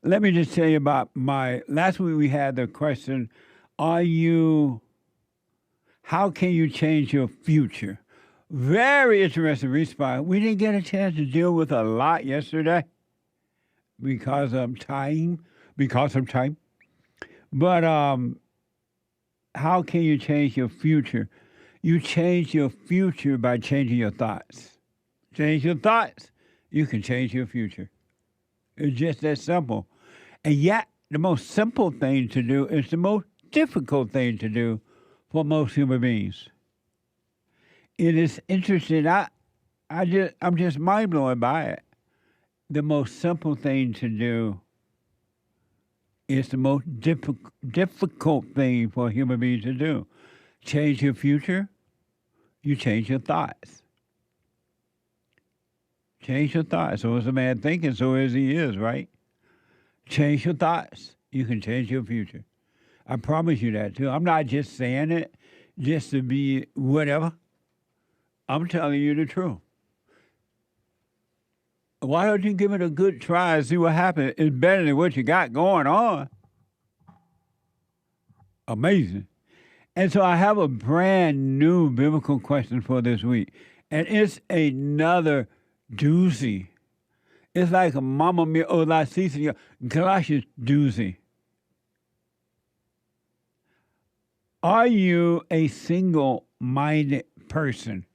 Let me just tell you about last week we had the question, are you, how can you change your future? Very interesting response. We didn't get a chance to deal with a lot yesterday because of time, But how can you change your future? You change your future by changing your thoughts. Change your thoughts, you can change your future. It's just that simple. And yet, the most simple thing to do is the most difficult thing to do for most human beings. It is interesting. I'm just mind blown by it. The most simple thing to do is the most difficult thing for human beings to do. Change your future, you change your thoughts. Change your thoughts. So is a man thinking, so as he is, right? Change your thoughts. You can change your future. I promise you that too. I'm not just saying it just to be whatever. I'm telling you the truth. Why don't you give it a good try and see what happens? It's better than what you got going on. Amazing. And so I have a brand new biblical question for this week. And it's another doozy. It's like a Mamma Mia or La Cecilia Galatians doozy. Are you a single-minded person?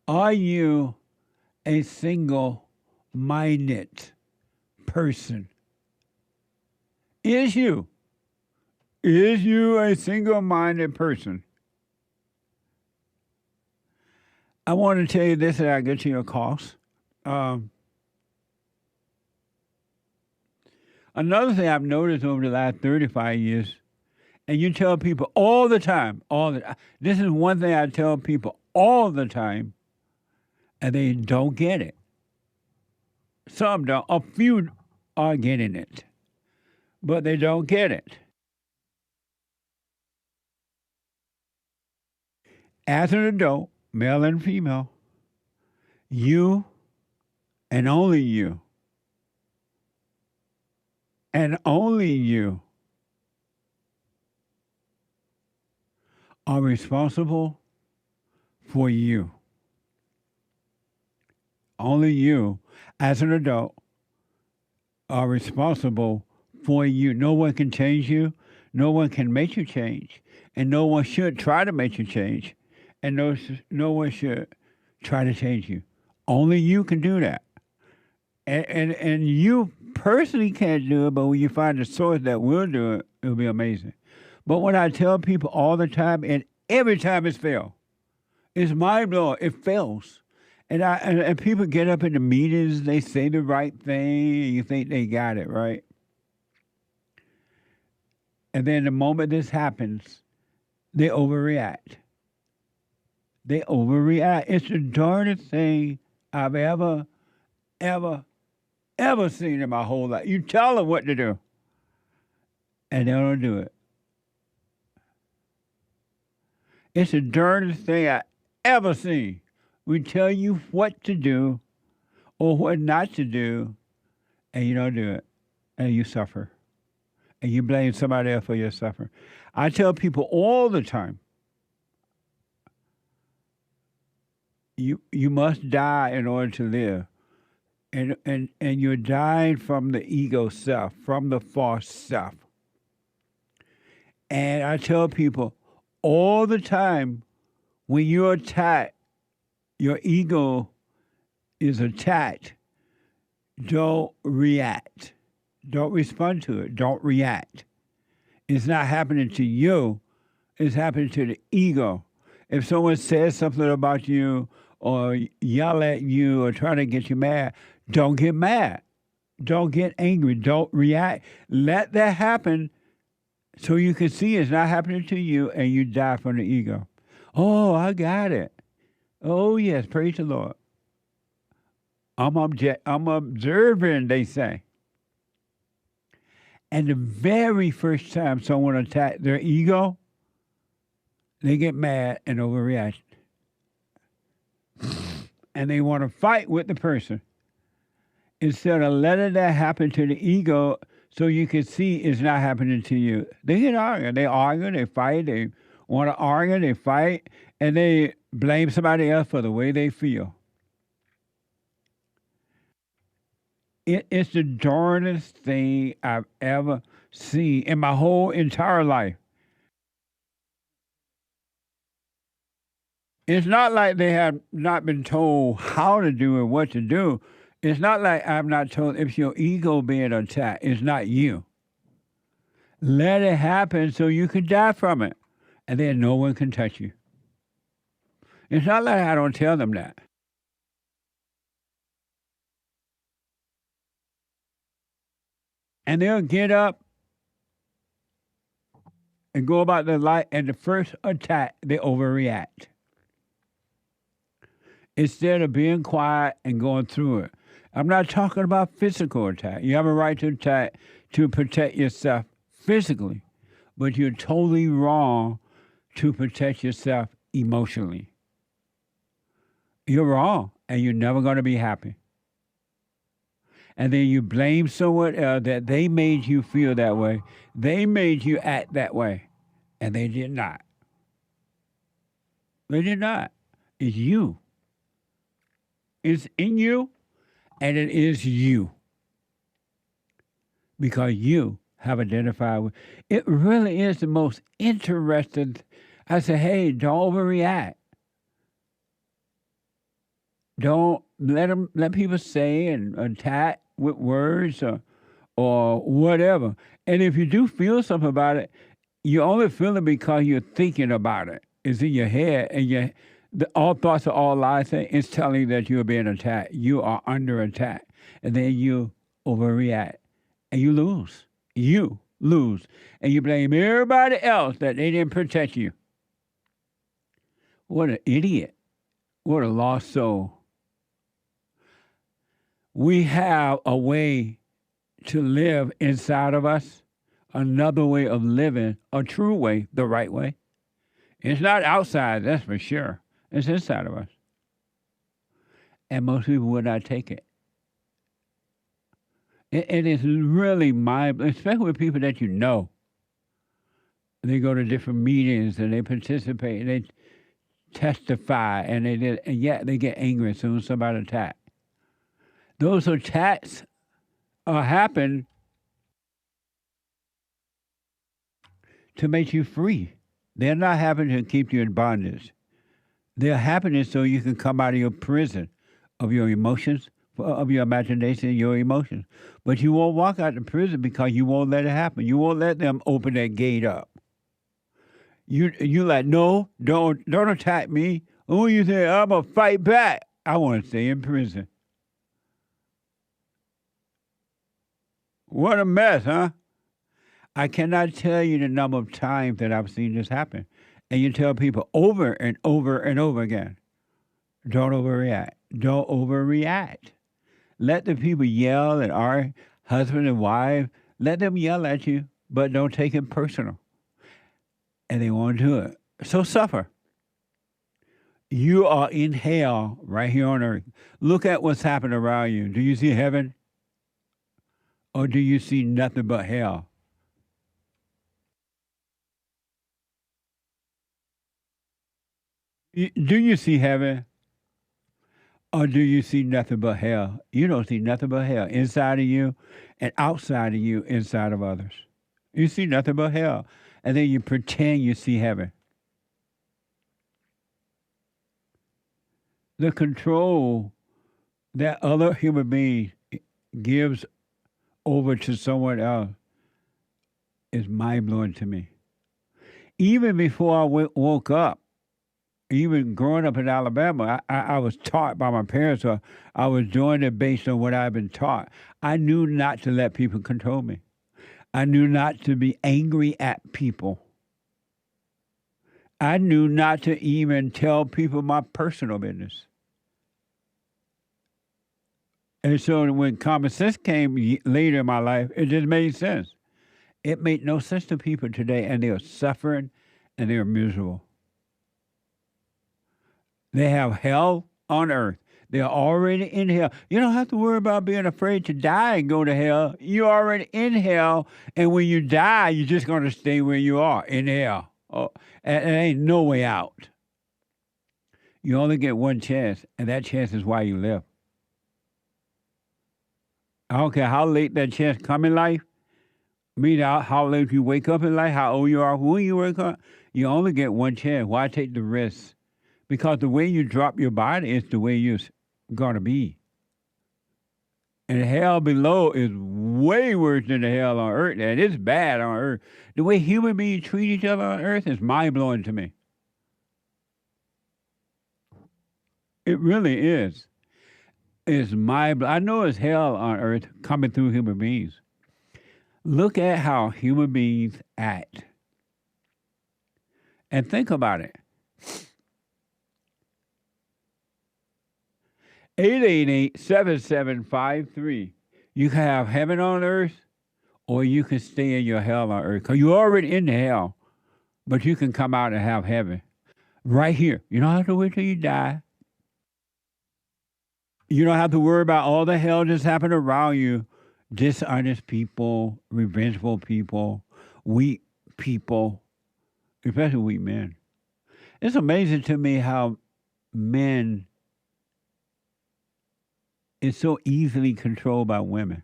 Are you a single-minded person? Is you a single-minded person? I want to tell you this and I'll get to your cost. Another thing I've noticed over the last 35 years, and you tell people all the time, this is one thing I tell people all the time, and they don't get it. Some don't. A few are getting it, but they don't get it. As an adult, male and female, you and only you are responsible for you. Only you, as an adult, are responsible for you. No one can change you. No one can make you change. And no one should try to make you change. And no one should try to change you. Only you can do that. And you personally can't do it, but when you find a source that will do it, it'll be amazing. But what I tell people all the time, and every time it's failed, it's mind-blowing. It fails. And people get up in the meetings, they say the right thing, and you think they got it, right? And then the moment this happens, they overreact. It's the darndest thing I've ever seen in my whole life. You tell them what to do, and they don't do it. It's the darndest thing I ever seen. We tell you what to do or what not to do, and you don't do it, and you suffer. And you blame somebody else for your suffering. I tell people all the time, you must die in order to live. And you're dying from the ego self, from the false self. And I tell people all the time, when you're attacked, your ego is attacked, don't react. Don't respond to it. Don't react. It's not happening to you. It's happening to the ego. If someone says something about you or yell at you or try to get you mad, don't get mad. Don't get angry. Don't react. Let that happen so you can see it's not happening to you and you die from the ego. Oh, I got it. Oh, yes. Praise the Lord. I'm observing, they say. And the very first time someone attacks their ego, they get mad and overreact. And they want to fight with the person. instead of letting that happen to the ego so you can see it's not happening to you. They get arguing. They argue, they fight, they want to argue, they fight, and they blame somebody else for the way they feel. It's the darndest thing I've ever seen in my whole entire life. It's not like they have not been told how to do it, what to do. It's not like I'm not told if your ego being attacked. It's not you. Let it happen so you can die from it. And then no one can touch you. It's not like I don't tell them that. And they'll get up and go about their life, and the first attack, they overreact. Instead of being quiet and going through it. I'm not talking about physical attack. You have a right to attack to protect yourself physically, but you're totally wrong to protect yourself emotionally. You're wrong, and you're never going to be happy. And then you blame someone else that they made you feel that way. They made you act that way, and they did not. They did not. It's you. It's in you, and it is you. Because you have identified with it. Really is the most interesting. I say, hey, don't overreact. Don't let people say and attack with words or whatever. And if you do feel something about it, you only feel it because you're thinking about it. It's in your head, and all thoughts are all lies. It's telling you that you're being attacked. You are under attack. And then you overreact. And you lose. You lose. And you blame everybody else that they didn't protect you. What an idiot. What a lost soul. We have a way to live inside of us, another way of living, a true way, the right way. It's not outside, that's for sure. It's inside of us. And most people would not take it. It is really mind-blowing, especially with people that you know. They go to different meetings and they participate and they testify and yet they get angry as soon as somebody attacks. Those attacks happen to make you free. They're not happening to keep you in bondage. They're happening so you can come out of your prison of your emotions, of your imagination, your emotions. But you won't walk out of prison because you won't let it happen. You won't let them open that gate up. You like, no, don't attack me. Oh, you say, I'm going to fight back. I want to stay in prison. What a mess, huh? I cannot tell you the number of times that I've seen this happen. And you tell people over and over and over again, don't overreact. Don't overreact. Let the people yell at our husband and wife. Let them yell at you, but don't take it personal. And they won't do it. So suffer. You are in hell right here on earth. Look at what's happening around you. Do you see heaven? Or do you see nothing but hell? Do you see heaven? Or do you see nothing but hell? You don't see nothing but hell inside of you and outside of you, inside of others. You see nothing but hell. And then you pretend you see heaven. The control that other human being gives over to someone else is mind-blowing to me. Even before I woke up, even growing up in Alabama, I was taught by my parents, or I was doing it based on what I've been taught. I knew not to let people control me. I knew not to be angry at people. I knew not to even tell people my personal business. And so when common sense came later in my life, it just made sense. It made no sense to people today, and they are suffering and they are miserable. They have hell on earth. They're already in hell. You don't have to worry about being afraid to die and go to hell. You're already in hell, and when you die, you're just going to stay where you are in hell. Oh, and there ain't no way out. You only get one chance, and that chance is why you live. I don't care how late that chance come in life. Mean how late you wake up in life, how old you are, when you wake up. You only get one chance. Why take the risk? Because the way you drop your body is the way you're going to be. And hell below is way worse than the hell on earth. And it's bad on earth. The way human beings treat each other on earth is mind-blowing to me. It really is. It's mind-blowing. I know it's hell on earth coming through human beings. Look at how human beings act. And think about it. 888-7753. You can have heaven on earth, or you can stay in your hell on earth. Because you're already in hell, but you can come out and have heaven. Right here. You don't have to wait till you die. You don't have to worry about all the hell that's happened around you. Dishonest people, revengeful people, weak people, especially weak men. It's amazing to me how men is so easily controlled by women.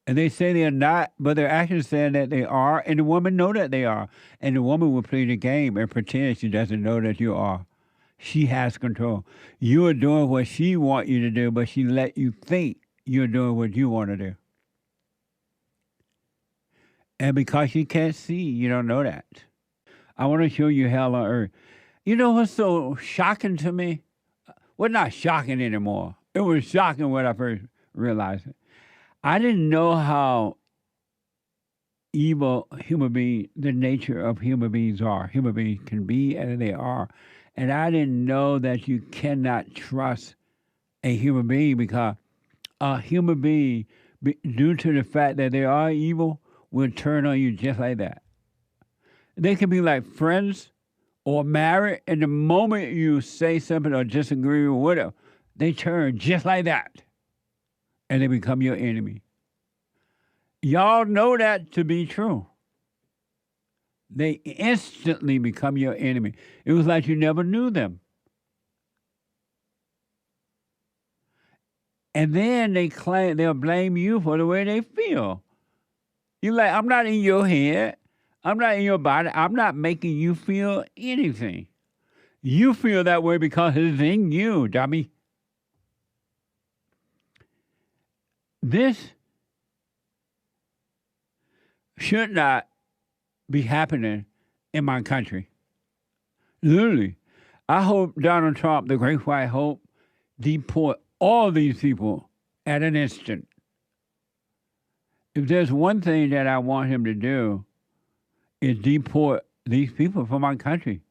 And they say they're not, but their actions saying that they are, and the women know that they are. And the woman will play the game and pretend she doesn't know that you are. She has control. You are doing what she wants you to do, but she let you think you're doing what you want to do. And because you can't see, you don't know that. I want to show you hell on earth. You know what's so shocking to me? Well, not shocking anymore. It was shocking when I first realized it. I didn't know how evil human beings, the nature of human beings are. Human beings can be, and they are. And I didn't know that you cannot trust a human being, because a human being, due to the fact that they are evil, will turn on you just like that. They can be like friends or married, and the moment you say something or disagree with them, they turn just like that, and they become your enemy. Y'all know that to be true. They instantly become your enemy. It was like you never knew them. And then they'll blame you for the way they feel. You're like, I'm not in your head. I'm not in your body. I'm not making you feel anything. You feel that way because it's in you, dummy. This should not be happening in my country. Literally. I hope Donald Trump, the great white hope, deport all these people at an instant. If there's one thing that I want him to do, is deport these people from our country.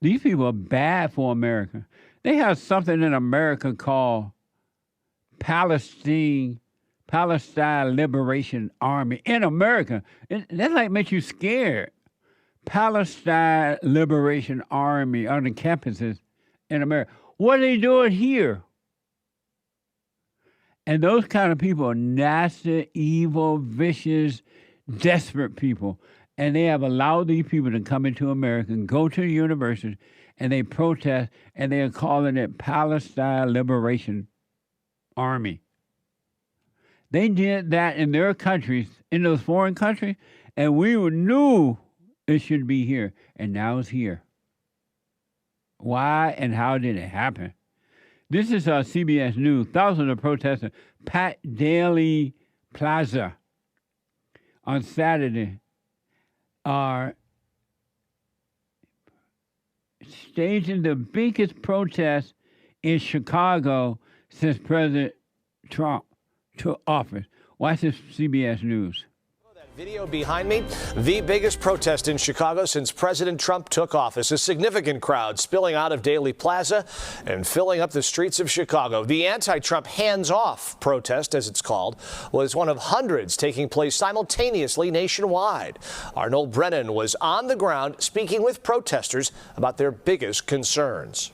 These people are bad for America. They have something in America called Palestine Liberation Army in America. That like makes you scared. Palestine Liberation Army on the campuses in America. What are they doing here? And those kind of people are nasty, evil, vicious, desperate people. And they have allowed these people to come into America and go to the universities, and they protest, and they are calling it Palestine Liberation Army. They did that in their countries, in those foreign countries, and we knew it should be here, and now it's here. Why and how did it happen? This is CBS News. Thousands of protesters packed Daily Plaza on Saturday are staging the biggest protest in Chicago since President Trump took office. Watch this CBS News. That Video behind me, the biggest protest in Chicago since President Trump took office. A significant crowd spilling out of Daley Plaza and filling up the streets of Chicago. The anti-Trump hands-off protest, as it's called, was one of hundreds taking place simultaneously nationwide. Our Noel Brennan was on the ground speaking with protesters about their biggest concerns.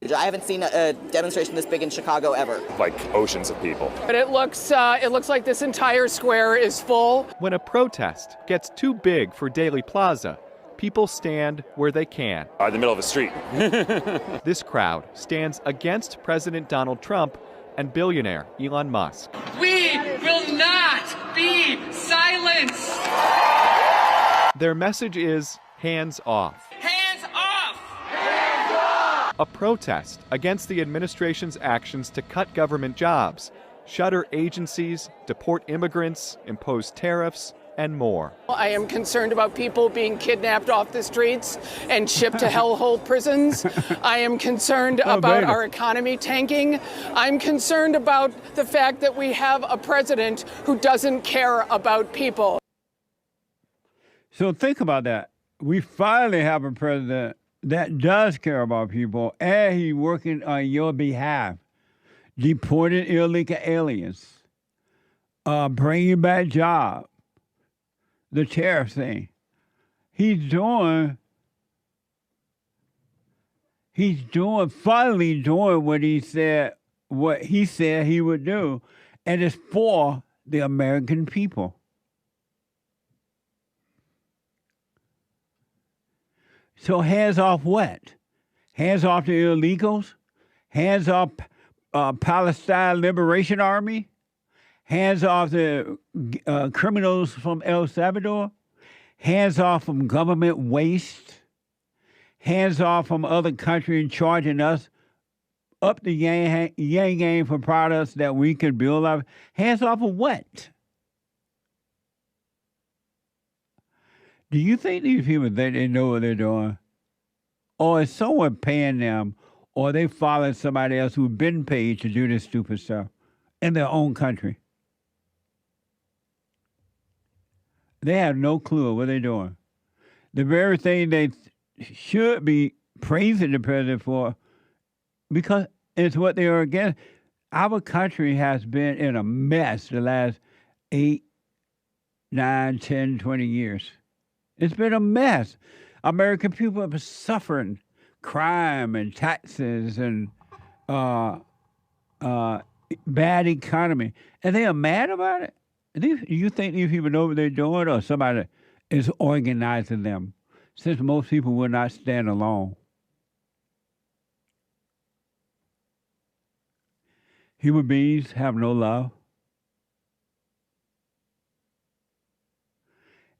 I haven't seen a demonstration this big in Chicago ever. Like oceans of people. But it looks like this entire square is full. When a protest gets too big for Daley Plaza, people stand where they can. In the middle of the street. This crowd stands against President Donald Trump and billionaire Elon Musk. We will not be silenced. Their message is hands off. Hands off! A protest against the administration's actions to cut government jobs, shutter agencies, deport immigrants, impose tariffs, and more. I am concerned about people being kidnapped off the streets and shipped to hellhole prisons. I am concerned about our economy tanking. I'm concerned about the fact that we have a president who doesn't care about people. So think about that. We finally have a president that does care about people, and he's working on your behalf, deporting illegal aliens, bringing back jobs, the tariff thing. He's finally doing what he said he would do, and it's for the American people. So hands off what? Hands off the illegals? Hands off Palestine Liberation Army? Hands off the criminals from El Salvador? Hands off from government waste? Hands off from other countries charging us up the yang game for products that we could build up? Hands off of what? Do you think these people think they know what they're doing? Or is someone paying them, or they following somebody else who's been paid to do this stupid stuff in their own country? They have no clue of what they're doing. The very thing they should be praising the president for, because it's what they are against. Our country has been in a mess the last 8, 9, 10, 20 years. It's been a mess. American people have been suffering crime and taxes and bad economy. And they are mad about it? Do you think these people know what they're doing, or somebody is organizing them, since most people will not stand alone? Human beings have no love.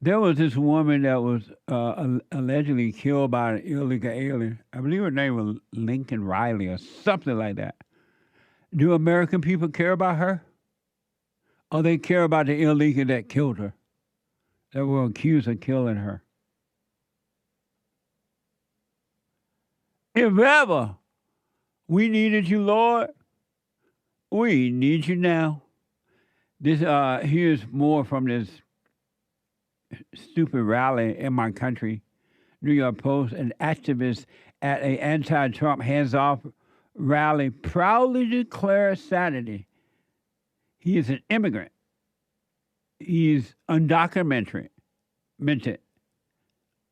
There was this woman that was allegedly killed by an illegal alien. I believe her name was Lincoln Riley or something like that. Do American people care about her? Or they care about the illegal that killed her, that were accused of killing her? If ever we needed you, Lord, we need you now. This here's more from this stupid rally in my country. New York Post: an activist at an anti-Trump hands-off rally proudly declared Saturday he is an immigrant. He is undocumented,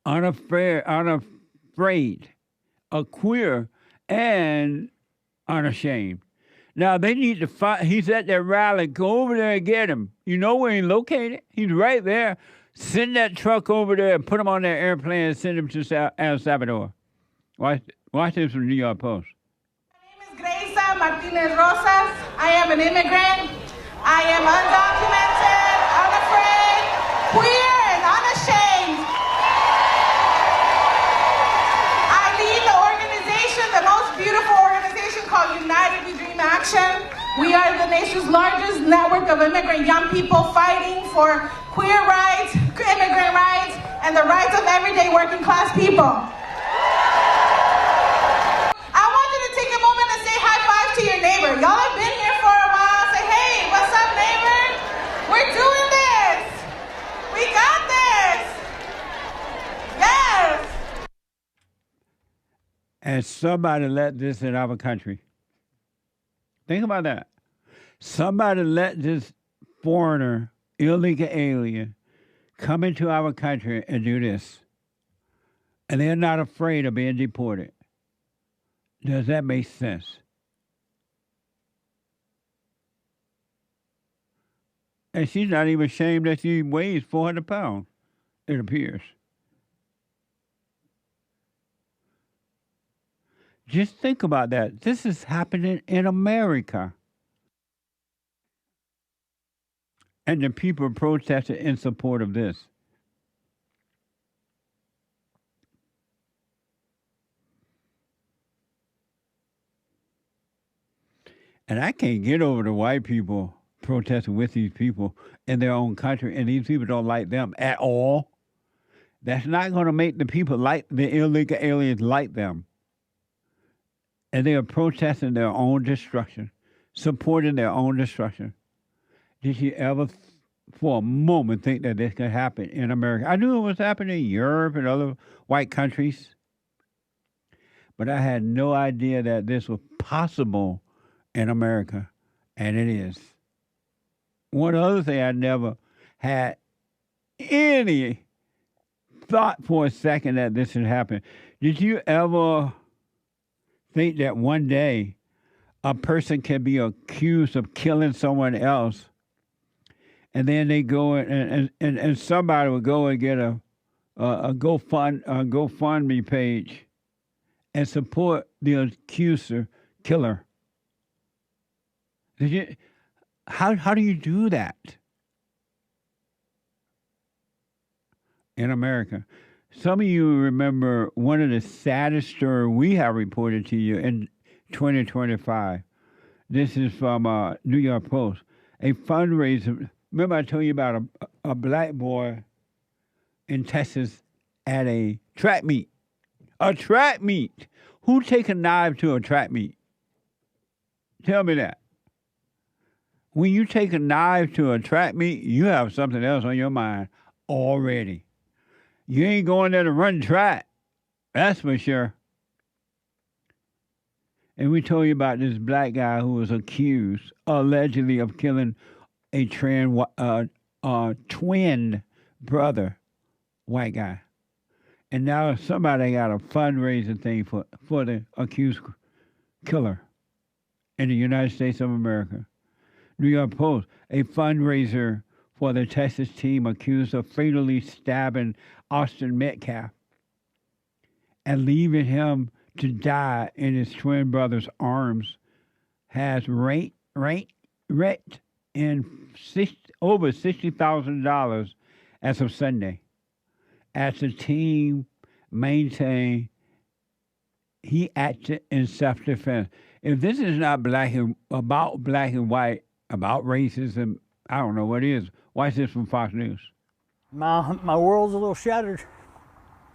unafraid, a queer, and unashamed. Now, they need to find, he's at that rally. Go over there and get him. You know where he's located? He's right there. Send that truck over there and put him on that airplane and send him to El Salvador. Watch this from New York Post. My name is Grace Martinez Rosas. I am an immigrant. I am undocumented, unafraid, queer, and unashamed. I lead the organization, the most beautiful organization called United We Dream Action. We are the nation's largest network of immigrant young people fighting for queer rights, immigrant rights, and the rights of everyday working class people. I want you to take a moment and say high five to your neighbor. Y'all have been here for a while. Say, hey, what's up, neighbor? We're doing this. and somebody let this in our country. Think about that. Somebody let this foreigner, illegal alien, come into our country and do this. And they're not afraid of being deported. Does that make sense? And she's not even ashamed that she weighs 400 pounds, it appears. Just think about that. This is happening in America. And the people protested in support of this. And I can't get over the white people protesting with these people in their own country, and these people don't like them at all. That's not going to make the people like the illegal aliens like them. And they are protesting their own destruction, supporting their own destruction. Did you ever, for a moment, think that this could happen in America? I knew it was happening in Europe and other white countries, but I had no idea that this was possible in America, and it is. One other thing I never had any thought for a second that this would happen. Did you ever think that one day a person can be accused of killing someone else, and then they go and somebody would go and get a GoFundMe page and support the accuser killer? How do you do that in America? Some of you remember one of the saddest stories we have reported to you in 2025. This is from New York Post. A fundraiser. Remember I told you about a black boy in Texas at a track meet. A track meet. Who take a knife to a track meet? Tell me that. When you take a knife to a track meet, you have something else on your mind already. You ain't going there to run track. That's for sure. And we told you about this black guy who was accused, allegedly, of killing a twin brother, white guy. And now somebody got a fundraising thing for the accused killer in the United States of America. New York Post, a fundraiser for the Texas team accused of fatally stabbing Austin Metcalf and leaving him to die in his twin brother's arms has raked in over $60,000 as of Sunday. As the team maintained, he acted in self-defense. If this is not about black and white, about racism, I don't know what is. Watch this from Fox News. My world's a little shattered.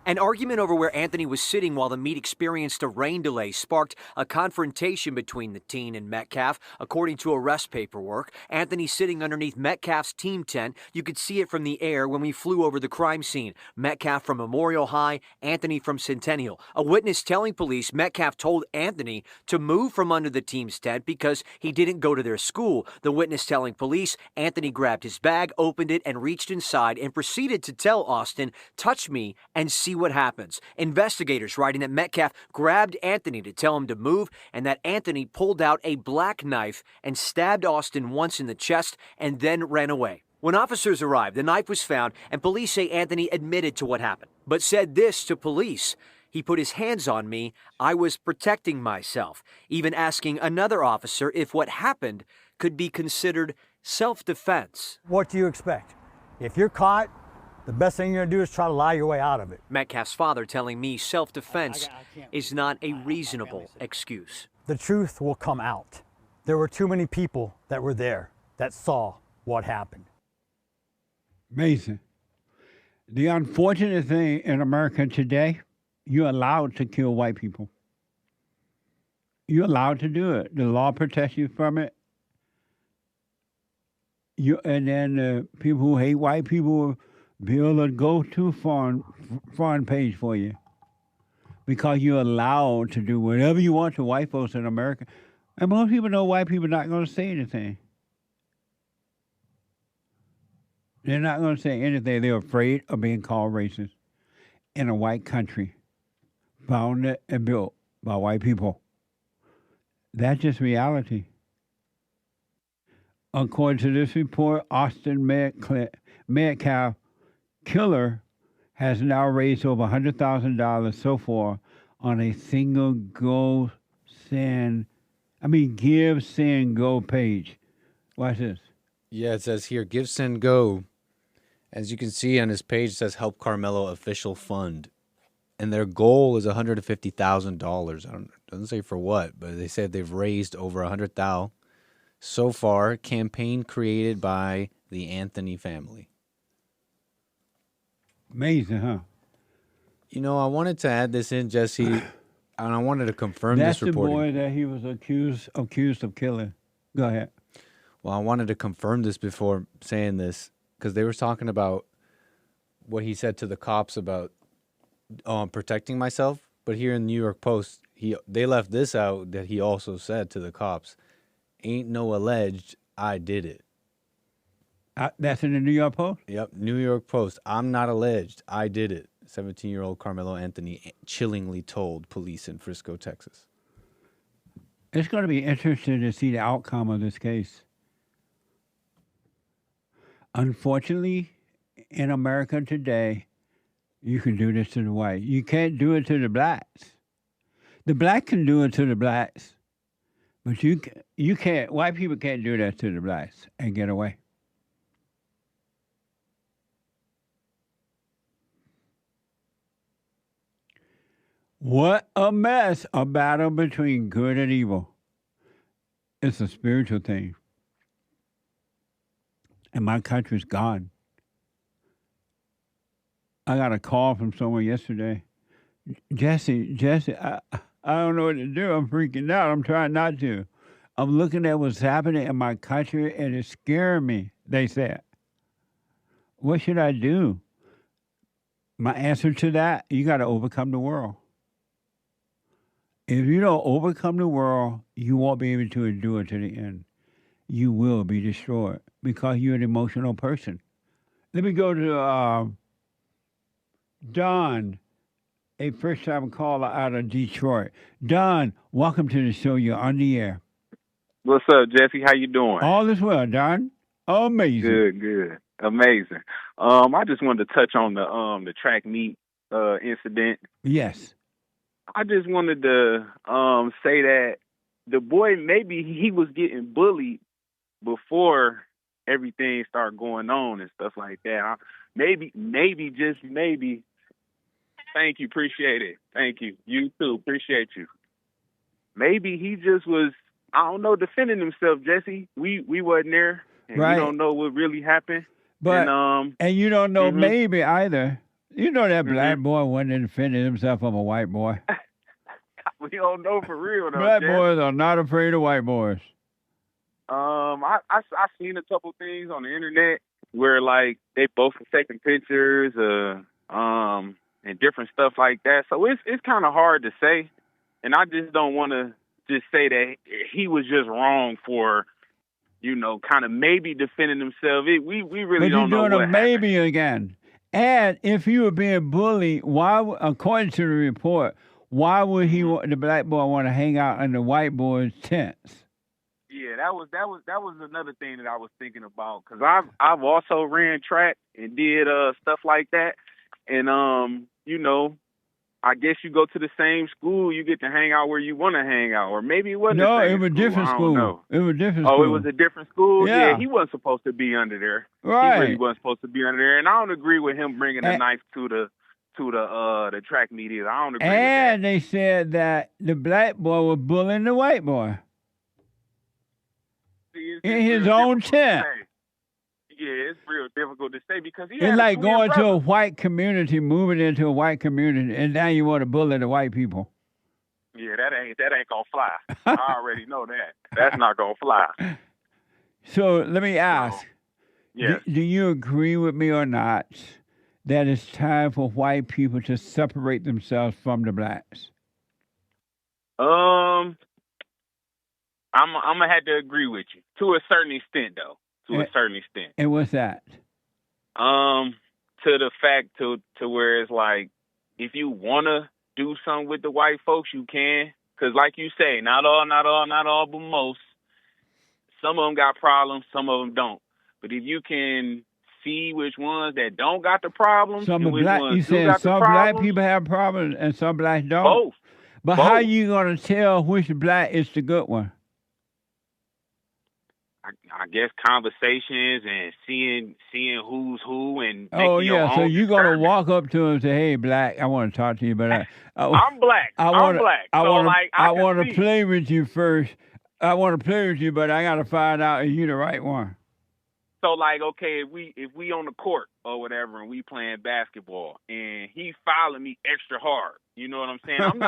An argument over where Anthony was sitting while the meet experienced a rain delay sparked a confrontation between the teen and Metcalf. According to arrest paperwork, Anthony sitting underneath Metcalf's team tent. You could see it from the air when we flew over the crime scene. Metcalf from Memorial High, Anthony from Centennial. A witness telling police Metcalf told Anthony to move from under the team's tent because he didn't go to their school. The witness telling police Anthony grabbed his bag, opened it, and reached inside and proceeded to tell Austin, "Touch me and see what happens." Investigators writing that Metcalf grabbed Anthony to tell him to move and that Anthony pulled out a black knife and stabbed Austin once in the chest and then ran away. When officers arrived, the knife was found and police say Anthony admitted to what happened, but said this to police: "He put his hands on me. I was protecting myself," even asking another officer if what happened could be considered self-defense. What do you expect? If you're caught, the best thing you're going to do is try to lie your way out of it. Metcalf's father telling me self-defense is not a reasonable excuse. The truth will come out. There were too many people that were there that saw what happened. Amazing. The unfortunate thing in America today, you're allowed to kill white people. You're allowed to do it. The law protects you from it. And then people who hate white people build a go-to foreign page for you. because you're allowed to do whatever you want to white folks in America. And most people know white people are not going to say anything. They're not going to say anything. They're afraid of being called racist in a white country, founded and built by white people. That's just reality. According to this report, Austin Metcalf killer has now raised over $100,000 so far on a single Give, Send, Go page. Watch this. Yeah, it says here, Give, Send, Go. As you can see on his page, it says Help Carmelo Official Fund. And their goal is $150,000. It doesn't say for what, but they said they've raised over $100,000 so far. Campaign created by the Anthony family. Amazing, huh? You know, I wanted to add this in, Jesse, and I wanted to confirm this reporting. That's the boy that he was accused of killing. Go ahead. Well, I wanted to confirm this before saying this, because they were talking about what he said to the cops about protecting myself. But here in the New York Post, they left this out, that he also said to the cops, ain't no alleged, I did it. That's in the New York Post? Yep, New York Post. I'm not alleged, I did it. 17-year-old Carmelo Anthony chillingly told police in Frisco, Texas. It's going to be interesting to see the outcome of this case. Unfortunately, in America today, you can do this to the white. You can't do it to the blacks. The black can do it to the blacks, but you can't. White people can't do that to the blacks and get away. What a mess! A battle between good and evil. It's a spiritual thing. And my country's gone. I got a call from someone yesterday. Jesse, I don't know what to do. I'm freaking out. I'm trying not to. I'm looking at what's happening in my country and it's scaring me, they said. What should I do? My answer to that, you got to overcome the world. If you don't overcome the world, you won't be able to endure to the end. You will be destroyed because you're an emotional person. Let me go to Don, a first-time caller out of Detroit. Don, welcome to the show. You're on the air. What's up, Jesse? How you doing? All is well, Don. Amazing. Good. Amazing. I just wanted to touch on the track meet incident. Yes. I just wanted to say that the boy, maybe he was getting bullied before everything started going on and stuff like that. Maybe, just maybe. Thank you. Appreciate it. Thank you. You too. Appreciate you. Maybe he just was, I don't know, defending himself, Jesse. We wasn't there. And right. We don't know what really happened. But, and you don't know maybe either. You know that black boy wasn't defending himself from a white boy. We don't know for real, though. Black Jesse. boys are not afraid of white boys. I seen a couple things on the internet where like they both were taking pictures, and different stuff like that. So it's kind of hard to say, and I just don't want to just say that he was just wrong for, kind of maybe defending himself. We really don't know what happened. But you're doing a maybe again. And if you were being bullied, why? According to the report, why would the black boy want to hang out in the white boy's tents? Yeah, that was another thing that I was thinking about, because I've also ran track and did stuff like that, and I guess you go to the same school, you get to hang out where you want to hang out, or maybe it wasn't. No, the same it was school. different school. It was different. Oh, school. It was a different school. Yeah, he wasn't supposed to be under there. Right, he really wasn't supposed to be under there, and I don't agree with him bringing a knife to the track meet either. I don't agree with that. And they said that the black boy was bullying the white boy. In his own tent. Yeah, it's real difficult to say because it's like going to a white community, moving into a white community, and now you want to bully the white people. Yeah, that ain't gonna fly. I already know that. That's not gonna fly. So let me ask. Yes. Do you agree with me or not that it's time for white people to separate themselves from the blacks? I'm gonna have to agree with you to a certain extent, though. To a certain extent. And what's that? To the fact to where it's like, if you wanna do something with the white folks, you can. Cause like you say, not all, but most. Some of them got problems, some of them don't. But if you can see which ones that don't got the problems, Some and which black, ones you do saying got the some black problems, people have problems and some blacks don't? both. But how you gonna tell which black is the good one? I guess conversations and seeing who's who and Oh making your yeah, so own you're gonna discernment. walk up to him and say, "Hey, black, I want to talk to you, but I'm black. I'm black. I So, want like, I can want to see. play with you first. I want to play with you, but I gotta find out if you the right one." So like, okay, if we on the court or whatever and we playing basketball and he fouling me extra hard, you know what I'm saying? I'm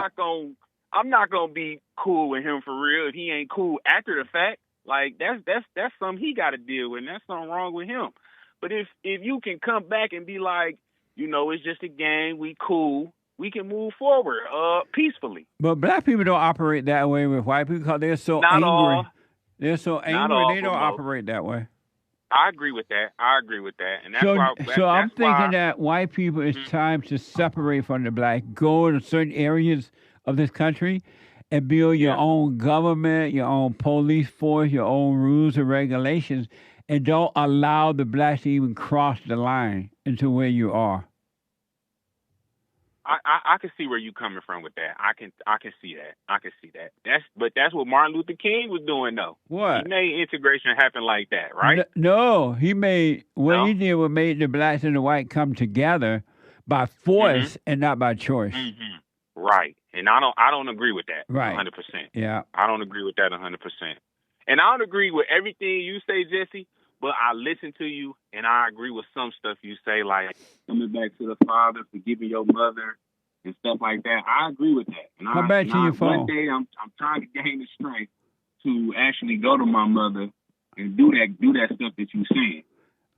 not gonna be cool with him for real if he ain't cool after the fact. Like that's something he got to deal with, and that's something wrong with him. But if you can come back and be like, it's just a game, we cool, we can move forward peacefully. But black people don't operate that way with white people because they're so Not angry. all. They're so angry. all, They don't but most. operate that way. I agree with that. And that's why. So I'm that's thinking why, that white people, it's time to separate from the black, go to certain areas of this country and build your own government, your own police force, your own rules and regulations, and don't allow the blacks to even cross the line into where you are. I can see where you're coming from with that. I can see that. I can see that. That's what Martin Luther King was doing, though. What? He made integration happen like that, right? No, he made he did was made the blacks and the white come together by force and not by choice. Mm-hmm. Right. And I don't agree with that. Right. 100%. Yeah. I don't agree with that 100%. And I don't agree with everything you say, Jesse, but I listen to you and I agree with some stuff you say, like coming back to the father, forgiving your mother and stuff like that. I agree with that. And Come back to your phone. One day I'm trying to gain the strength to actually go to my mother and do that stuff that you're saying.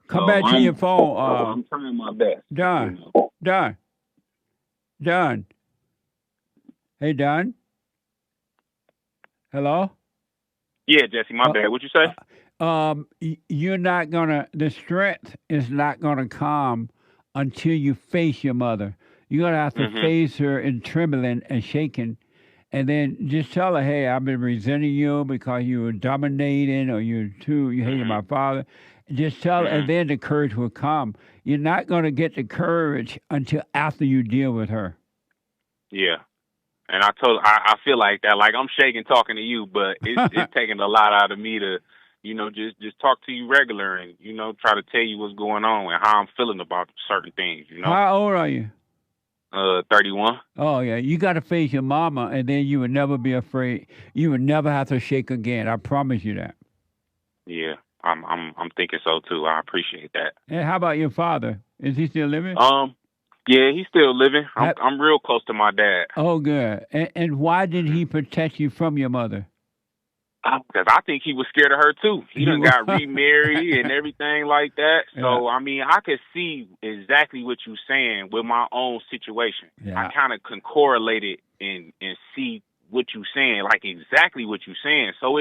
Come back to your phone. I'm trying my best. Don. Hey, Don. Hello? Yeah, Jesse, my bad. What'd you say? You're not the strength is not gonna come until you face your mother. You're gonna have to face her in trembling and shaking, and then just tell her, "Hey, I've been resenting you because you were dominating, or you hated my father." Just tell her, and then the courage will come. You're not gonna get the courage until after you deal with her. Yeah. And I feel like that. Like I'm shaking talking to you, but it's taking a lot out of me to, just talk to you regular and, try to tell you what's going on and how I'm feeling about certain things, How old are you? 31. Oh yeah, you got to face your mama, and then you would never be afraid. You would never have to shake again. I promise you that. Yeah, I'm thinking so too. I appreciate that. And how about your father? Is he still living? Yeah, he's still living. I'm real close to my dad. Oh, good. And why did he protect you from your mother? Because I think he was scared of her too. He done got remarried and everything like that. So, I mean, I could see exactly what you're saying with my own situation. Yeah. I kind of can correlate it and see what you're saying, like exactly what you're saying. So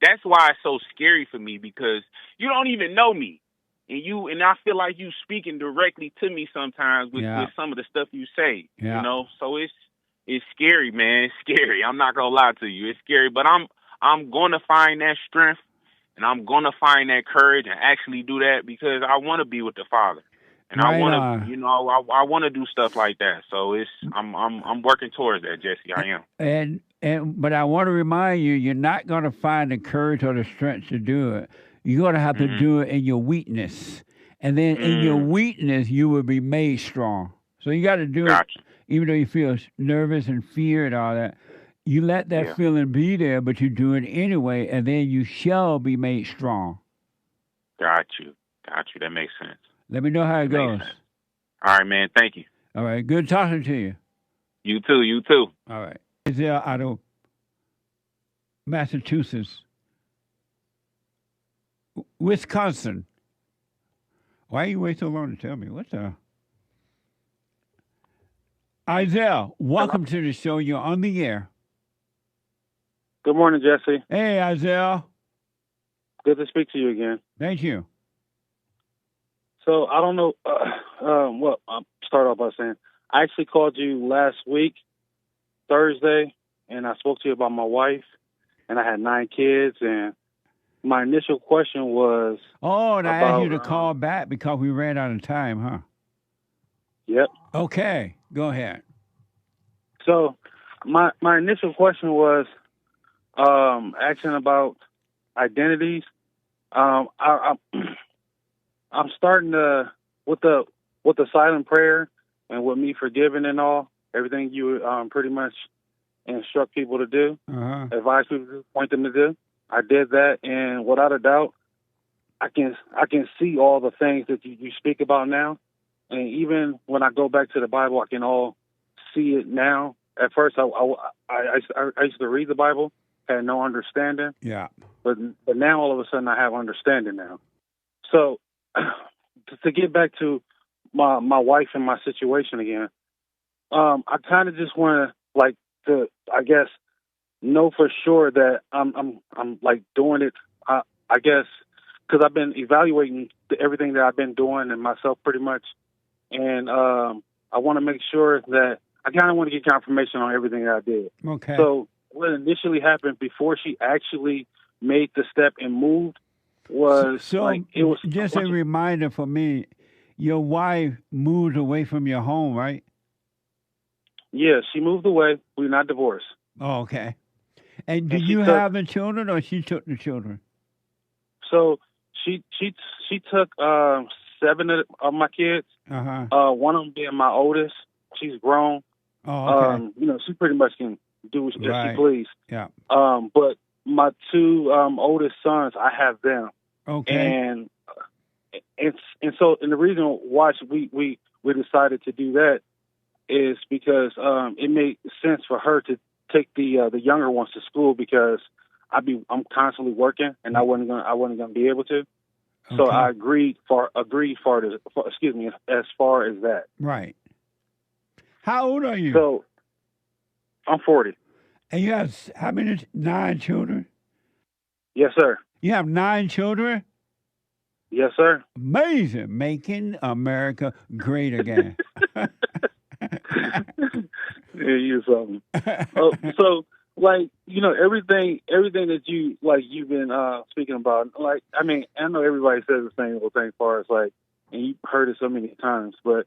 that's why it's so scary for me, because you don't even know me. And I feel like you speaking directly to me sometimes with some of the stuff you say, So it's scary, man. It's scary. I'm not gonna lie to you. It's scary, but I'm gonna find that strength and I'm gonna find that courage and actually do that, because I want to be with the Father, and I want to, I want to do stuff like that. So I'm working towards that, Jesse. I am. But I want to remind you, you're not gonna find the courage or the strength to do it. You're going to have to do it in your weakness. And then in your weakness, you will be made strong. So you got to do it, even though you feel nervous and fear and all that. You let that feeling be there, but you do it anyway, and then you shall be made strong. Got you. That makes sense. Let me know how it goes. All right, man. Thank you. All right. Good talking to you. You too. All right. Zaya out of Massachusetts. Wisconsin. Why you wait so long to tell me? What the? Isaiah, welcome to the show. You're on the air. Good morning, Jesse. Hey, Isaiah. Good to speak to you again. Thank you. So I don't know. Well, I'll start off by saying I actually called you last week, Thursday, and I spoke to you about my wife, and I had 9 kids, and my initial question was. Oh, and I asked you to call back because we ran out of time, huh? Yep. Okay, go ahead. So my initial question was asking about identities. I'm starting to with the silent prayer and with me forgiving and all everything you pretty much instruct people to do, advise people to do, point them to do. I did that, and without a doubt, I can see all the things that you speak about now. And even when I go back to the Bible, I can all see it now. At first, I used to read the Bible, had no understanding. Yeah. But now all of a sudden I have understanding now. So to get back to my wife and my situation again, I kind of just want to I guess know for sure that I'm like doing it. I guess because I've been evaluating everything that I've been doing and myself pretty much. And I want to make sure that I kind of want to get confirmation on everything that I did. Okay. So what initially happened before she actually made the step and moved was it was just a reminder for me. Your wife moved away from your home, right? Yeah, she moved away. We're not divorced. Oh, okay. And did you have the children, or she took the children? So she took 7 of my kids. One of them being my oldest. She's grown. Oh, okay. She pretty much can do as she please. Yeah. But my 2 oldest sons, I have them. Okay. And so the reason why we decided to do that is because it made sense for her to take the younger ones to school because I'm constantly working and I wasn't gonna be able to. So I agreed as far as that. Right. How old are you? So I'm 40. And you have how many? 9 children? Yes, sir. You have 9 children? Yes, sir. Amazing. Making America great again. Yeah, you something. So everything that you've been speaking about, I know everybody says the same little thing as far as and you've heard it so many times, but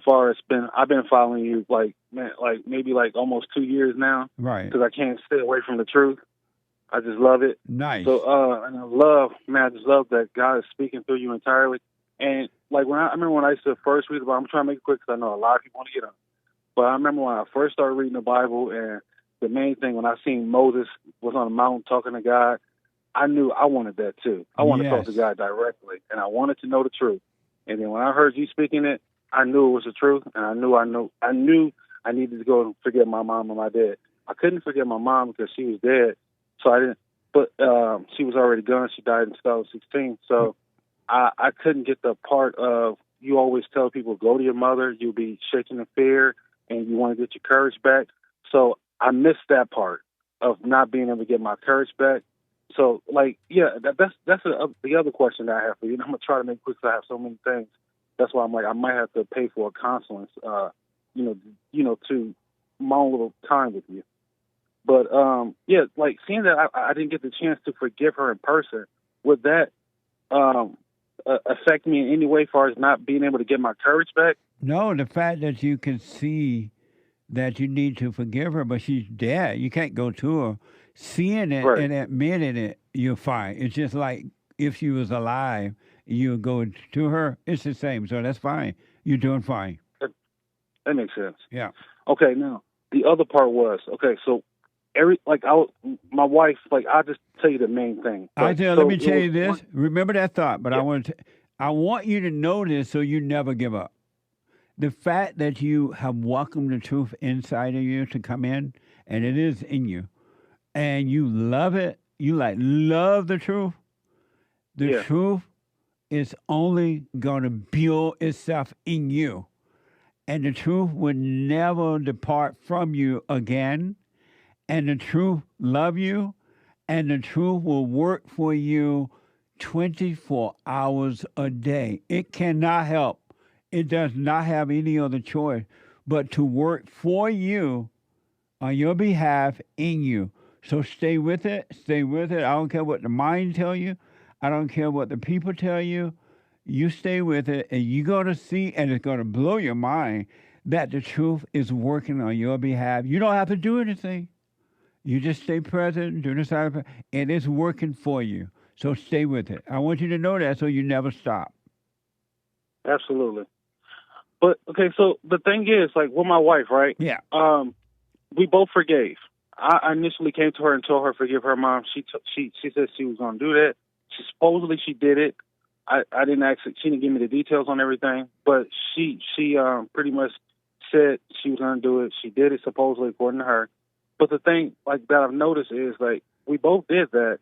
far as I've been following you maybe almost 2 years now, right? Because I can't stay away from the truth. I just love it. Nice. So and I just love that God is speaking through you entirely. And I remember when I used to first read the Bible, I'm trying to make it quick because I know a lot of people want to get on. But I remember when I first started reading the Bible, and the main thing when I seen Moses was on a mountain talking to God, I knew I wanted that too. I wanted to talk to God directly, and I wanted to know the truth. And then when I heard you speaking it, I knew it was the truth, and I knew I needed to go and forget my mom and my dad. I couldn't forget my mom because she was dead, so I didn't. But she was already gone. She died in 2016, so I couldn't get the part of you always tell people go to your mother. You'll be shaking in fear, and you want to get your courage back. So I missed that part of not being able to get my courage back. So, that's the other question that I have for you. And I'm gonna try to make it quick because I have so many things. That's why I'm I might have to pay for a counseling, to my own little time with you. But seeing that I didn't get the chance to forgive her in person, would that affect me in any way as far as not being able to get my courage back? No, the fact that you can see that you need to forgive her, but she's dead. You can't go to her. Seeing it and admitting it, you're fine. It's just like if she was alive, you go to her. It's the same. So that's fine. You're doing fine. That makes sense. Yeah. Okay. Now the other part was so. My wife, I'll just tell you the main thing. Let me tell you this. Remember that thought, but I want you to know this so you never give up. The fact that you have welcomed the truth inside of you to come in, and it is in you, and you love it, you love the truth. The truth is only going to build itself in you. and the truth will never depart from you again, and the truth love you, and the truth will work for you 24 hours a day. It cannot help. It does not have any other choice but to work for you on your behalf in you. So stay with it. Stay with it. I don't care what the mind tell you. I don't care what the people tell you. You stay with it, and you're going to see, and it's going to blow your mind that the truth is working on your behalf. You don't have to do anything. You just stay present, do the side, and it's working for you. So stay with it. I want you to know that so you never stop. Absolutely. But okay, so the thing is, like with my wife, right? Yeah. We both forgave. I initially came to her and told her to forgive her mom. She said she was going to do that. Supposedly she did it. I didn't ask. She didn't give me the details on everything, but she pretty much said she was going to do it. She did it supposedly according to her. But the thing like that I've noticed is like we both did that,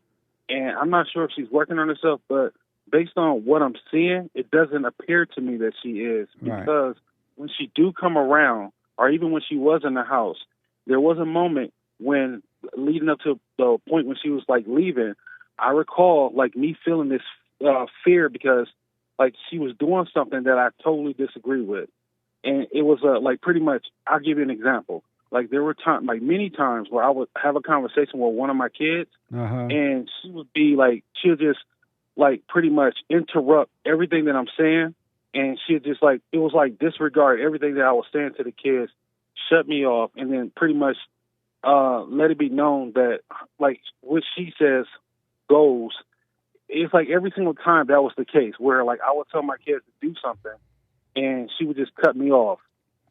and I'm not sure if she's working on herself, but based on what I'm seeing, it doesn't appear to me that she is, because when she do come around, or even when she was in the house, there was a moment when leading up to the point when she was like leaving, I recall like me feeling this fear because like she was doing something that I totally disagree with. And it was like pretty much, I'll give you an example. Like there were times, like many times where I would have a conversation with one of my kids and she would be like, she'll just like pretty much interrupt everything that I'm saying. And she'd just like, it was like disregard everything that I was saying to the kids, shut me off, and then pretty much let it be known that like what she says goes. It's like every single time that was the case where like I would tell my kids to do something and she would just cut me off,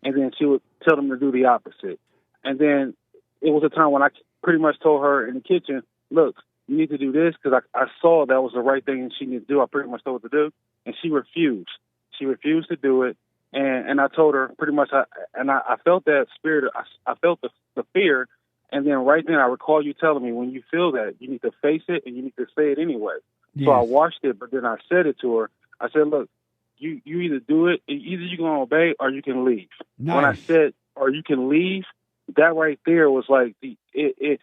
and then she would tell them to do the opposite. And then it was a time when I pretty much told her in the kitchen, look, you need to do this, because I saw that was the right thing and she needed to do. I pretty much told her to do, and she refused. She refused to do it. And I told her pretty much, I felt that spirit, I felt the fear. And then right then I recall you telling me, when you feel that, you need to face it and you need to say it anyway. Yes. So I watched it, but then I said it to her. I said, look, you either do it, either you're going to obey or you can leave. Nice. When I said, or you can leave, that right there was like, it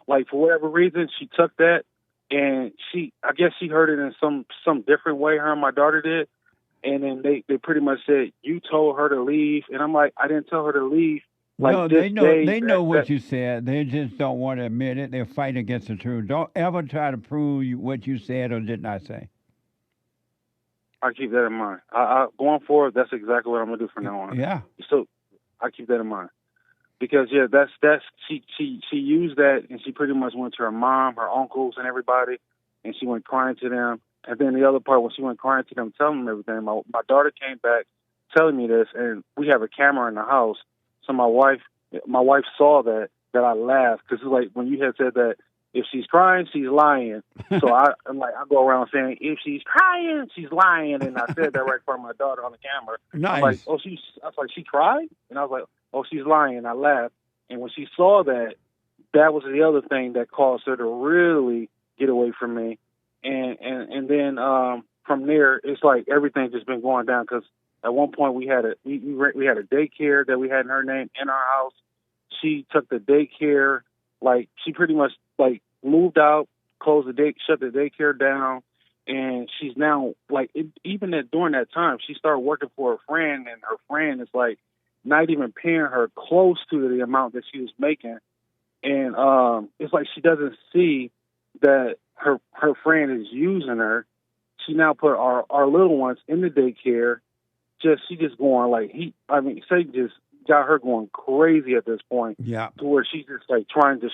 like for whatever reason, she took that, and I guess she heard it in some different way, her and my daughter did. And then they pretty much said, you told her to leave. And I'm like, I didn't tell her to leave. Like no, they know what you said. They just don't want to admit it. They'll fight against the truth. Don't ever try to prove what you said or did not say. I keep that in mind. I going forward, that's exactly what I'm going to do from now on. Yeah. So I keep that in mind. Because, yeah, that's she used that, and she pretty much went to her mom, her uncles, and everybody, and she went crying to them. And then the other part, when she went crying to them, telling them everything, my daughter came back telling me this, and we have a camera in the house. So my wife saw that I laughed, because it's like when you had said that if she's crying, she's lying. So I'm like, I go around saying, if she's crying, she's lying. And I said that right in front of my daughter on the camera. Nice. I'm like, I was like, she cried? And I was like, oh, she's lying. And I laughed. And when she saw that, that was the other thing that caused her to really get away from me. And then from there, it's like everything just been going down, because at one point we had a daycare that we had in her name in our house. She took the daycare, like she pretty much like moved out, shut the daycare down, and she's now like during that time she started working for a friend, and her friend is like not even paying her close to the amount that she was making, and it's like she doesn't see that her friend is using her. She now put our little ones in the daycare. She just going like say just got her going crazy at this point. Yeah. To where she's just like trying to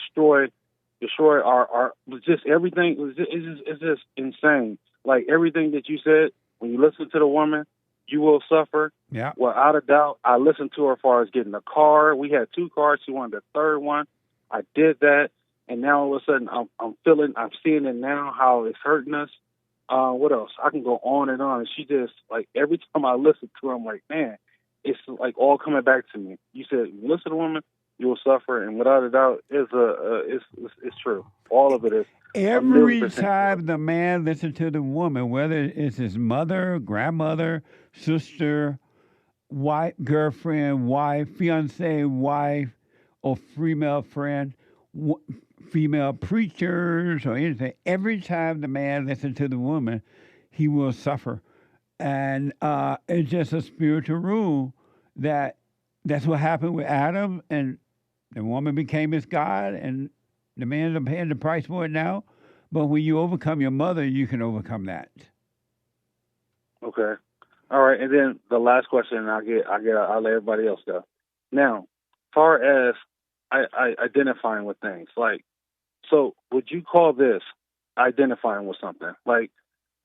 destroy our just everything. It's just insane. Like everything that you said, when you listen to the woman, you will suffer. Yeah. Without a doubt, I listened to her as far as getting a car. We had 2 cars. She wanted the third one. I did that. And now all of a sudden I'm seeing it now, how it's hurting us. What else? I can go on. And she just, like, every time I listen to her, I'm like, man, it's like all coming back to me. You said, listen to a woman, you will suffer. And without a doubt, it's true. All of it is. Every time the man listens to the woman, whether it's his mother, grandmother, sister, wife, girlfriend, wife, fiance, wife, or female friend, female preachers, or anything, every time the man listens to the woman, he will suffer. And it's just a spiritual rule that's what happened with Adam, and the woman became his God, and the man is paying the price for it now. But when you overcome your mother, you can overcome that. Okay. All right. And then the last question, I'll let everybody else go. Now, as far as I identifying with things, like, so would you call this identifying with something? Like,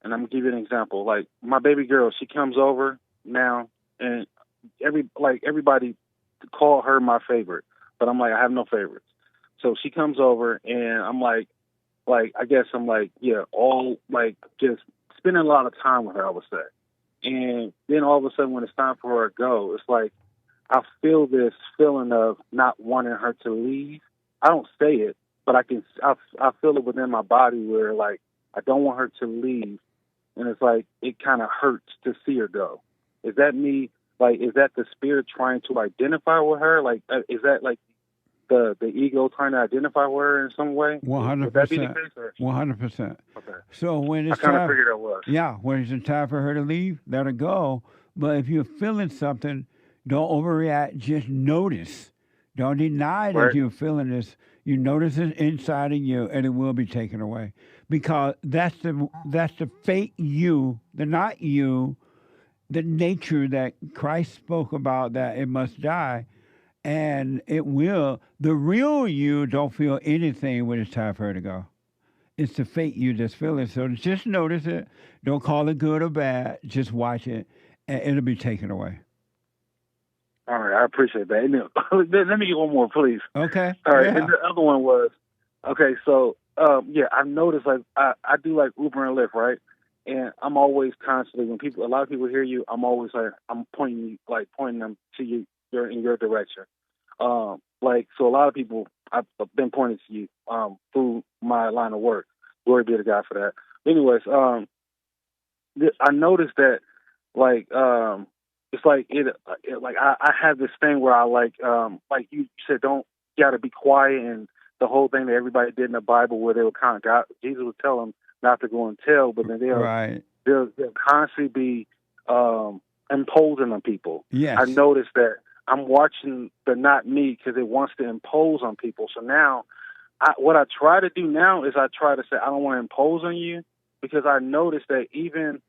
and I'm gonna give you an example. Like, my baby girl, she comes over now, and everybody call her my favorite, but I'm like, I have no favorites. So she comes over, and I'm like I guess I'm like, yeah, all like just spending a lot of time with her, I would say. And then all of a sudden, when it's time for her to go, it's like I feel this feeling of not wanting her to leave. I don't say it, but I feel it within my body where like I don't want her to leave, and it's like it kind of hurts to see her go. Is that me? Like, is that the spirit trying to identify with her? Like, is that like the ego trying to identify with her in some way? 100%. Would that be the case? 100%. Okay. So when it's I kind of time, figured it was. yeah, when it's time for her to leave, let her go. But if you're feeling something, don't overreact. Just notice. Don't deny that you're feeling this. You notice it inside of you, and it will be taken away, because that's the fake you, the not you, the nature that Christ spoke about, that it must die. And it will. The real you don't feel anything when it's time for her to go. It's the fake you that's feeling. So just notice it. Don't call it good or bad. Just watch it, and it'll be taken away. All right, I appreciate that. And then, let me get one more, please. Okay. All right, Yeah. and the other one was, okay, so, yeah, I've noticed, like, I do, like, Uber and Lyft, right? And I'm always constantly, when a lot of people hear you, I'm always, like, I'm pointing them to you, in your direction. Like, so a lot of people, I've been pointing to you through my line of work. Glory be to God for that. Anyways, I noticed that, like, it's like like I have this thing where I like you said, you got to be quiet, and the whole thing that everybody did in the Bible where they were Jesus would tell them not to go and tell, but then they'll constantly be imposing on people. Yes. I noticed that I'm watching the not me because it wants to impose on people. So now, what I try to do now is I try to say I don't want to impose on you, because I noticed that even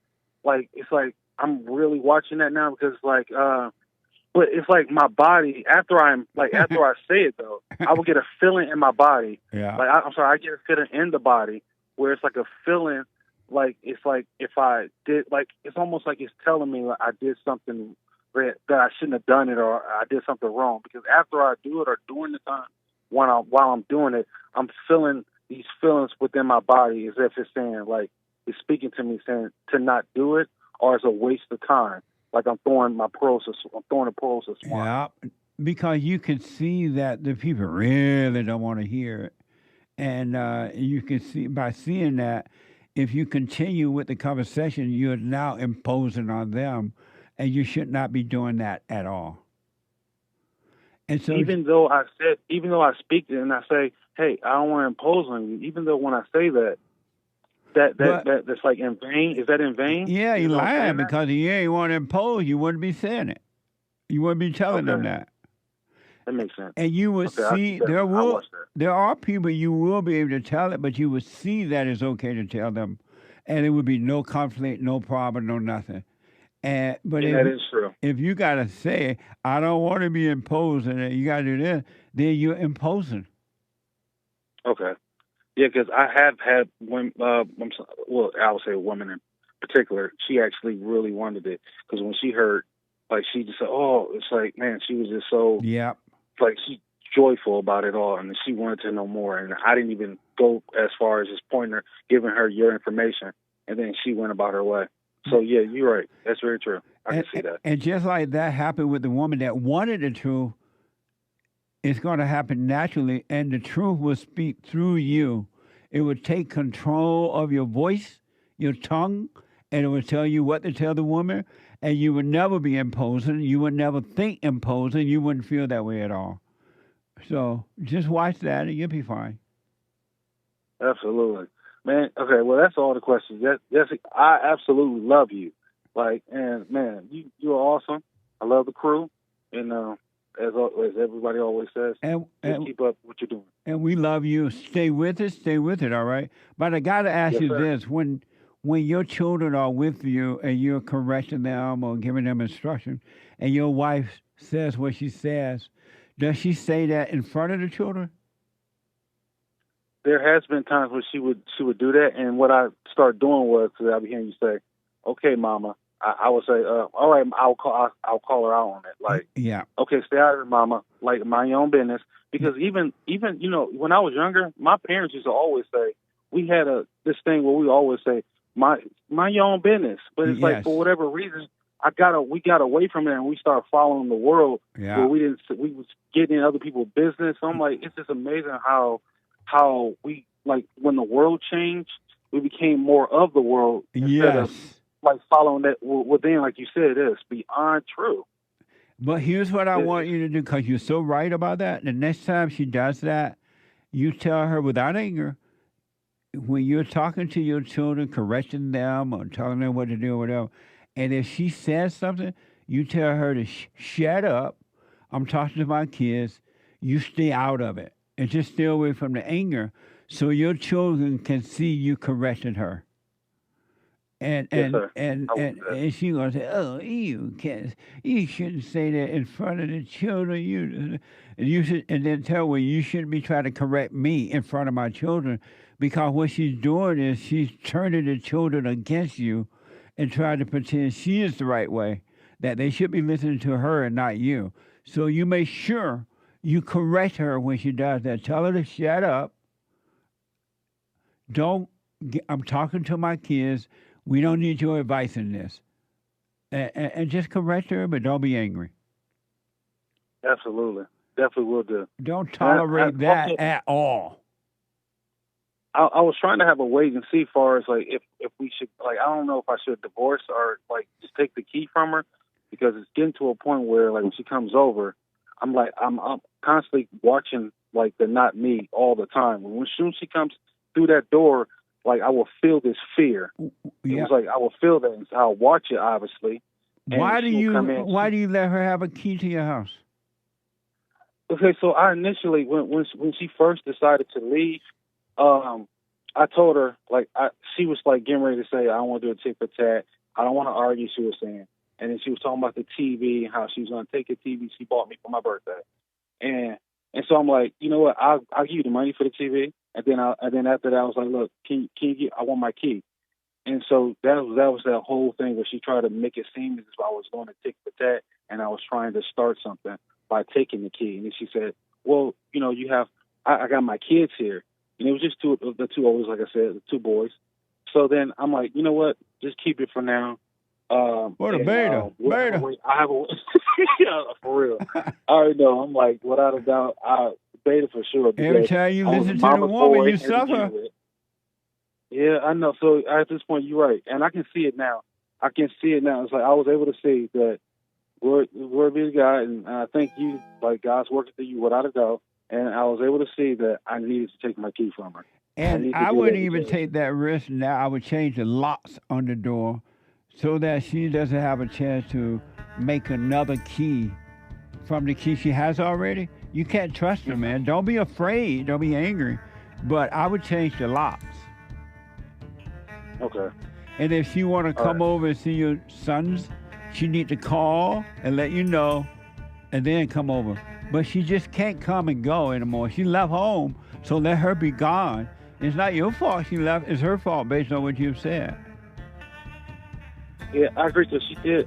like it's like I'm really watching that now, because like but it's like my body after I say it though, I will get a feeling in my body. Yeah. Like I get a feeling in the body where it's like a feeling like it's like if I did, like it's almost like it's telling me like I did something that I shouldn't have done it, or I did something wrong. Because after I do it, or during the time while I'm doing it, I'm feeling these feelings within my body as if it's saying, like, it's speaking to me saying to not do it, or it's a waste of time. Like I'm throwing a pearls of swine. Yeah, because you can see that the people really don't want to hear it. And you can see, by seeing that, if you continue with the conversation, you're now imposing on them, and you should not be doing that at all. And so, even though I speak it and I say, hey, I don't want to impose on you, even though when I say that's like in vain. Is that in vain? Yeah, you're lying, because you ain't want to impose, you wouldn't be saying it. You wouldn't be telling them that. That makes sense. And you would see there are people you will be able to tell it, but you would see that it's okay to tell them, and it would be no conflict, no problem, no nothing. But that is true. If you gotta say, I don't want to be imposing, and you gotta do this, then you're imposing. Okay. Yeah, because I have had women. I would say a woman in particular. She actually really wanted it, because when she heard, like, she just said, "Oh, it's like, man," she was just so like she joyful about it all, and she wanted to know more. And I didn't even go as far as just pointing her, giving her your information, and then she went about her way. So yeah, you're right. That's very true. I can see that. And just like that happened with the woman that wanted the truth, it's going to happen naturally, and the truth will speak through you. It will take control of your voice, your tongue, and it will tell you what to tell the woman. and you would never be imposing. You would never think imposing. You wouldn't feel that way at all. So just watch that, and you'll be fine. Absolutely, man. Okay, well, that's all the questions. Jesse, I absolutely love you. Like, and man, you are awesome. I love the crew, and as everybody always says, just keep up what you're doing. And we love you. Stay with it. Stay with it. All right. But I got to ask you this: when your children are with you and you're correcting them or giving them instruction, and your wife says what she says, does she say that in front of the children? There has been times when she would do that, and what I started doing was, I be hearing you say, "Okay, Mama." I would say, "All right, I'll call her out on it." Like, yeah, okay, stay out of it, Mama. Like, mind your own business. Because even you know, when I was younger, my parents used to always say, we had this thing where we always say, mind your own business. But it's like, for whatever reason, we got away from it and we started following the world where we was getting in other people's business. So I'm like, it's just amazing how we, like, when the world changed, we became more of the world instead of like following that within, like you said, it's beyond true. But here's what I want you to do, because you're so right about that. The next time she does that, you tell her without anger, when you're talking to your children, correcting them or telling them what to do or whatever, and if she says something, you tell her to shut up. I'm talking to my kids. You stay out of it and just stay away from the anger so your children can see you correcting her. And she gonna say, "Oh, you shouldn't say that in front of the children. And then tell her you shouldn't be trying to correct me in front of my children, because what she's doing is she's turning the children against you, and trying to pretend she is the right way, that they should be listening to her and not you. So you make sure you correct her when she does that. Tell her to shut up. I'm talking to my kids. We don't need your advice in this. And just correct her, but don't be angry. Absolutely. Definitely will do. Don't tolerate that at all. I was trying to have a wait and see as far as, like, if we should, like, I don't know if I should divorce or, like, just take the key from her, because it's getting to a point where, like, when she comes over, I'm constantly watching, like, the not me all the time. When soon she comes through that door, like, I will feel this fear. Yeah. It was like I will feel that, and so I'll watch it, obviously. Why do you let her have a key to your house? Okay, so I initially, when she first decided to leave, I told her, like, she was like getting ready to say, I don't want to do a tit for tat. I don't want to argue, she was saying. And then she was talking about the TV and how she was going to take a TV she bought me for my birthday. And so I'm like, you know what? I'll give you the money for the TV. And then after that, I was like, look, can you get? I want my key. And so that was that whole thing where she tried to make it seem as if I was going to tit for tat, and I was trying to start something by taking the key. And then she said, well, you know, I got my kids here. And it was just the two always, like I said, the two boys. So then I'm like, you know what? Just keep it for now. What a beta. I have a yeah, for real. I already know. I'm like, without a doubt, beta for sure. Every time you listen to the woman, you suffer. Yeah, I know. So at this point, you're right. And I can see it now. It's like I was able to see that word be to God, and I think you, like, God's working through you without a doubt. And I was able to see that I needed to take my key from her. And I wouldn't even take that risk now. I would change the locks on the door so that she doesn't have a chance to make another key from the key she has already. You can't trust her, man. Don't be afraid. Don't be angry. But I would change the locks. Okay. And if she want to come over and see your sons, she need to call and let you know, and then come over. But she just can't come and go anymore. She left home, so let her be gone. It's not your fault she left. It's her fault based on what you've said. Yeah, I agree. So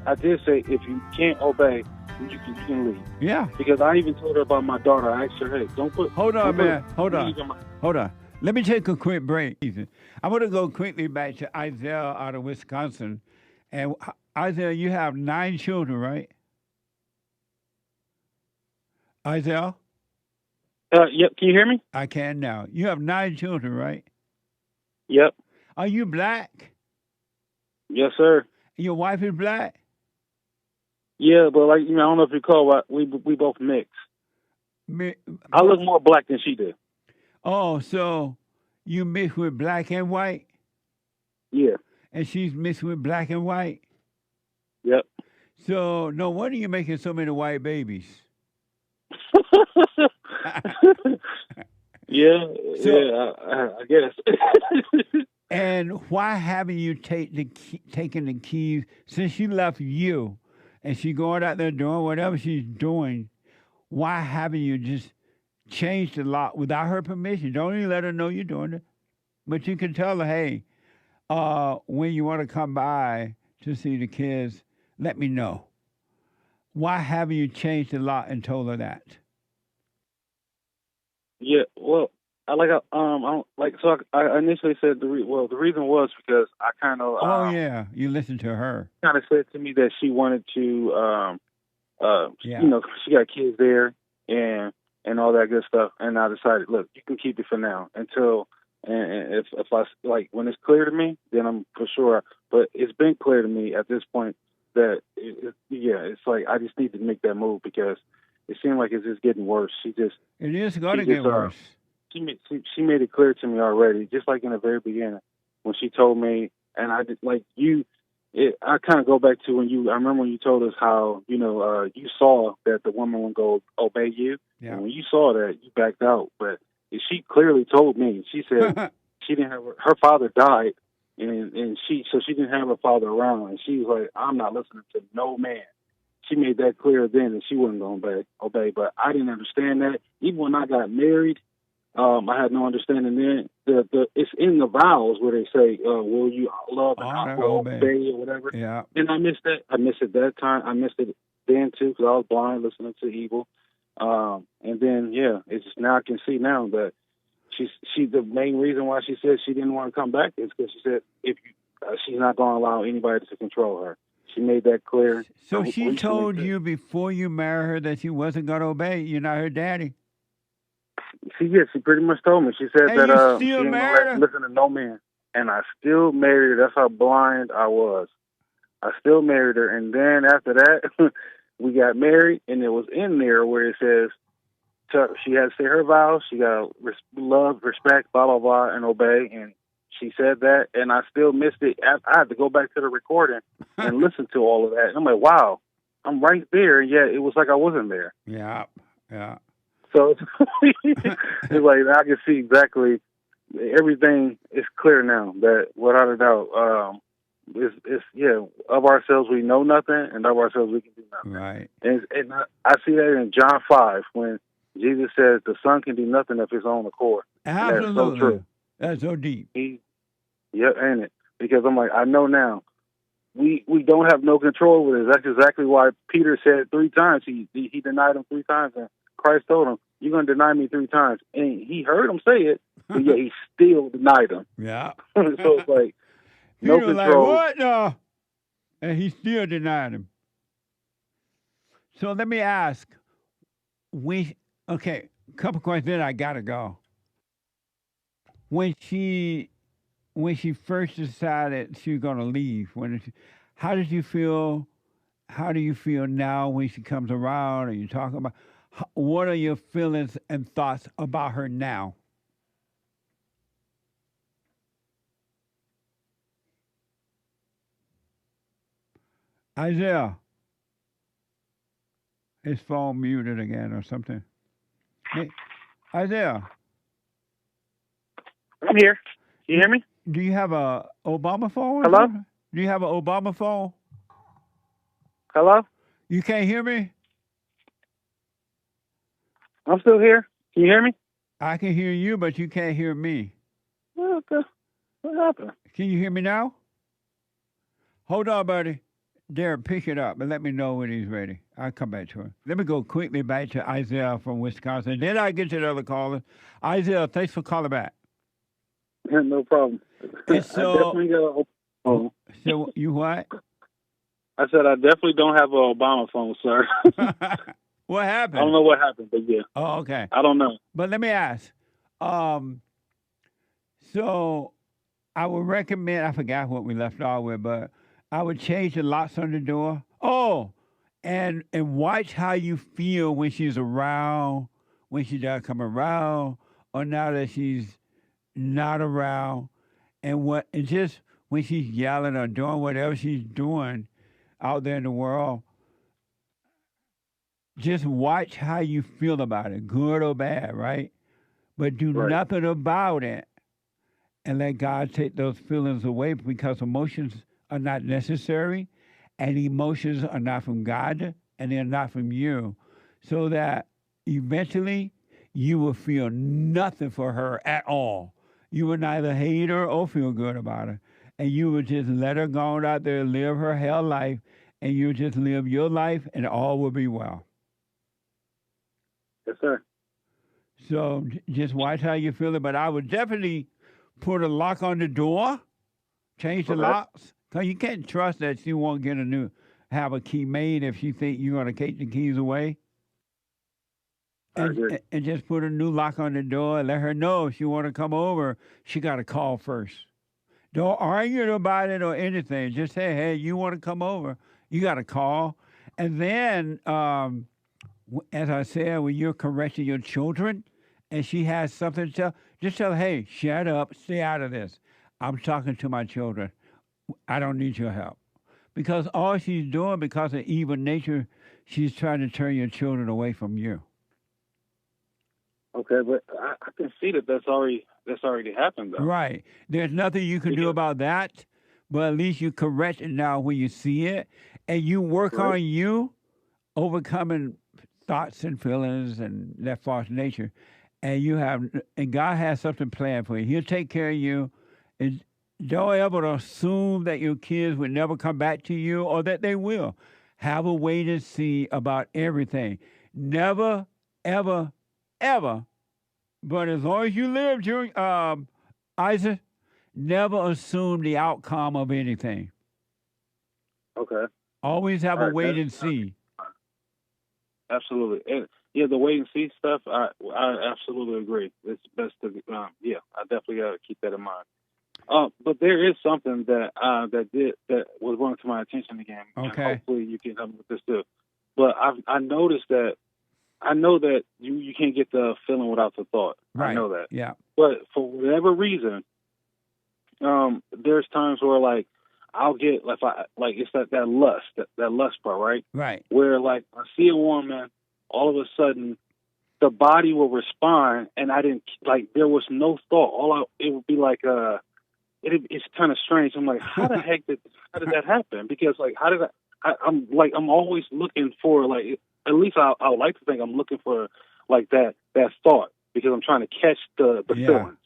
I did say, if you can't obey, you can leave. Yeah. Because I even told her about my daughter. I asked her, hey, don't put... Hold on. Let me take a quick break. I'm going to go quickly back to Isaiah out of Wisconsin. And Isaiah, you have 9 children, right? Isaiah? Yep. Can you hear me? I can now. You have 9 children, right? Yep. Are you black? Yes, sir. Your wife is black? Yeah, but like, I don't know if you recall, we both mixed. I look more black than she did. Oh, so you mix with black and white? Yeah. And she's mixed with black and white? Yep. So no wonder you're making so many white babies. I guess. And why haven't you taken the keys since she left you and she going out there doing whatever she's doing? Why haven't you just changed the lock without her permission? Don't even let her know you're doing it. But you can tell her, hey, when you want to come by to see the kids, let me know. Why haven't you changed the lock and told her that? Yeah, well, I initially said the reason was because I kind of you listened to her. Kind of said to me that she wanted to Yeah. she got kids there and all that good stuff, and I decided, look, you can keep it for now until and if I when it's clear to me, then I'm for sure. But it's been clear to me at this point that it's like I just need to make that move because it seemed like it's just getting worse. It is going to get worse. She made it clear to me already, just like in the very beginning when she told me, and I did I kind of go back to I remember when you told us how you saw that the woman would go obey you, and when you saw that you backed out. But she clearly told me, she said she didn't have her father died, and she didn't have her father around, and she was like, I'm not listening to no man. She made that clear then that she wasn't going to obey, but I didn't understand that. Even when I got married, I had no understanding then. It's in the vows where they say, will you love and obey or whatever. Yeah. And I missed that. I missed it that time. I missed it then too because I was blind listening to evil. And then, it's just now I can see now that the main reason why she said she didn't want to come back is because she said she's not going to allow anybody to control her. She made that clear. So she told you before you married her that she wasn't going to obey. You're not her daddy. She pretty much told me. She said and that you she still ain't married gonna her? listen to no man. And I still married her. That's how blind I was. I still married her. And then after that, we got married, and it was in there where it says she had to say her vows. She got to love, respect, blah, blah, blah, and obey. And she said that, and I still missed it. I had to go back to the recording and listen to all of that. And I'm like, wow, I'm right there. And yet it was like I wasn't there. Yeah. So it's like I can see exactly everything is clear now that without a doubt, of ourselves we know nothing, and of ourselves we can do nothing. Right. And I see that in John 5 when Jesus says the Son can do nothing of his own accord. Absolutely. That's so true. That's so deep. Ain't it? Because I'm like, I know now. We don't have no control with it. That's exactly why Peter said 3 times. He denied him 3 times, and Christ told him, "You're going to deny me 3 times." And he heard him say it, but yet he still denied him. Yeah. So it's like, no Peter was control. like, what? No. And he still denied him. So let me ask, a couple questions, then I got to go. When she first decided she was going to leave, how did you feel? How do you feel now when she comes around? Are you talking about, what are your feelings and thoughts about her now? Isaiah, his phone muted again or something. Hey, Isaiah. I'm here. Can you hear me? Do you have a Obama phone? Hello? Do you have an Obama phone? Hello? You can't hear me? I'm still here. Can you hear me? I can hear you, but you can't hear me. What happened? Can you hear me now? Hold on, buddy. Derek, pick it up and let me know when he's ready. I'll come back to him. Let me go quickly back to Isaiah from Wisconsin. Then I'll get to the other caller. Isaiah, thanks for calling back. No problem. And so, I definitely got an phone. So you what? I said I definitely don't have an Obama phone, sir. What happened? I don't know what happened, but yeah. Oh, okay. I don't know. But let me ask. So I would recommend, I forgot what we left off with, but I would change the locks on the door. Oh, and watch how you feel when she's around, when she does come around, or now that she's not around, and just when she's yelling or doing whatever she's doing out there in the world. Just watch how you feel about it, good or bad, right? But do nothing about it, and let God take those feelings away, because emotions are not necessary, and emotions are not from God, and they're not from you. So that eventually you will feel nothing for her at all. You will neither hate her or feel good about her. And you will just let her go on out there, live her hell life, and you just live your life, and all will be well. Yes, sir. So just watch how you feel it. But I would definitely put a lock on the door, change the locks, because you can't trust that she won't have a key made if she think you're going to take the keys away. And just put a new lock on the door and let her know if she want to come over, she got to call first. Don't argue about it or anything. Just say, hey, you want to come over, you got to call. And then, as I said, when you're correcting your children and she has something to tell, just tell her, hey, shut up, stay out of this. I'm talking to my children. I don't need your help. Because all she's doing, because of evil nature, she's trying to turn your children away from you. Okay, but I can see that's already happened, though. Right. There's nothing you can do about that, but at least you correct it now when you see it, and you work on you overcoming thoughts and feelings and that false nature, and God has something planned for you. He'll take care of you. And don't ever assume that your kids will never come back to you or that they will. Have a wait and see about everything. Never, ever, ever. But as long as you live, Isaac, never assume the outcome of anything. Okay. Always have a wait and see. Absolutely. And yeah, the wait and see stuff, I absolutely agree. It's best to, I definitely got to keep that in mind. But there is something that was brought to my attention again. Okay. And hopefully you can help me with this too. But I noticed that I know that you can't get the feeling without the thought. Right. I know that. Yeah. But for whatever reason, there's times where like I'll get it's that lust part, right? Right. Where like I see a woman, all of a sudden the body will respond, and I didn't there was no thought. It would be like it's kind of strange. I'm like, how the heck did that happen? Because like how did I'm always looking for at least I would like to think I'm looking for like that thought, because I'm trying to catch the feelings.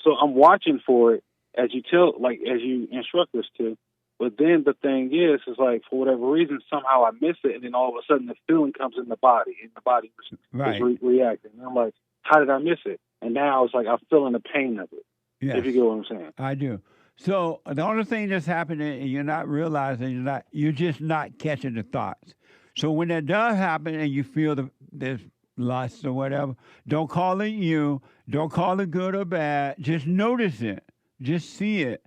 So I'm watching for it as you instruct us to. But then the thing is like for whatever reason somehow I miss it, and then all of a sudden the feeling comes in the body, and the body is reacting. And I'm like, how did I miss it? And now it's like I'm feeling the pain of it. Yes. If you get what I'm saying. I do. So the only thing that's happening, and you're not realizing, you're just not catching the thoughts. So when that does happen and you feel there's lust or whatever, don't call it you. Don't call it good or bad. Just notice it. Just see it.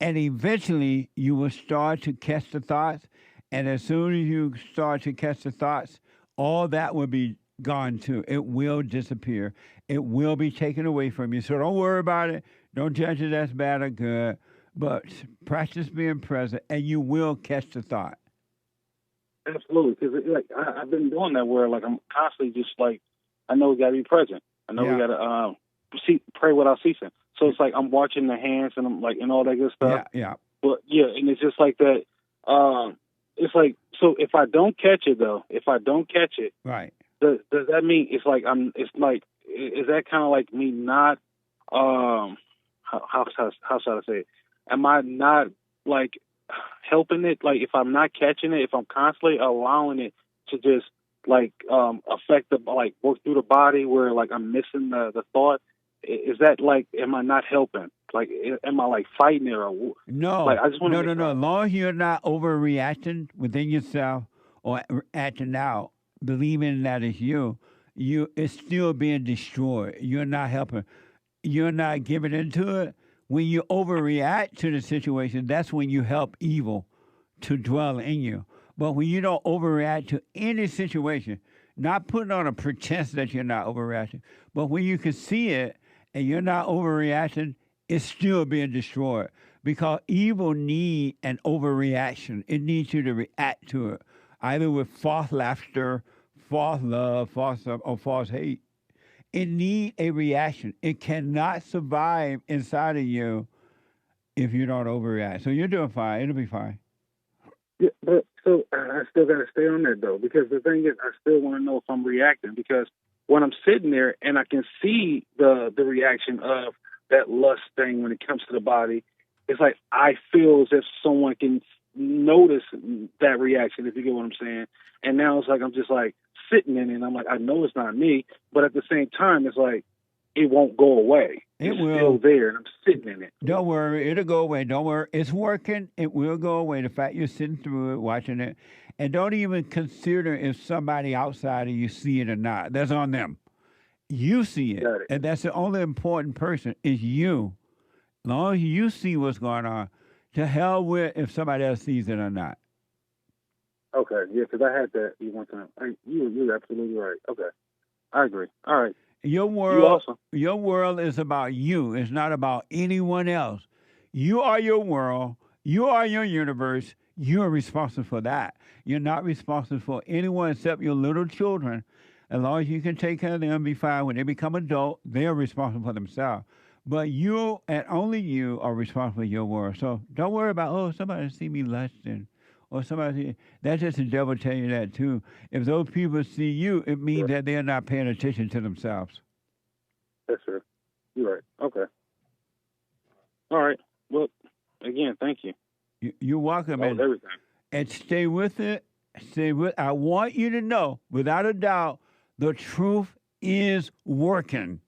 And eventually you will start to catch the thoughts. And as soon as you start to catch the thoughts, all that will be gone too. It will disappear. It will be taken away from you. So don't worry about it. Don't judge it as bad or good. But practice being present, and you will catch the thought. Absolutely, because I've been doing that where I'm constantly just I know we got to be present. I know we got to pray without ceasing. So it's like I'm watching the hands and I'm and all that good stuff. Yeah. But and it's just like that. It's like, so if I don't catch it though, right? Does that mean it's like is that kind of like me not how should I say it? Am I not helping it? Like if I'm not catching it, if I'm constantly allowing it to just affect work through the body where I'm missing the thought, is that am I not helping? Am I fighting it or no? I just want to no. As long as you're not overreacting within yourself or acting out, believing that it's it's still being destroyed. You're not helping. You're not giving into it. When you overreact to the situation, that's when you help evil to dwell in you. But when you don't overreact to any situation, not putting on a pretense that you're not overreacting, but when you can see it and you're not overreacting, it's still being destroyed. Because evil need an overreaction. It needs you to react to it, either with false laughter, false love, or false hate. It needs a reaction. It cannot survive inside of you if you don't overreact. So you're doing fine. It'll be fine. Yeah, but so I still got to stay on that though, because the thing is, I still want to know if I'm reacting, because when I'm sitting there and I can see the reaction of that lust thing when it comes to the body, it's like I feel as if someone can notice that reaction, if you get what I'm saying. And now it's like I'm just like sitting in it, and I'm like, I know it's not me, but at the same time, it's like it won't go away. It's still there, and I'm sitting in it. Don't worry, it'll go away. Don't worry, it's working. It will go away. The fact you're sitting through it, watching it, and don't even consider if somebody outside of you see it or not. That's on them. You see it, and that's the only important person is you. As long as you see what's going on, to hell with if somebody else sees it or not. Okay, yeah, because I had that one time. You're absolutely right. Okay, I agree. All right. Your world is about you. It's not about anyone else. You are your world. You are your universe. You are responsible for that. You're not responsible for anyone except your little children. As long as you can take care of them, be fine. When they become adult, they're responsible for themselves. But you and only you are responsible for your world. So don't worry about, somebody see me lusting. Or somebody, that's just the devil telling you that too. If those people see you, it means that they're not paying attention to themselves. That's true. You're right. Okay. All right. Well, again, thank you. You're welcome. And everything. And stay with it. I want you to know, without a doubt, the truth is working.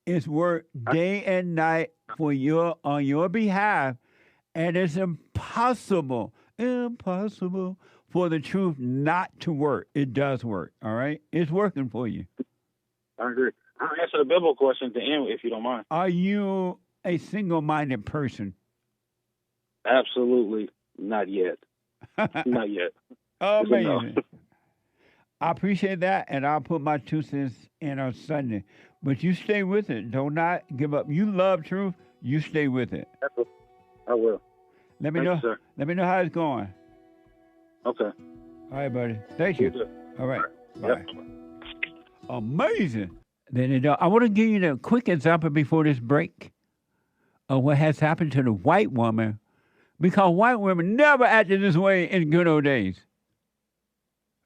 It's worked day and night on your behalf, and it's impossible for the truth not to work. It does work, all right? It's working for you. I agree. I'll answer the biblical question at the end, if you don't mind. Are you a single-minded person? Absolutely not yet. Not yet. Oh, amazing. I appreciate that, and I'll put my 2 cents in on Sunday. But you stay with it. Do not give up. You love truth. You stay with it. I will. Let me know. Sir. Let me know how it's going. Okay. All right, buddy. Thank you. All right. Bye. Yep. Amazing. Then I want to give you a quick example before this break of what has happened to the white woman, because white women never acted this way in good old days.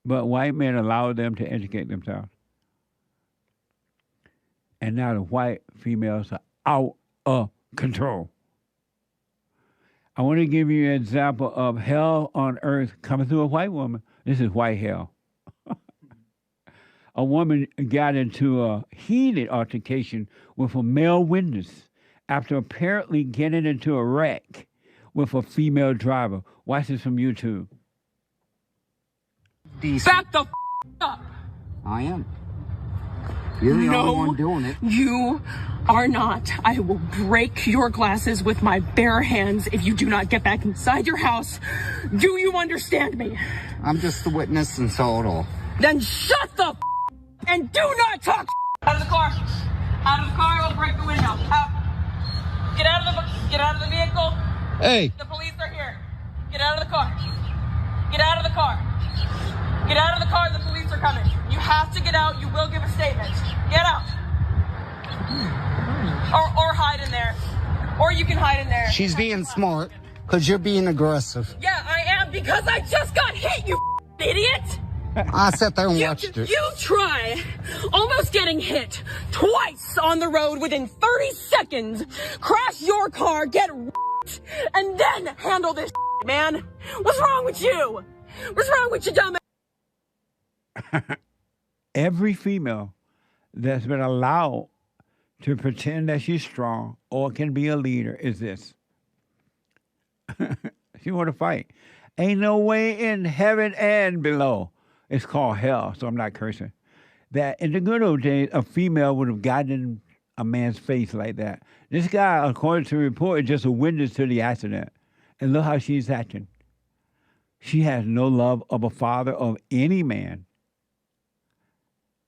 But white men allowed them to educate themselves. And now the white females are out of control. I want to give you an example of hell on earth coming through a white woman. This is white hell. A woman got into a heated altercation with a male witness after apparently getting into a wreck with a female driver. Watch this from YouTube. Back the up. I am. You're the only one doing it. You are not. I will break your glasses with my bare hands if you do not get back inside your house. Do you understand me? I'm just the witness and so it'll. Then shut the and do not talk. Out of the car. Out of the car. I'll break the window. Out. Get out of the vehicle. Hey. The police are here. Get out of the car. Get out of the car. Get out of the car. The police are coming. You have to get out. You will give a statement. Get out. Or hide in there. Or you can hide in there. She's being smart because you're being aggressive. Yeah, I am because I just got hit, you idiot. I sat there and watched it. You try almost getting hit twice on the road within 30 seconds, crash your car, get and then handle this man. What's wrong with you? What's wrong with you, dumb? Every female that's been allowed to pretend that she's strong or can be a leader is this. She want to fight. Ain't no way in heaven and below. It's called hell, so I'm not cursing. That in the good old days, a female would have gotten in a man's face like that. This guy, according to the report, is just a witness to the accident. And look how she's acting. She has no love of a father of any man.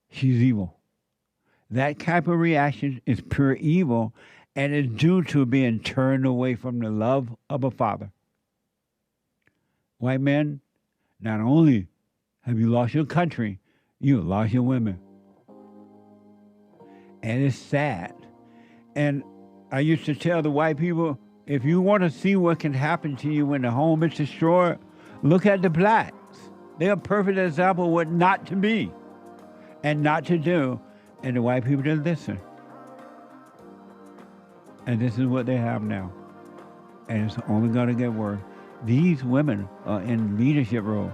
She's evil. That type of reaction is pure evil and is due to being turned away from the love of a father. White men, not only have you lost your country, you lost your women. And it's sad. And I used to tell the white people, if you want to see what can happen to you when the home is destroyed, look at the blacks. They're a perfect example of what not to be and not to do. And the white people didn't listen. And this is what they have now. And it's only going to get worse. These women are in leadership role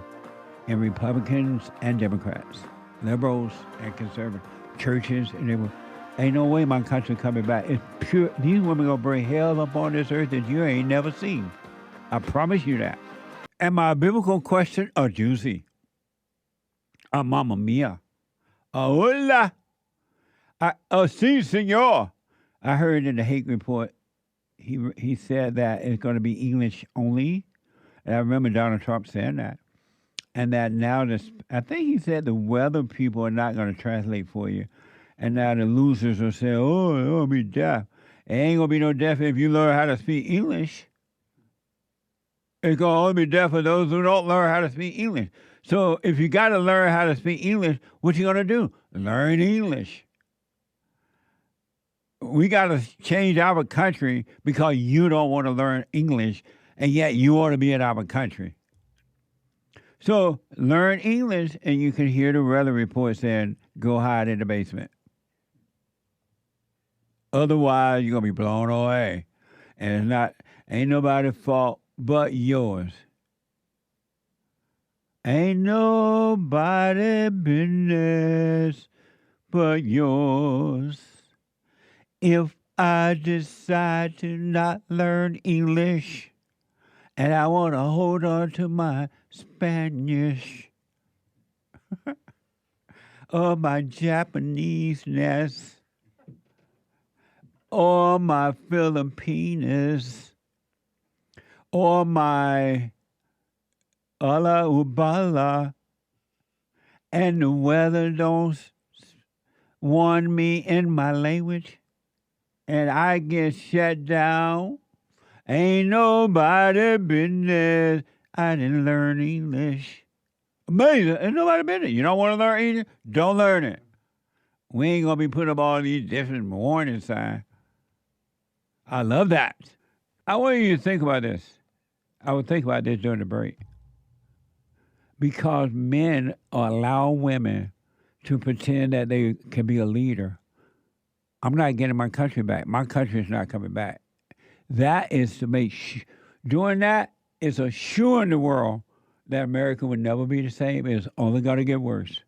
in Republicans and Democrats, liberals and conservatives, churches, and they will. Ain't no way my country coming back. It's pure. These women gonna bring hell up on this earth that you ain't never seen. I promise you that. And my biblical question are juicy. Mamma mia. Hola. Si, senor. I heard in the hate report, he said that it's going to be English only. And I remember Donald Trump saying that. And that now, I think he said the weather people are not going to translate for you. And now the losers will say, oh, it'll be deaf. It ain't going to be no deaf if you learn how to speak English. It's going to only be deaf for those who don't learn how to speak English. So if you got to learn how to speak English, what you going to do? Learn English. We got to change our country because you don't want to learn English, and yet you want to be in our country. So learn English, and you can hear the weather report saying, go hide in the basement. Otherwise, you're going to be blown away. And ain't nobody's fault but yours. Ain't nobody business but yours. If I decide to not learn English and I want to hold on to my Spanish or my Japanese-ness or my Filipinas or my Ala Ubala, and the weather don't warn me in my language, and I get shut down. Ain't nobody business. I didn't learn English. Amazing. Ain't nobody business. You don't want to learn English? Don't learn it. We ain't going to be putting up all these different warning signs. I love that. I want you to think about this. I would think about this during the break. Because men allow women to pretend that they can be a leader. I'm not getting my country back. My country is not coming back. That is to make doing that is assuring the world that America would never be the same. It's only going to get worse.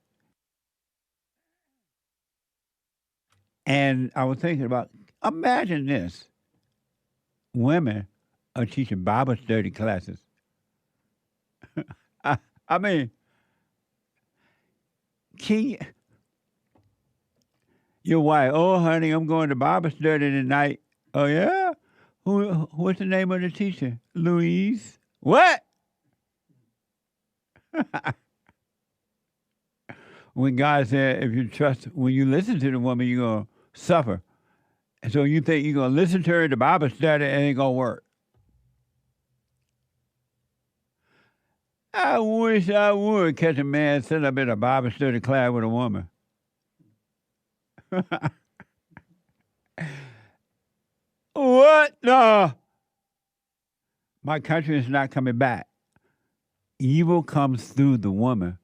And I was thinking about, imagine this. Women are teaching Bible study classes. I mean, your wife, oh, honey, I'm going to Bible study tonight. Oh, yeah? What's the name of the teacher? Louise? What? When God said, when you listen to the woman, you're going to suffer. And so you think you're going to listen to her in the Bible study and it ain't going to work. I wish I would catch a man set up in a Bible study class with a woman. What? No. My country is not coming back. Evil comes through the woman.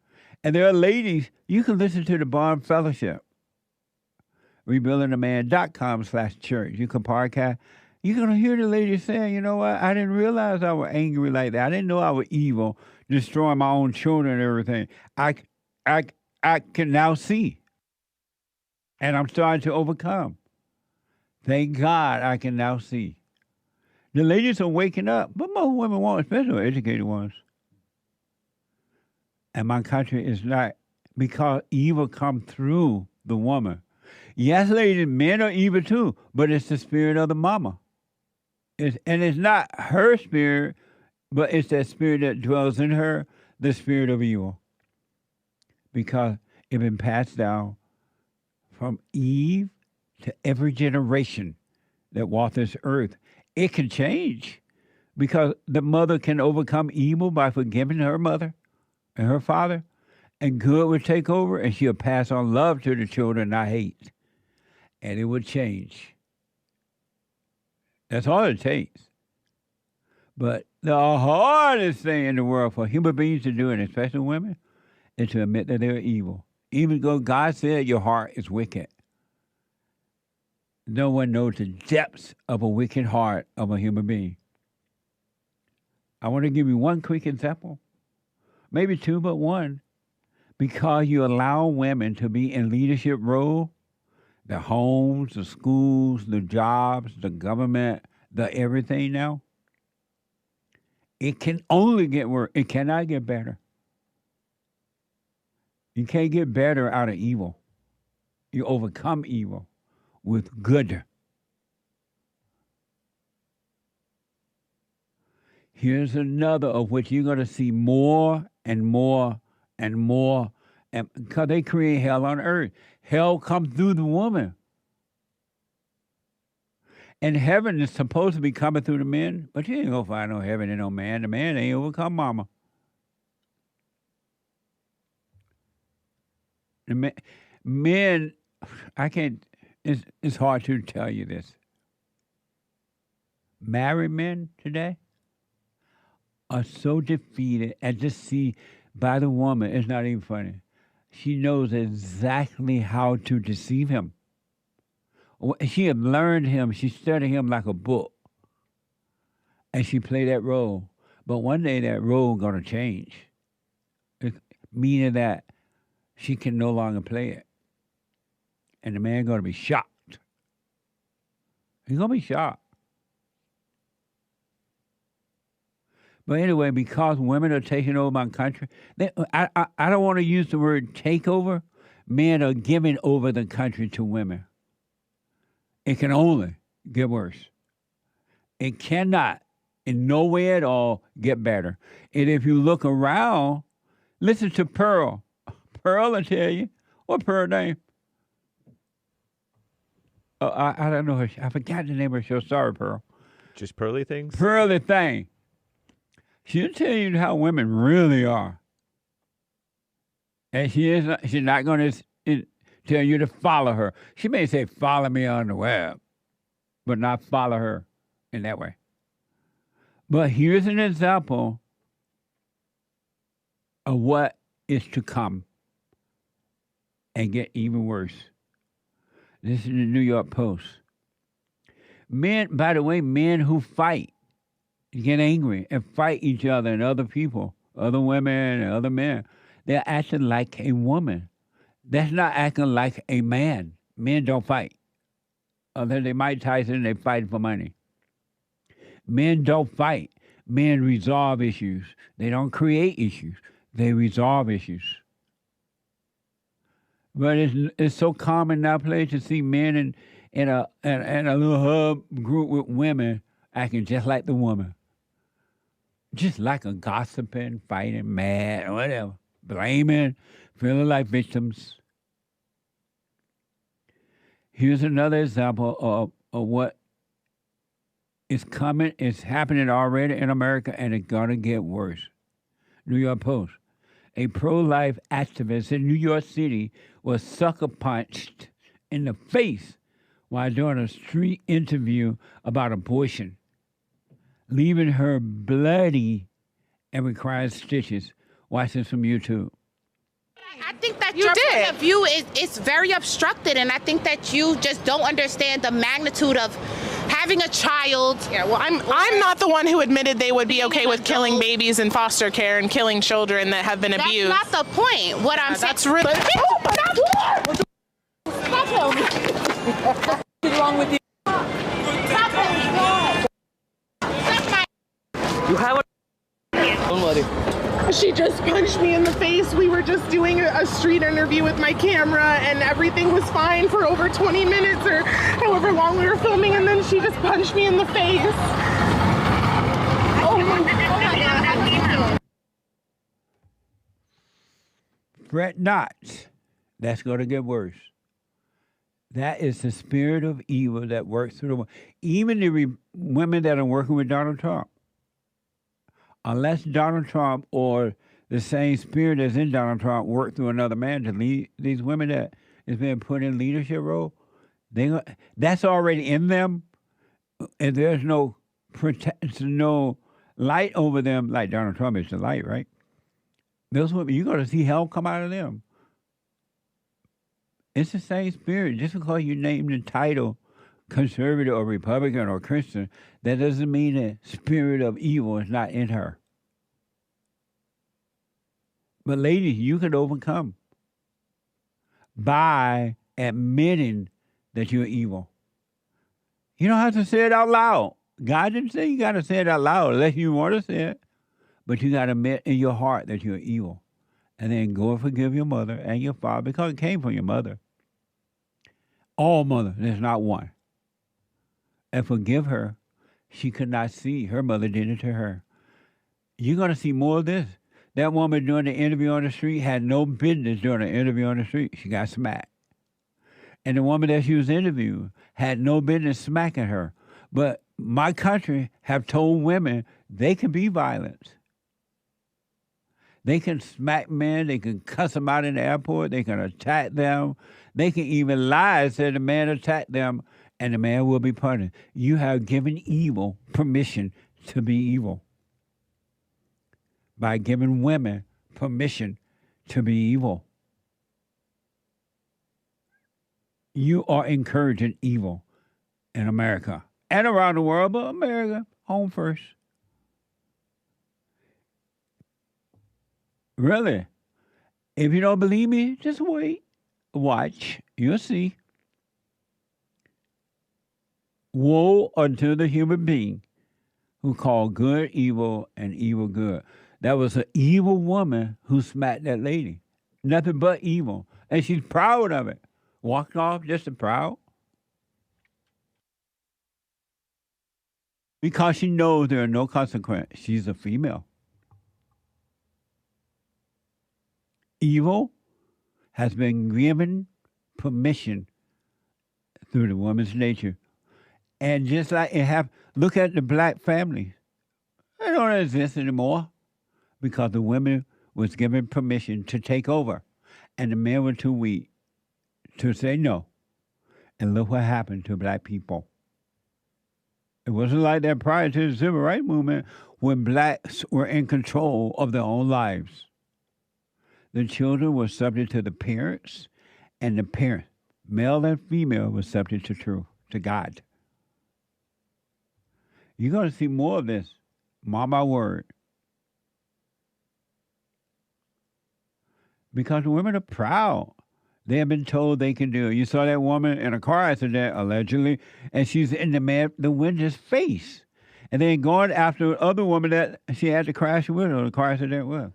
And there are ladies, you can listen to the Bond Fellowship. RebuildingAman.com/church. You can podcast. You're going to hear the lady saying, you know what? I didn't realize I was angry like that. I didn't know I was evil, destroying my own children and everything. I can now see. And I'm starting to overcome. Thank God I can now see. The ladies are waking up, but most women won't, especially educated ones. And my country is not, because evil come through the woman. Yes, ladies, men are evil too, but it's the spirit of the mama. And it's not her spirit, But it's that spirit that dwells in her, the spirit of evil. Because it's been passed down from Eve to every generation that walks this earth. It can change because the mother can overcome evil by forgiving her mother and her father, and good will take over, and she'll pass on love to the children, not hate. And it will change. That's all it takes. But the hardest thing in the world for human beings to do, and especially women, is to admit that they're evil. Even though God said your heart is wicked. No one knows the depths of a wicked heart of a human being. I want to give you one quick example. Maybe two, but one. Because you allow women to be in leadership role, the homes, the schools, the jobs, the government, the everything now, it can only get worse. It cannot get better. You can't get better out of evil. You overcome evil with good. Here's another of which you're going to see more and more and more, and because they create hell on earth. Hell comes through the woman. And heaven is supposed to be coming through the men, but you ain't going to find no heaven in no man. The man ain't overcome mama. The men, I can't, it's hard to tell you this. Married men today are so defeated and just see by the woman. It's not even funny. She knows exactly how to deceive him. She had learned him. She studied him like a book. And she played that role. But one day that role going to change. Meaning that she can no longer play it. And the man going to be shocked. He's going to be shocked. But anyway, because women are taking over my country, I don't want to use the word takeover. Men are giving over the country to women. It can only get worse. It cannot, in no way at all, get better. And if you look around, listen to Pearl. Pearl will tell you. What Pearl name? I don't know her. I forgot the name of her show. Sorry, Pearl. Just Pearly Things? Pearly Thing. She'll tell you how women really are. And she's not going to tell you to follow her. She may say, follow me on the web, but not follow her in that way. But here's an example of what is to come and get even worse. This is the New York Post. Men, by the way, men who fight, get angry and fight each other and other people, other women and other men, they're acting like a woman. That's not acting like a man. Men don't fight. Other than Mike Tyson, they fight for money. Men don't fight. Men resolve issues. They don't create issues. They resolve issues. But it's so common nowadays to see men in a little hub group with women acting just like the woman. Just like a gossiping, fighting, mad, or whatever. Blaming, feeling like victims. Here's another example of what is coming. It's happening already in America, and it's going to get worse. New York Post. A pro-life activist in New York City was sucker punched in the face while doing a street interview about abortion, leaving her bloody and requiring stitches. Watch this from YouTube. I think that your point of view is very obstructed, and I think that you just don't understand the magnitude of having a child. Yeah, well, I'm not the one who admitted they would be okay with killing babies in foster care and killing children that have been abused. That's not the point. What I'm saying. That's really. Stop telling me. What's wrong with you? Stop telling me. You have a. She just punched me in the face. We were just doing a street interview with my camera, and everything was fine for over 20 minutes or however long we were filming, and then she just punched me in the face. Oh my God. Fret not. That's going to get worse. That is the spirit of evil that works through the world. Even the women that are working with Donald Trump. Unless Donald Trump or the same spirit that's in Donald Trump work through another man to lead these women that is being put in leadership role, that's already in them, and there's no light over them like Donald Trump is the light, right? Those women, you're going to see hell come out of them. It's the same spirit. Just because you name the title conservative or Republican or Christian, that doesn't mean the spirit of evil is not in her. But ladies, you can overcome by admitting that you're evil. You don't have to say it out loud. God didn't say you got to say it out loud unless you want to say it. But you got to admit in your heart that you're evil. And then go and forgive your mother and your father because it came from your mother. All mother, there's not one. And forgive her. She could not see. Her mother did it to her. You're going to see more of this. That woman doing the interview on the street had no business doing an interview on the street. She got smacked. And the woman that she was interviewing had no business smacking her. But my country have told women they can be violent. They can smack men. They can cuss them out in the airport. They can attack them. They can even lie and say the man attacked them, and the man will be punished. You have given evil permission to be evil by giving women permission to be evil. You are encouraging evil in America and around the world, but America, home first. Really? If you don't believe me, just wait. Watch. You'll see. Woe unto the human being who called good evil and evil good. That was an evil woman who smacked that lady. Nothing but evil. And she's proud of it. Walked off just as proud. Because she knows there are no consequences. She's a female. Evil has been given permission through the woman's nature. And just like look at the black families. They don't exist anymore because the women was given permission to take over. And the men were too weak to say no. And look what happened to black people. It wasn't like that prior to the civil rights movement when blacks were in control of their own lives. The children were subject to the parents, and the parents, male and female, were subject to truth, to God. You're going to see more of this. Mark my word. Because women are proud. They have been told they can do it. You saw that woman in a car accident, allegedly, and she's in the witness face. And then going after the other woman that she had to crash with or the car accident with.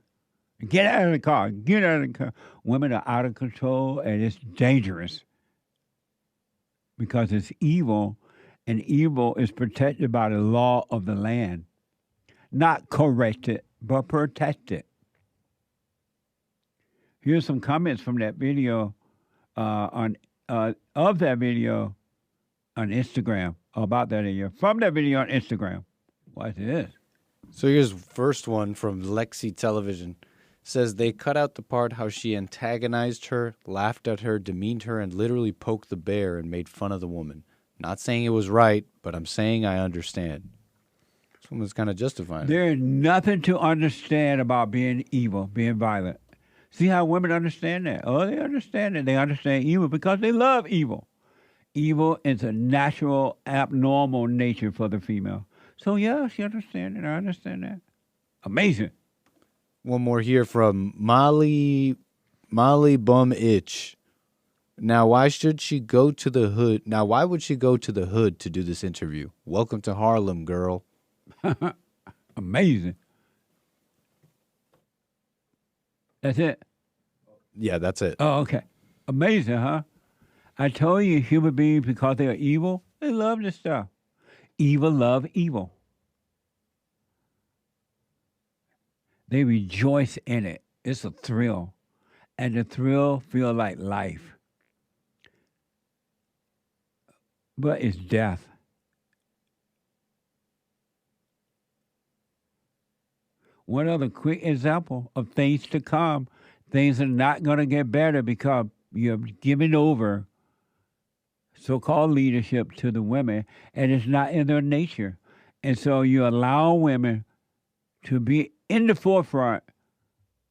Get out of the car. Get out of the car. Women are out of control, and it's dangerous because it's evil, and evil is protected by the law of the land. Not corrected, but protected. Here's some comments from that video of that video on Instagram, about that video, from that video on Instagram. Watch this. So here's first one from Lexi Television. Says they cut out the part how she antagonized her, laughed at her, demeaned her, and literally poked the bear and made fun of the woman. Not saying it was right, but I'm saying I understand. This woman's kind of justifying it. There is nothing to understand about being evil, being violent. See how women understand that? Oh, they understand it. They understand evil because they love evil. Evil is a natural, abnormal nature for the female. So, yeah, she understands it. I understand that. Amazing. One more here from Molly Bum Itch. Now, why should she go to the hood? Now, why would she go to the hood to do this interview? Welcome to Harlem, girl. Amazing. That's it? Yeah, that's it. Oh, okay. Amazing, huh? I told you, human beings, because they are evil, they love this stuff. Evil love evil. They rejoice in it. It's a thrill. and the thrill feel like life. But it's death. One other quick example of things to come. Things are not going to get better because you're giving over so-called leadership to the women, and it's not in their nature. And so you allow women to be in the forefront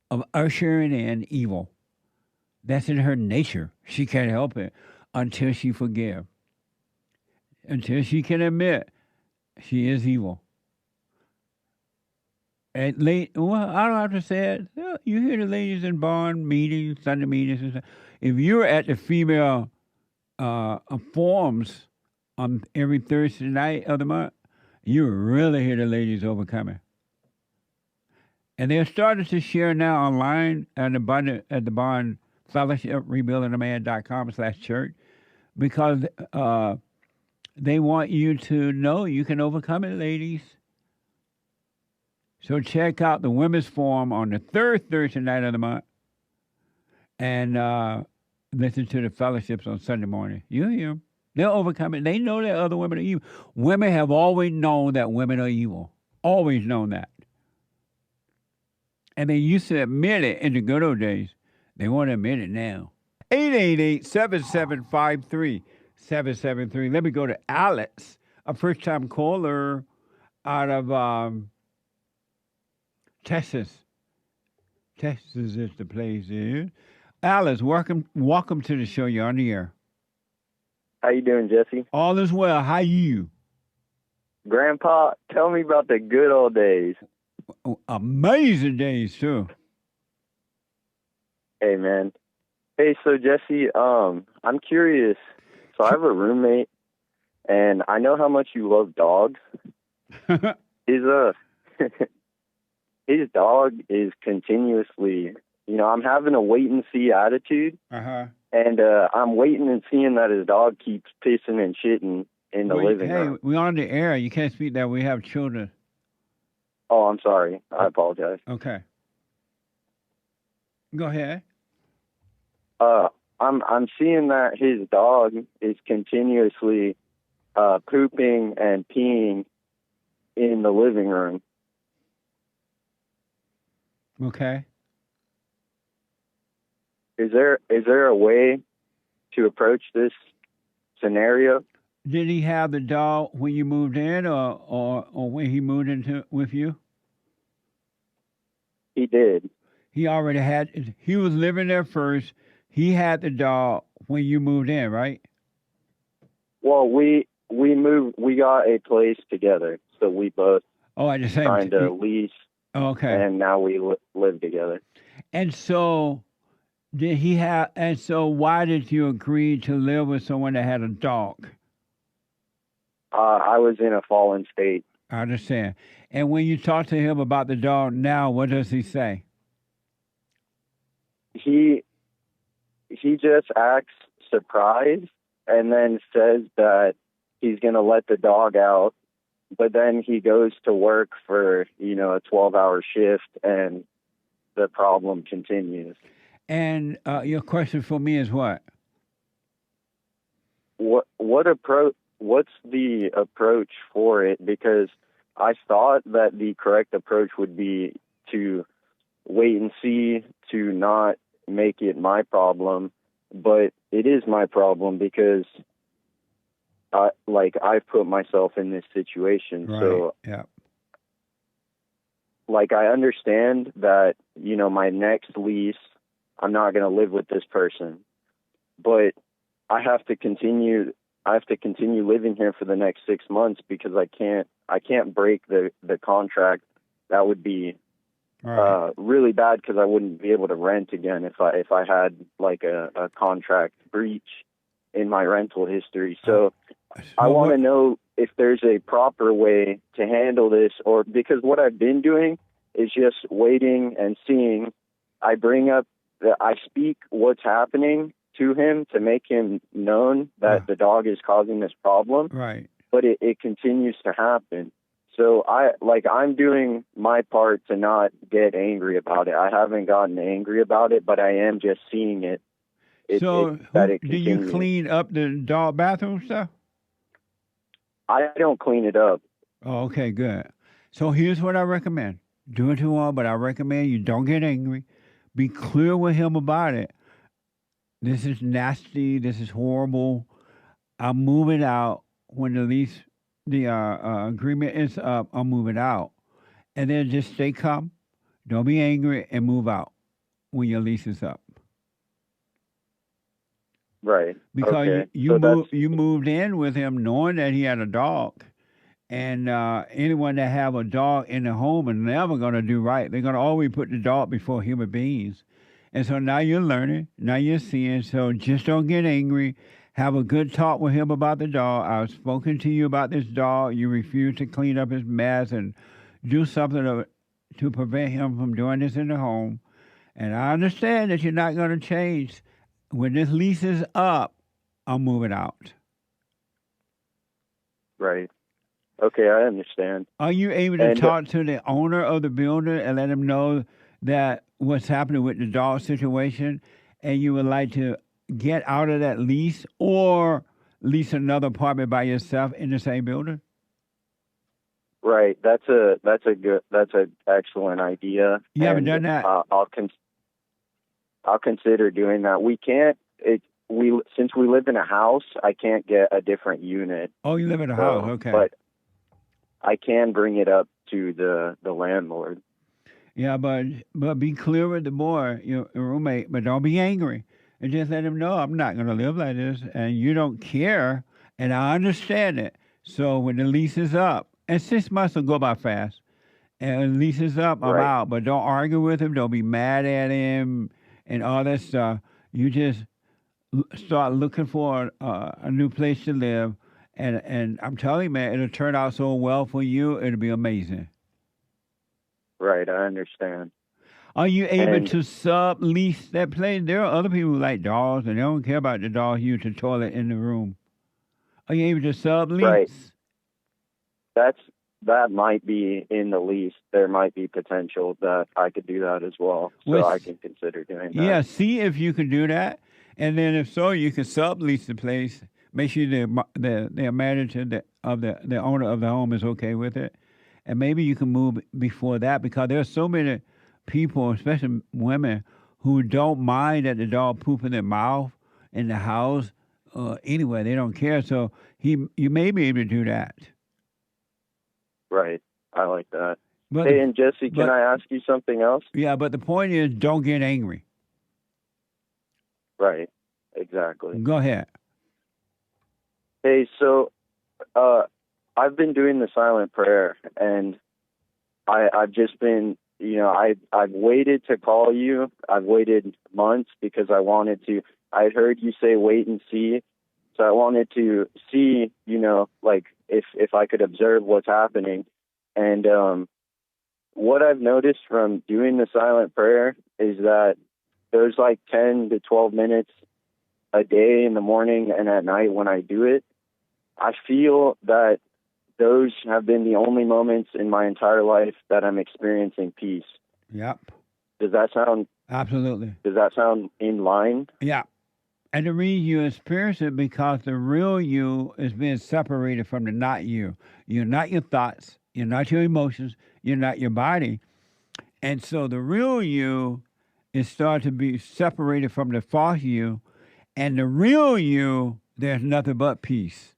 of ushering in evil. That's in her nature. She can't help it until she forgives. Until she can admit she is evil. And well, I don't have to say it. You hear the ladies in barn meetings, Sunday meetings, and stuff. If you're at the female forums on every Thursday night of the month, you really hear the ladies overcoming. And they're starting to share now online at the Bond Fellowship, rebuildingaman.com/church, because they want you to know you can overcome it, ladies. So check out the Women's Forum on the third Thursday night of the month and listen to the fellowships on Sunday morning. You hear them. They'll overcome it. They know that other women are evil. Women have always known that women are evil. Always known that. And they used to admit it in the good old days. They won't admit it now. 888-7753-773. Let me go to Alex, a first-time caller out of Texas. Texas is the place here. Alice, welcome to the show. You're on the air. How you doing, Jesse? All is well. How you? Grandpa, tell me about the good old days. Amazing days, too. Hey, man. Hey, so, Jesse, I'm curious. So I have a roommate, and I know how much you love dogs. His dog is continuously, I'm having a wait-and-see attitude. Uh-huh. And I'm waiting and seeing that his dog keeps pissing and shitting in the living room. Hey, we're on the air. You can't speak that. We have children. Oh, I'm sorry. I apologize. Okay. Go ahead. I'm seeing that his dog is continuously pooping and peeing in the living room. Okay. Is there a way to approach this scenario? Did he have the dog when you moved in, or when he moved into with you? He did. He already had. He was living there first. He had the dog when you moved in, right? Well, we moved. We got a place together, so we both at the same signed a lease. Okay. And now we live together. And so, did he have? And so, why did you agree to live with someone that had a dog? I was in a fallen state. I understand. And when you talk to him about the dog now, what does he say? He just acts surprised and then says that he's going to let the dog out, but then he goes to work for, a 12-hour shift and the problem continues. And your question for me is what? What's the approach for it? Because I thought that the correct approach would be to wait and see, to not make it my problem, but it is my problem because I've put myself in this situation. Right. So yeah. I understand that, my next lease, I'm not going to live with this person, but I have to continue living here for the next 6 months because I can't break the contract. That would be really bad because I wouldn't be able to rent again if I had a contract breach in my rental history. So I want to know if there's a proper way to handle this, or because what I've been doing is just waiting and seeing. I speak what's happening to him to make him known that the dog is causing this problem. Right. But it continues to happen. So I'm doing my part to not get angry about it. I haven't gotten angry about it, but I am just seeing it. Do you clean up the dog bathroom stuff? I don't clean it up. Oh, okay, good. So here's what I recommend. Do it to him, but I recommend you don't get angry. Be clear with him about it. This is nasty. This is horrible. I'm moving out when the agreement is up. I'm moving out, and then just stay calm. Don't be angry and move out when your lease is up. Right. Because okay. you moved in with him knowing that he had a dog. And anyone that have a dog in the home is never going to do right. They're going to always put the dog before human beings. And so now you're learning. Now you're seeing. So just don't get angry. Have a good talk with him about the dog. I've spoken to you about this dog. You refuse to clean up his mess and do something to prevent him from doing this in the home. And I understand that you're not going to change. When this lease is up, I'm moving out. Right. Okay, I understand. Are you able to talk to the owner of the building and let him know that what's happening with the dog situation and you would like to get out of that lease or lease another apartment by yourself in the same building? Right. That's an excellent idea. You haven't done that? I'll consider doing that. We can't. Since we live in a house, I can't get a different unit. Oh, you live in a house, okay. But I can bring it up to the landlord. Yeah, but be clear with the boy, your roommate, but don't be angry. And just let him know I'm not going to live like this, and you don't care, and I understand it. So when the lease is up, and 6 months will go by fast, and the lease is up, I'm out. But don't argue with him. Don't be mad at him and all that stuff. You just start looking for a new place to live. And I'm telling you, man, it'll turn out so well for you. It'll be amazing. Right, I understand. Are you able to sublease that place? There are other people who like dogs, and they don't care about the dog use the toilet in the room. Are you able to sublease? Right. That might be in the lease. There might be potential that I could do that as well. So I can consider doing that. Yeah, see if you can do that. And then if so, you can sublease the place. Make sure the manager of the owner of the home is okay with it. And maybe you can move before that, because there are so many people, especially women, who don't mind that the dog poop in their mouth in the house. Anyway, they don't care. So you may be able to do that. Right. I like that. Hey, and Jesse, can I ask you something else? Yeah, but the point is, don't get angry. Right. Exactly. Go ahead. Hey, so I've been doing the silent prayer, and I've just been, I've waited to call you. I've waited months because I wanted to. I heard you say wait and see, so I wanted to see, if I could observe what's happening. And what I've noticed from doing the silent prayer is that there's like 10 to 12 minutes a day in the morning and at night when I do it. I feel that those have been the only moments in my entire life that I'm experiencing peace. Yep. Does that sound... Absolutely. Does that sound in line? Yeah. And the reason you experience it because the real you is being separated from the not you. You're not your thoughts. You're not your emotions. You're not your body. And so the real you is starting to be separated from the false you. And the real you, there's nothing but peace.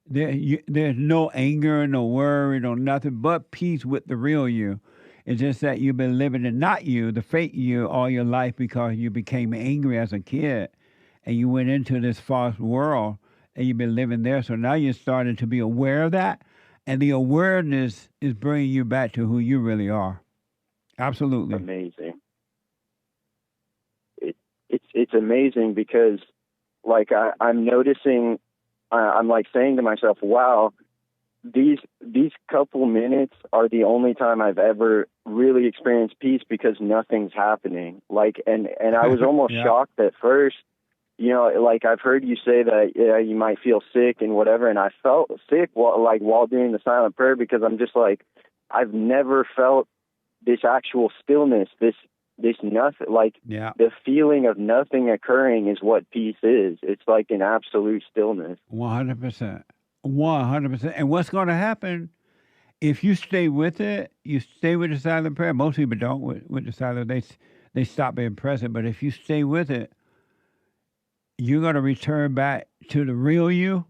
There's no anger, no worry, no nothing but peace with the real you. It's just that you've been living the not you, the fake you, all your life because you became angry as a kid and you went into this false world and you've been living there. So now you're starting to be aware of that, and the awareness is bringing you back to who you really are. Absolutely. Amazing. It's amazing because, like, I'm noticing, I'm like saying to myself, wow, these couple minutes are the only time I've ever really experienced peace because nothing's happening. Like, and I was almost shocked at first you know, like I've heard you say that you might feel sick and whatever, and I felt sick while doing the silent prayer, because I'm just like, I've never felt this actual stillness, this nothing, like the feeling of nothing occurring is what peace is. It's like an absolute stillness. 100%. 100%. And what's going to happen if you stay with it? You stay with the silent prayer. Most people don't with the silent. They stop being present. But if you stay with it, you're going to return back to the real you.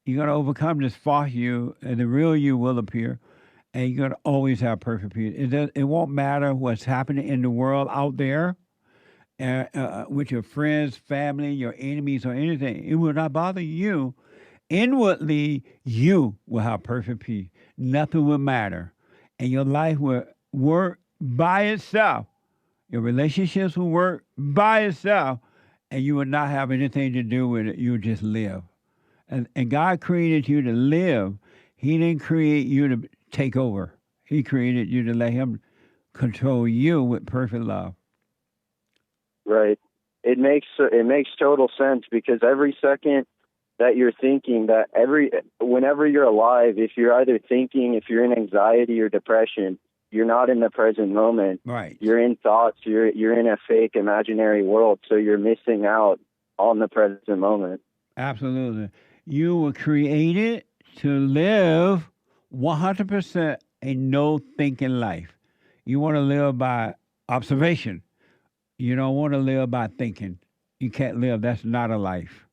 You're going to overcome this false you, and the real you will appear. And you're going to always have perfect peace. It won't matter what's happening in the world out there with your friends, family, your enemies, or anything. It will not bother you. Inwardly, you will have perfect peace. Nothing will matter. And your life will work by itself. Your relationships will work by itself. And you will not have anything to do with it. You will just live. And God created you to live. He didn't create you to take over. He created you to let him control you with perfect love. Right. It makes total sense, because every second that you're thinking, whenever you're alive, if you're either thinking, if you're in anxiety or depression, you're not in the present moment. Right. You're in thoughts. You're in a fake imaginary world. So you're missing out on the present moment. Absolutely. You were created to live 100% a no-thinking life. You want to live by observation. You don't want to live by thinking. You can't live. That's not a life.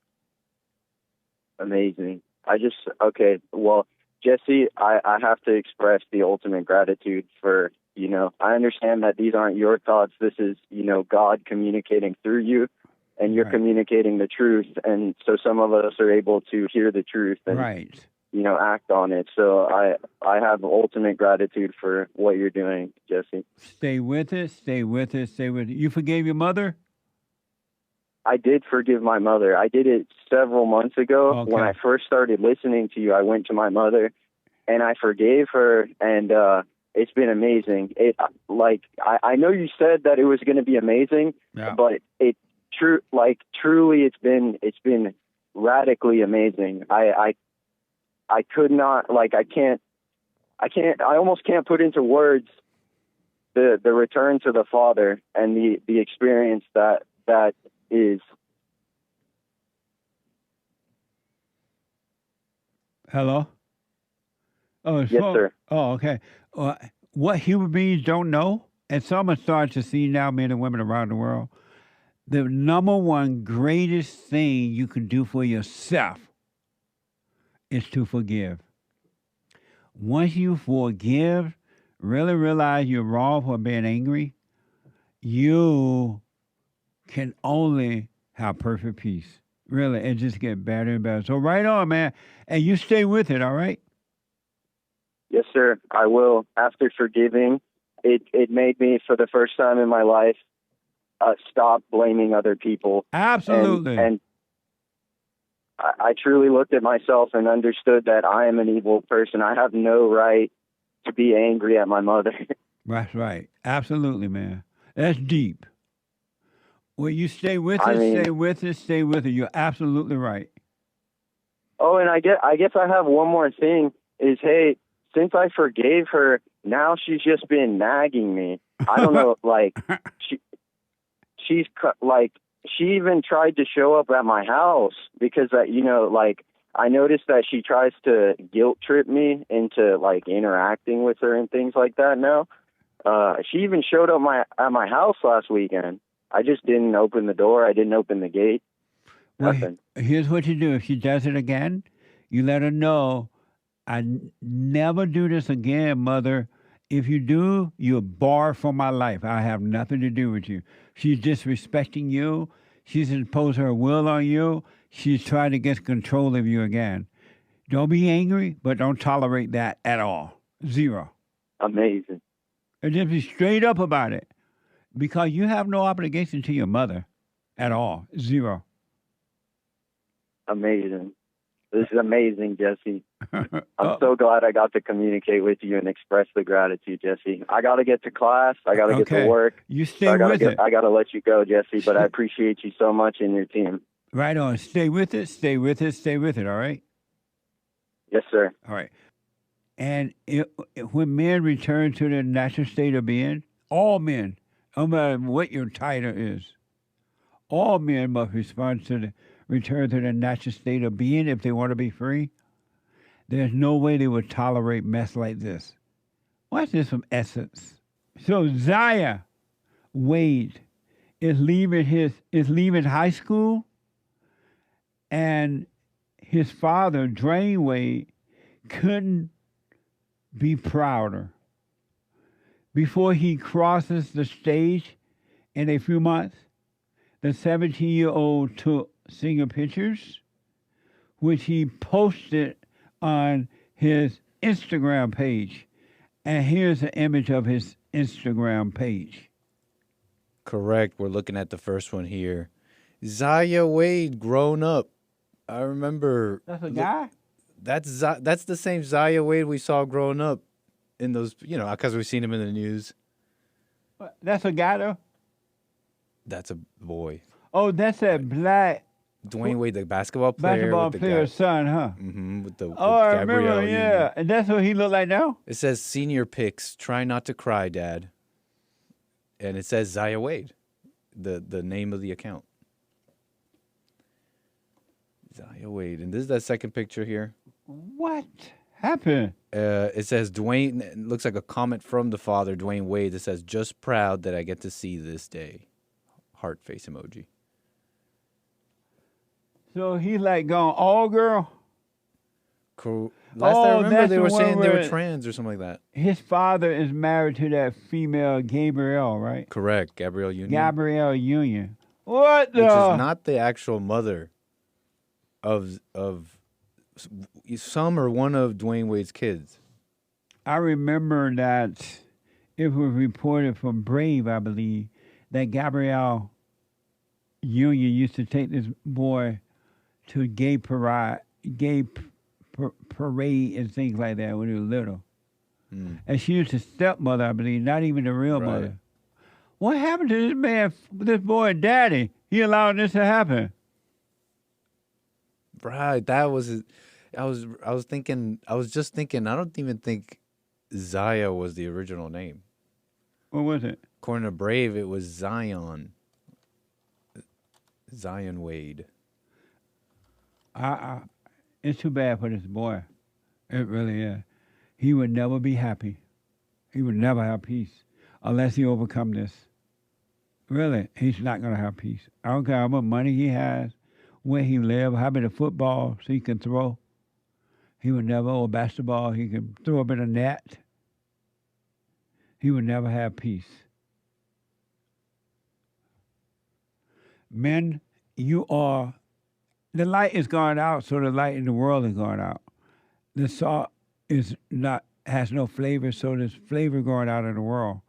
Amazing. Okay, well, Jesse, I have to express the ultimate gratitude for, I understand that these aren't your thoughts. This is, God communicating through you, and you're communicating the truth. And so some of us are able to hear the truth and, act on it. So I have ultimate gratitude for what you're doing, Jesse. Stay with it. Stay with it. Stay with it. You forgave your mother? I did forgive my mother. I did it several months ago. Okay. When I first started listening to you, I went to my mother and I forgave her, and it's been amazing. I know you said that it was going to be amazing, but truly it's been radically amazing. I could not, I almost can't put into words the return to the Father and the experience that is. Hello? Oh, yes, sir. Oh, okay. What human beings don't know, and some are starting to see now, men and women around the world, the number one greatest thing you can do for yourself is to forgive. Once you forgive, really realize you're wrong for being angry, you can only have perfect peace. Really, it just gets better and better. So right on, man. And you stay with it, all right? Yes, sir. I will. After forgiving, it made me, for the first time in my life, stop blaming other people. Absolutely. And I truly looked at myself and understood that I am an evil person. I have no right to be angry at my mother. That's right. Absolutely, man. That's deep. Well, you stay with it, stay with it, stay with it. You're absolutely right. Oh, and I guess I have one more thing is, hey, since I forgave her, now she's just been nagging me. I don't know, she even tried to show up at my house because, I noticed that she tries to guilt trip me into, interacting with her and things like that now. She even showed up at my house last weekend. I just didn't open the door. I didn't open the gate. Nothing. Well, here's what you do. If she does it again, you let her know, I never do this again, mother. If you do, you're barred from my life. I have nothing to do with you. She's disrespecting you. She's imposed her will on you. She's trying to get control of you again. Don't be angry, but don't tolerate that at all. Zero. Amazing. And just be straight up about it. Because you have no obligation to your mother at all. Zero. Amazing. This is amazing, Jesse. I'm so glad I got to communicate with you and express the gratitude, Jesse. I got to get to class. I got to get to work. You stay with it. I got to let you go, Jesse, but I appreciate you so much and your team. Right on. Stay with it. Stay with it. Stay with it. All right. Yes, sir. All right. And when men return to their natural state of being, all men, no matter what your title is, all men must respond to the return to their natural state of being if they want to be free. There's no way they would tolerate mess like this. Watch this from Essence. So Zaya Wade is leaving high school, and his father, Dwyane Wade, couldn't be prouder. Before he crosses the stage in a few months, the 17-year-old took single pictures, which he posted on his Instagram page. And here's an image of his Instagram page. Correct. We're looking at the first one here. Zaya Wade, grown up. I remember. That's a guy? That's the same Zaya Wade we saw growing up in those, because we've seen him in the news. That's a guy, though? That's a boy. Oh, that's that black. Dwyane Wade, the basketball player. Basketball player's son, huh? Mm-hmm. With the I Gabrielle remember, Union. yeah. And that's what he look like now? It says senior pics. Try not to cry, Dad. And it says Zaya Wade, the name of the account. Zaya Wade. And this is that second picture here. What happened? It says Dwyane, it looks like a comment from the father, Dwyane Wade, that says, just proud that I get to see this day. Heart face emoji. So he's like gone all girl? Cool. Last I remember, they were saying they were trans or something like that. His father is married to that female Gabrielle, right? Correct. Gabrielle Union. Gabrielle Union. What the? Which is not the actual mother of some or one of Dwyane Wade's kids. I remember that it was reported from Brave, I believe, that Gabrielle Union used to take this boy to gay parade and things like that when he was little. Mm. And she was his stepmother, I believe, not even the real mother. What happened to this man, this boy, daddy? He allowed this to happen. Right, that was. I was just thinking. I don't even think Zaya was the original name. What was it? According to Brave, it was Zion Wade. It's too bad for this boy. It really is. He would never be happy. He would never have peace unless he overcome this. Really, he's not going to have peace. I don't care how much money he has, where he lives, how many footballs he can throw. He would never, or basketball, he can throw up in a net. He would never have peace. Men, the light is gone out, so the light in the world is gone out. The salt has no flavor, so there's flavor going out in the world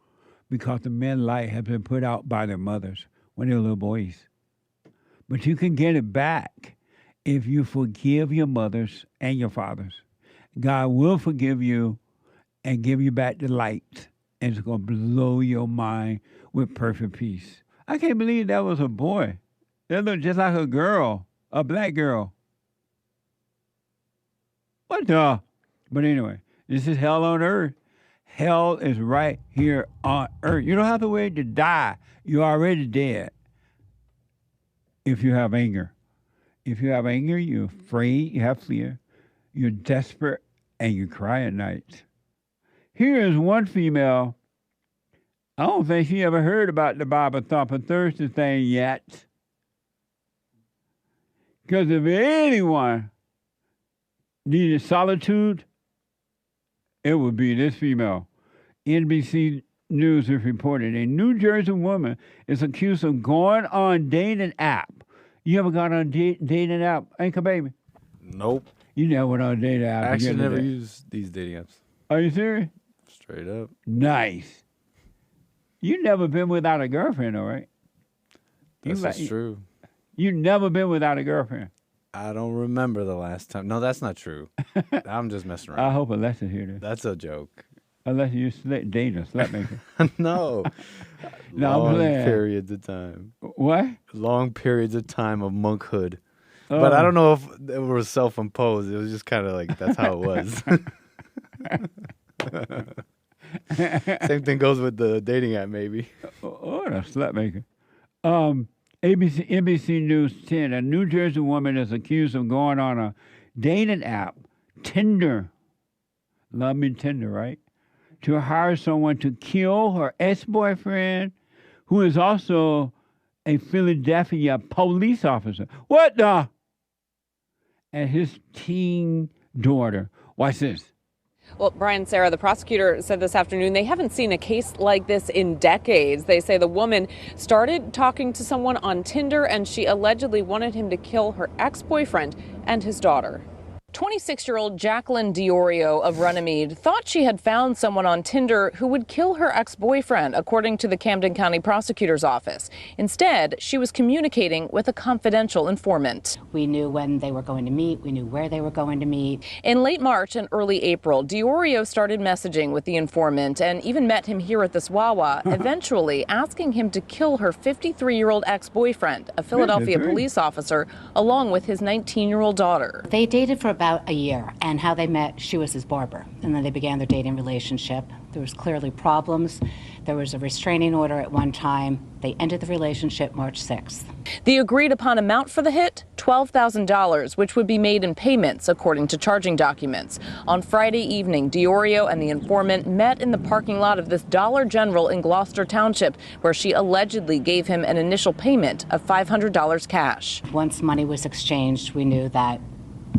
because the men light has been put out by their mothers when they were little boys. But you can get it back if you forgive your mothers and your fathers. God will forgive you and give you back the light, and it's going to blow your mind with perfect peace. I can't believe that was a boy. That looked just like a girl, a black girl. What the? But anyway, this is hell on earth. Hell is right here on earth. You don't have to wait to die. You're already dead if you have anger. If you have anger, you're afraid, you have fear, you're desperate, and you cry at night. Here is one female. I don't think she ever heard about the Bible Thumper Thursday thing yet. Because if anyone needed solitude, it would be this female. NBC News has reported a New Jersey woman is accused of going on dating app. You ever got on dating app, Anchor Baby? Nope. You never went on a dating app. I actually never used these dating apps. Are you serious? Straight up. Nice. You never been without a girlfriend, all right? That's true. You never been without a girlfriend. I don't remember the last time. No, that's not true. I'm just messing around. I hope Alexa hear this. That's a joke. Unless you dating a slut maker. No. No, I'm Long playing. periods of time. What? Long periods of time of monkhood. But I don't know if it was self-imposed. It was just kind of like, that's how it was. Same thing goes with the dating app, maybe. Oh, the slut maker. NBC News 10. A New Jersey woman is accused of going on a dating app, Tinder. Love me Tinder, right? To hire someone to kill her ex-boyfriend, who is also a Philadelphia police officer. What the? And his teen daughter. Watch this. Well, Brian, Sarah, the prosecutor said this afternoon they haven't seen a case like this in decades. They say the woman started talking to someone on Tinder and she allegedly wanted him to kill her ex-boyfriend and his daughter. 26-year-old Jacqueline Diorio of Runnymede thought she had found someone on Tinder who would kill her ex-boyfriend, according to the Camden County Prosecutor's Office. Instead, she was communicating with a confidential informant. We knew when they were going to meet. We knew where they were going to meet. In late March and early April, Diorio started messaging with the informant and even met him here at this Wawa, eventually asking him to kill her 53-year-old ex-boyfriend, a Philadelphia police officer, along with his 19-year-old daughter. They dated for about a year, and how they met, she was his barber, and then they began their dating relationship. There was clearly problems. There was a restraining order at one time. They ended the relationship March 6th. The agreed upon amount for the hit, $12,000, which would be made in payments, according to charging documents. On Friday evening, Diorio and the informant met in the parking lot of this Dollar General in Gloucester Township, where she allegedly gave him an initial payment of $500 cash. Once money was exchanged, we knew that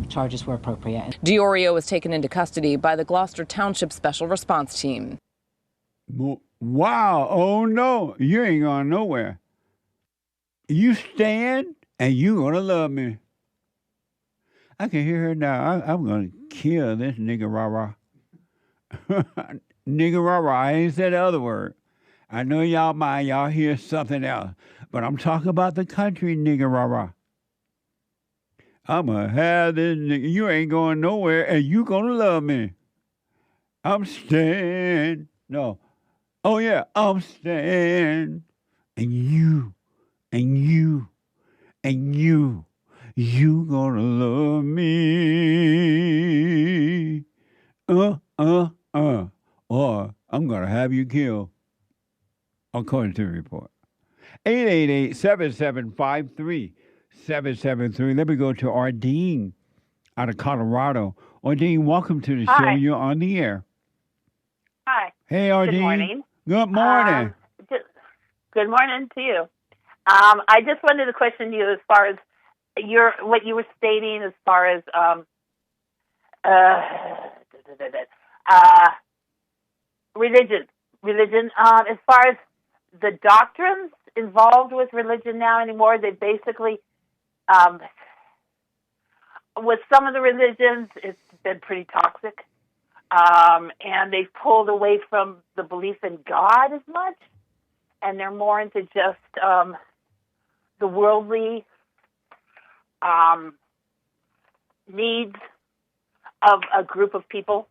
charges were appropriate. Diorio was taken into custody by the Gloucester Township Special Response Team. Wow. Oh, no. You ain't going nowhere. You stand and you going to love me. I can hear her now. I'm going to kill this nigga rah-rah. Nigga rah-rah. I ain't said the other word. I know y'all mind. Y'all hear something else. But I'm talking about the country nigga rah-rah. I'm going to have this nigga. You ain't going nowhere, and you going to love me. I'm staying. No. Oh, yeah. I'm staying. And you, and you, and you. You going to love me. Or I'm going to have you killed. According to the report. 888-7753. 773. Let me go to Ardene out of Colorado. Ardene, welcome to the show. You're on the air. Hi. Hey, Ardene. Good morning. Good morning. Good morning to you. I just wanted to question you as far as what you were stating as far as religion. As far as the doctrines involved with religion now anymore, they basically with some of the religions, it's been pretty toxic, and they've pulled away from the belief in God as much, and they're more into just the worldly needs of a group of people.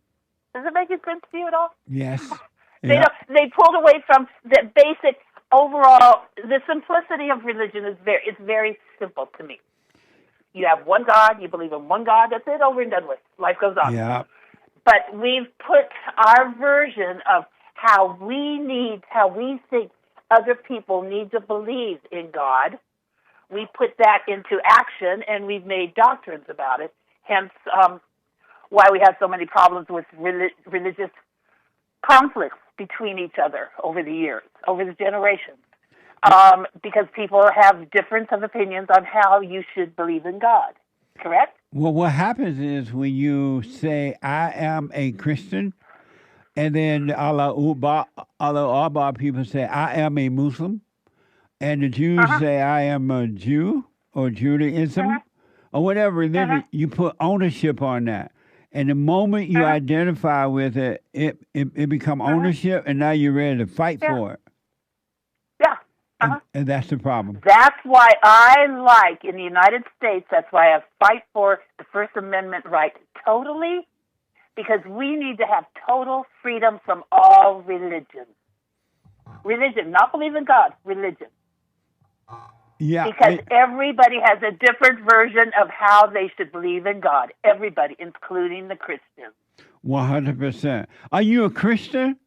Does it make sense to you at all? Yes. They pulled away from the basic. Overall, the simplicity of religion is very simple to me. You have one God, you believe in one God, that's it, over and done with. Life goes on. Yeah. But we've put our version of how we think other people need to believe in God, we put that into action, and we've made doctrines about it, hence why we have so many problems with religious conflicts between each other over the years, over the generations, because people have difference of opinions on how you should believe in God, correct? Well, what happens is when you say, I am a Christian, and then Allahu Akbar people say, I am a Muslim, and the Jews say, I am a Jew, or Judaism, or whatever religion, you put ownership on that. And the moment you identify with it, it become ownership, and now you're ready to fight for it. Yeah. And that's the problem. That's why I like, in the United States, that's why I fight for the First Amendment right totally, because we need to have total freedom from all religions. Religion, not believe in God. Religion. Yeah. Because everybody has a different version of how they should believe in God. Everybody, including the Christians. 100%. Are you a Christian?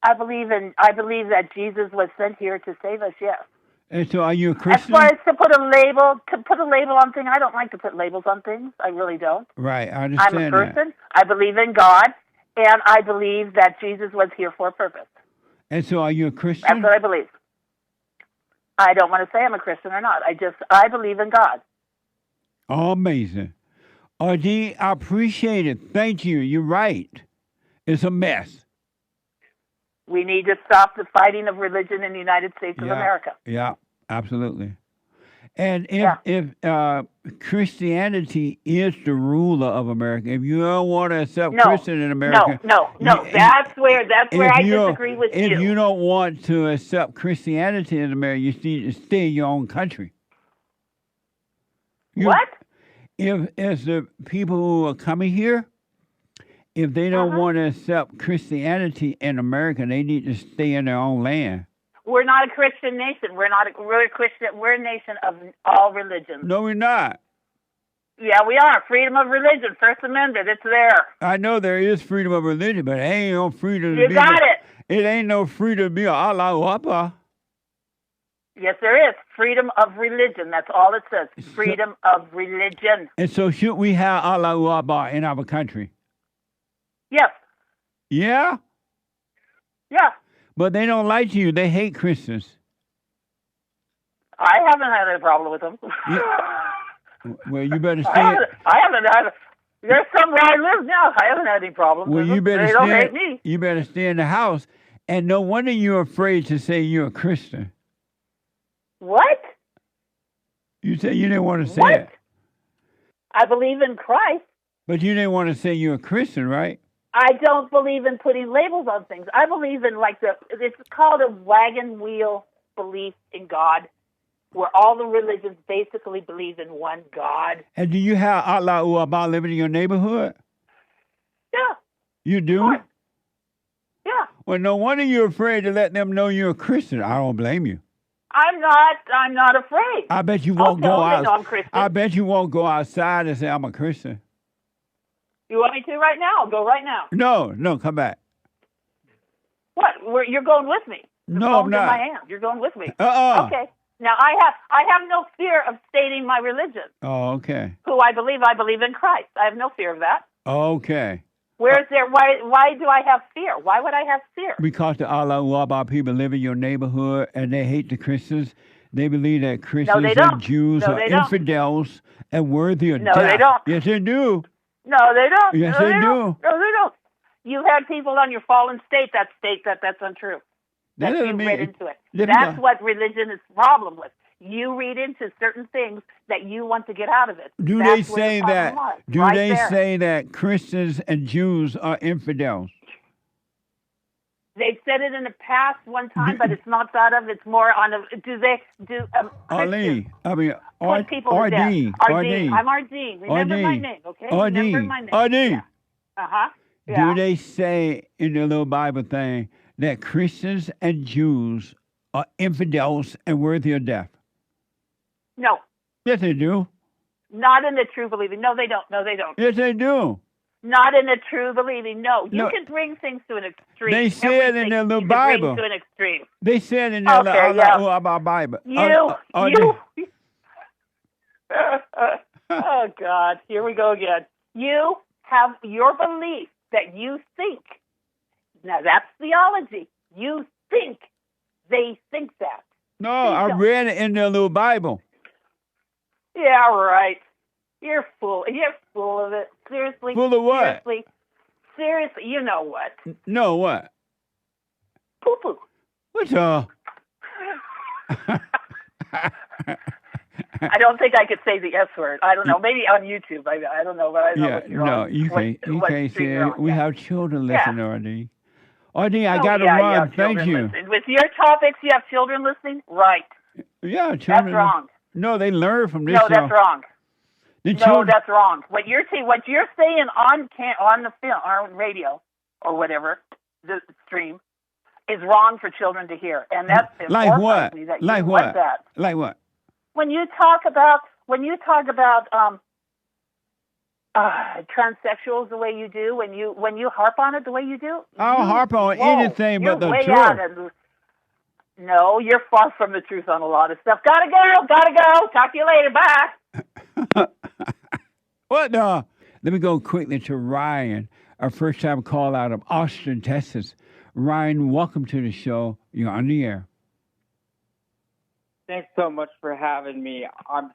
I believe that Jesus was sent here to save us. Yes. And so, are you a Christian? As far as to put a label on things, I don't like to put labels on things. I really don't. Right. I understand I'm a person. I believe in God, and I believe that Jesus was here for a purpose. And so, are you a Christian? That's what I believe. I don't want to say I'm a Christian or not. I believe in God. Oh, amazing. Ardene, I appreciate it. Thank you. You're right. It's a mess. We need to stop the fighting of religion in the United States of America. Yeah, absolutely. And if Christianity is the ruler of America, if you don't want to accept Christian in America, no. That's where I disagree with you. If you don't want to accept Christianity in America, you need to stay in your own country. What? If the people who are coming here, if they don't want to accept Christianity in America, they need to stay in their own land. We're not a Christian nation. We're a Christian. We're a nation of all religions. No, we're not. Yeah, we are. Freedom of religion, First Amendment. It's there. I know there is freedom of religion, but it ain't no freedom. You got it. It ain't no freedom to be Allahu Akbar. Yes, there is. Freedom of religion. That's all it says. Freedom of religion. And so should we have Allahu Akbar in our country? Yes. Yeah? Yeah. But they don't like you. They hate Christians. I haven't had any problem with them. Well, you better stay. I haven't had. There's some where I live now. I haven't had any problems. Well, with them. They don't hate me. You better stay in the house. And no wonder you're afraid to say you're a Christian. What? You said you didn't want to say it. I believe in Christ. But you didn't want to say you're a Christian, right? I don't believe in putting labels on things. I believe in it's called a wagon wheel belief in God, where all the religions basically believe in one God. And do you have Allahu Akbar living in your neighborhood? Yeah. You do? Yeah. Well, no wonder you're afraid to let them know you're a Christian. I don't blame you. I'm not afraid. I bet you won't go out. I'm Christian. I bet you won't go outside and say I'm a Christian. You want me to right now? I'll go right now. No, come back. What? You're going with me? The No, phone's I'm not. in my hand. You're going with me. Okay. Now I have no fear of stating my religion. Oh, okay. Who I believe in Christ. I have no fear of that. Okay. Where's there? Why do I have fear? Why would I have fear? Because the Allahu Akbar people live in your neighborhood and they hate the Christians. They believe that Christians and Jews are infidels and worthy of death. No, they don't. Yes, they do. No, they don't. Yes, no, they do. Don't. No, they don't. You've had people on your fallen state that that's untrue. That you doesn't read into it. mean- That's what religion is problem with. You read into certain things that you want to get out of it. Do That's they where say the problem that? lies, Do right they there. say that Christians and Jews are infidels? They've said it in the past one time, but it's not thought of. It's more on a. Arlene, put people to death. Ardene. I'm Ardene. Remember my name, okay? Remember my name. Ardene. Yeah. Do they say in the little Bible thing that Christians and Jews are infidels and worthy of death? No. Yes, they do. Not in the true believing. No, they don't. No, they don't. Yes, they do. Not in the true believing. No. You No. can bring things to an extreme. They said in their little you can Bible. bring to an extreme. They said in their Bible. Oh, God. Here we go again. You have your belief that you think. Now, that's theology. You think they think that. No, I read it in their little Bible. Yeah, right. You're full of it. Seriously. Full of what? Seriously, you know what? No, what? Poo-poo. What's I don't think I could say the S word. I don't know. Maybe on YouTube. I don't know, but I know Yeah, what you're no, on. you can't say it. We have children listening, Ardene. Ardene, I got to you run. have Thank children you. listening. With your topics, you have children listening? Right. Yeah, children. That's wrong. No, they learn from this. No, that's wrong. The No, children, that's wrong. What you're saying on the film, on radio, or whatever, the stream, is wrong for children to hear, and that's Like horrifies what? me that Like you what? want that. Like what? When you talk about transsexuals the way you do, when you harp on it the way you do, I'll harp on anything you're but the way truth. out and no, you're far from the truth on a lot of stuff. Gotta go. Talk to you later. Bye. What the? Let me go quickly to Ryan, our first-time call out of Austin, Texas. Ryan, welcome to the show. You're on the air. Thanks so much for having me. I'm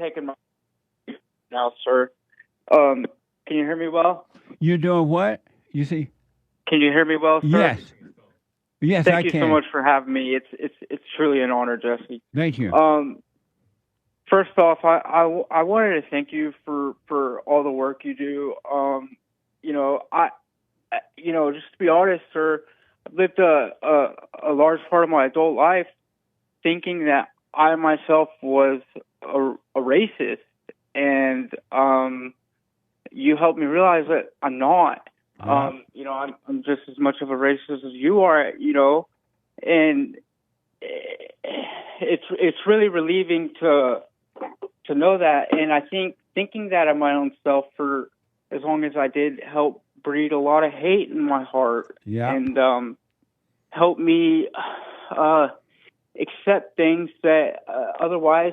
taking my now, sir. Can you hear me well? You're doing what? You see? Can you hear me well, sir? Yes. Yes, I Thank you can. so much for having me. It's truly an honor, Jesse. Thank you. First off, I wanted to thank you for all the work you do. Just to be honest, sir, I've lived a large part of my adult life thinking that I myself was a racist, and you helped me realize that I'm not. Yeah. I'm just as much of a racist as you are, and it's really relieving to know that. And I think thinking that of my own self for as long as I did helped breed a lot of hate in my heart. Yeah. And help me accept things that otherwise,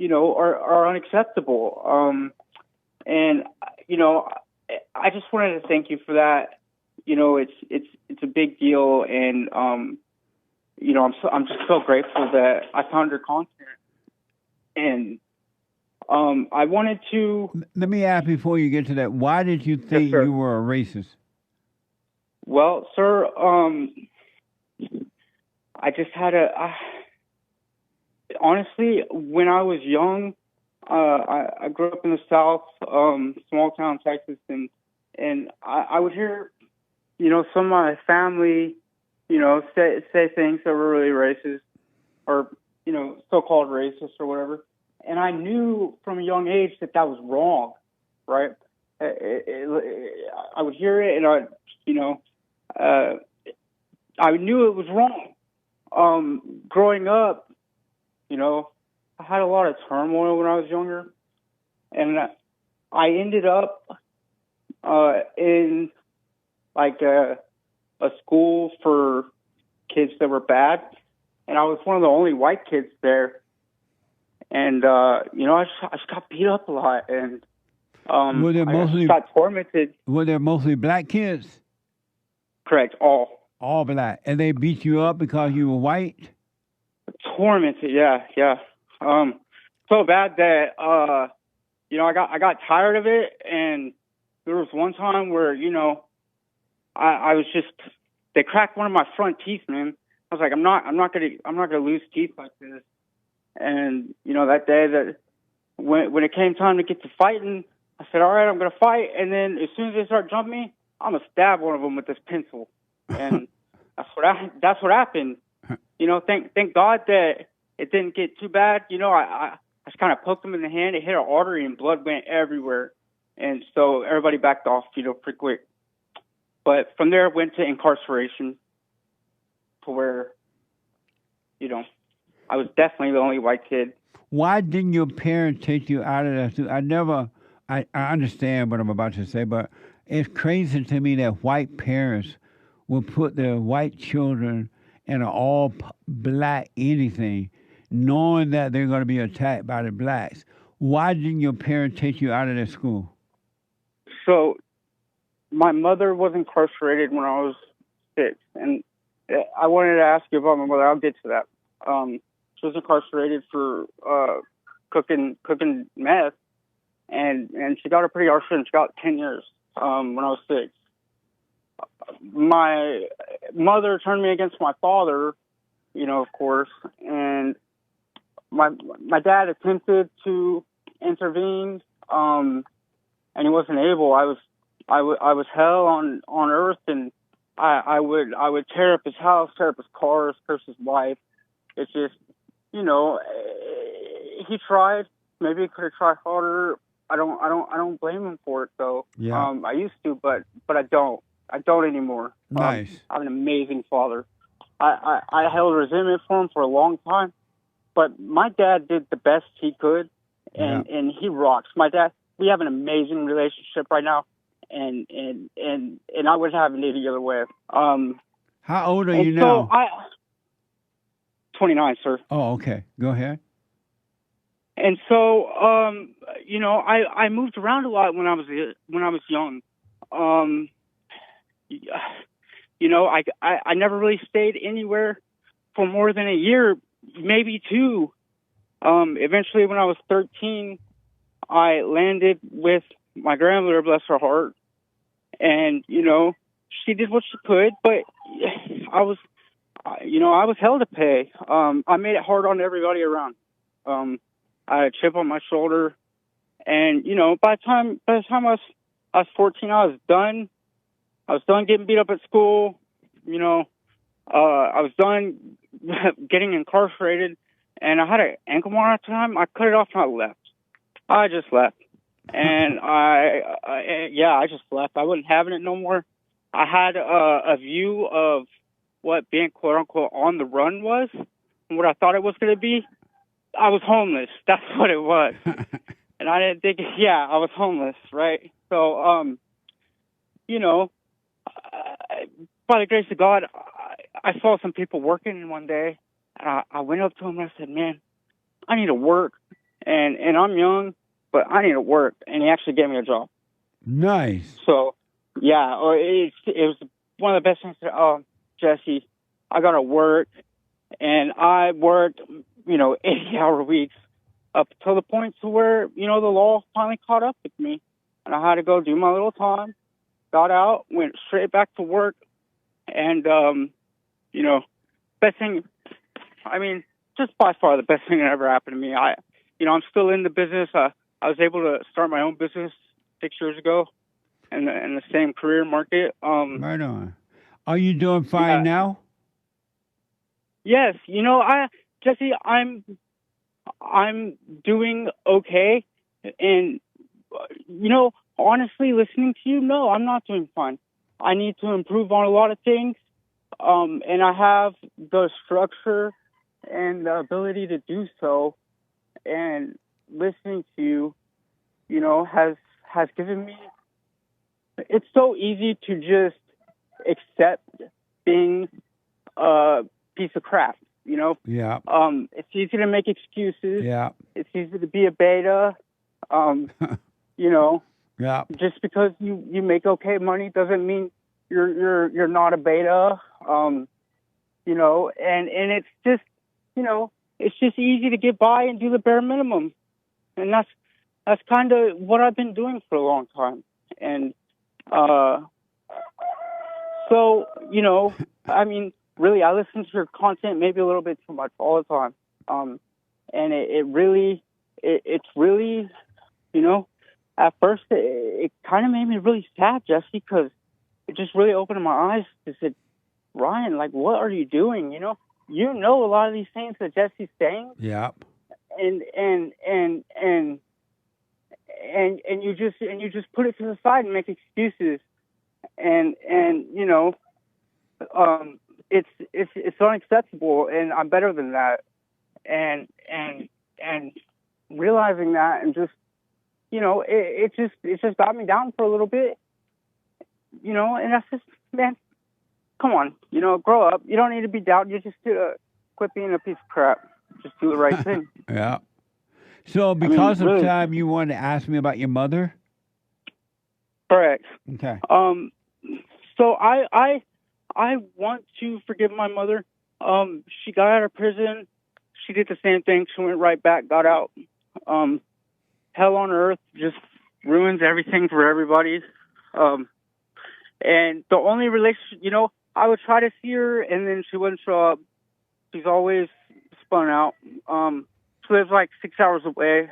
are unacceptable. And I just wanted to thank you for that. It's a big deal, and I'm just so grateful that I found your content. And I wanted to. Let me ask before you get to that. Why did you think you were a racist? Well, sir, I just had honestly, when I was young, I grew up in the South, small town Texas, and I would hear, some of my family, say things that were really racist, or so-called racist or whatever, and I knew from a young age that was wrong, right? I would hear it, and I knew it was wrong. Growing up, I had a lot of turmoil when I was younger, and I ended up in like a school for kids that were bad, and I was one of the only white kids there. And I just got beat up a lot, and Were there I just got tormented. Were there mostly black kids? Correct, all black, and they beat you up because you were white. Tormented, yeah. So bad that I got tired of it, and there was one time where I was just, they cracked one of my front teeth, man. I was like, I'm not gonna lose teeth like this. And that day that when it came time to get to fighting, I said, all right, I'm gonna fight. And then as soon as they start jumping me, I'm gonna stab one of them with this pencil. And that's what happened. Thank God that it didn't get too bad. I just kind of poked him in the hand. It hit an artery and blood went everywhere. And so everybody backed off, pretty quick. But from there, I went to incarceration to where, I was definitely the only white kid. Why didn't your parents take you out of that? I understand what I'm about to say, but it's crazy to me that white parents will put their white children in an all black anything, knowing that they're going to be attacked by the blacks. Why didn't your parents take you out of that school? So my mother was incarcerated when I was 6, and I wanted to ask you about my mother. I'll get to that. She was incarcerated for cooking meth, and she got a pretty harsh sentence. She got 10 years when I was 6. My mother turned me against my father, of course, and my dad attempted to intervene, and he wasn't able. I was hell on earth, and I would tear up his house, tear up his cars, curse his wife. It's just, he tried. Maybe he could have tried harder. I don't blame him for it though. Yeah. I used to, but I don't. I don't anymore. Nice. I'm an amazing father. I held resentment for him for a long time, but my dad did the best he could, and he rocks. My dad, we have an amazing relationship right now, and I wouldn't have it any other way. How old are you now? 29, sir. Oh, okay. Go ahead. And so, I moved around a lot when I was young. I never really stayed anywhere for more than a year, maybe two. Eventually, when I was 13, I landed with my grandmother, bless her heart, and she did what she could, but I was hell to pay. I made it hard on everybody around. I had a chip on my shoulder, and by the time I was 14, I was done. I was done getting beat up at school. I was done getting incarcerated, and I had an ankle monitor at the time. I cut it off and I left. I just left, and I just left. I wasn't having it no more. I had a view of what being quote unquote on the run was, and what I thought it was going to be. I was homeless. That's what it was. And I didn't think, I was homeless, right? So, by the grace of God, I saw some people working one day, and I went up to them and I said, man, I need to work. And I'm young, but I need to work. And he actually gave me a job. Nice. So, it was one of the best things. Jesse, I got to work. And I worked, 80-hour weeks up until the point to where, the law finally caught up with me. And I had to go do my little time, got out, went straight back to work. And, best thing, just by far the best thing that ever happened to me. I'm still in the business. I was able to start my own business 6 years ago in the same career market. Right on. Are you doing fine now? Yes, Jesse, I'm doing okay, and honestly, listening to you, no, I'm not doing fine. I need to improve on a lot of things, and I have the structure and the ability to do so. And listening to you, has given me. It's so easy to just accept being piece of crap, Yeah. It's easy to make excuses. Yeah. It's easy to be a beta. Yeah. Just because you make okay money doesn't mean you're not a beta. And it's just, it's just easy to get by and do the bare minimum. And that's kind of what I've been doing for a long time. And so, really, I listen to your content maybe a little bit too much all the time. And it's really, at first it kind of made me really sad, Jesse, because it just really opened my eyes to say, Ryan, like, what are you doing? A lot of these things that Jesse's saying. Yeah. And you just put it to the side and make excuses. And it's unacceptable, and I'm better than that. And realizing that, and just it just got me down for a little bit. And that's just, man, come on, grow up. You don't need to be down. You just quit being a piece of crap. Just do the right thing. Yeah. So because of time, you wanted to ask me about your mother? Correct. Okay. So I want to forgive my mother. She got out of prison. She did the same thing. She went right back, got out. Hell on earth just ruins everything for everybody. And the only relationship, I would try to see her, and then she wouldn't show up. She's always spun out. She lives like 6 hours away.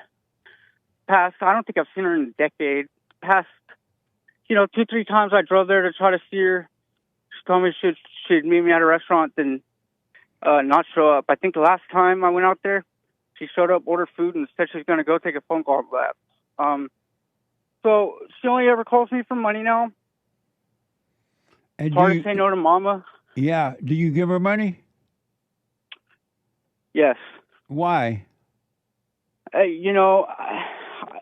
I don't think I've seen her in a decade. Past, 2-3 times I drove there to try to see her. She told me she'd meet me at a restaurant, then not show up. I think the last time I went out there, she showed up, ordered food, and said she was going to go take a phone call and left. So she only ever calls me for money now. And hard to say no to Mama. Yeah. Do you give her money? Yes. Why? You know,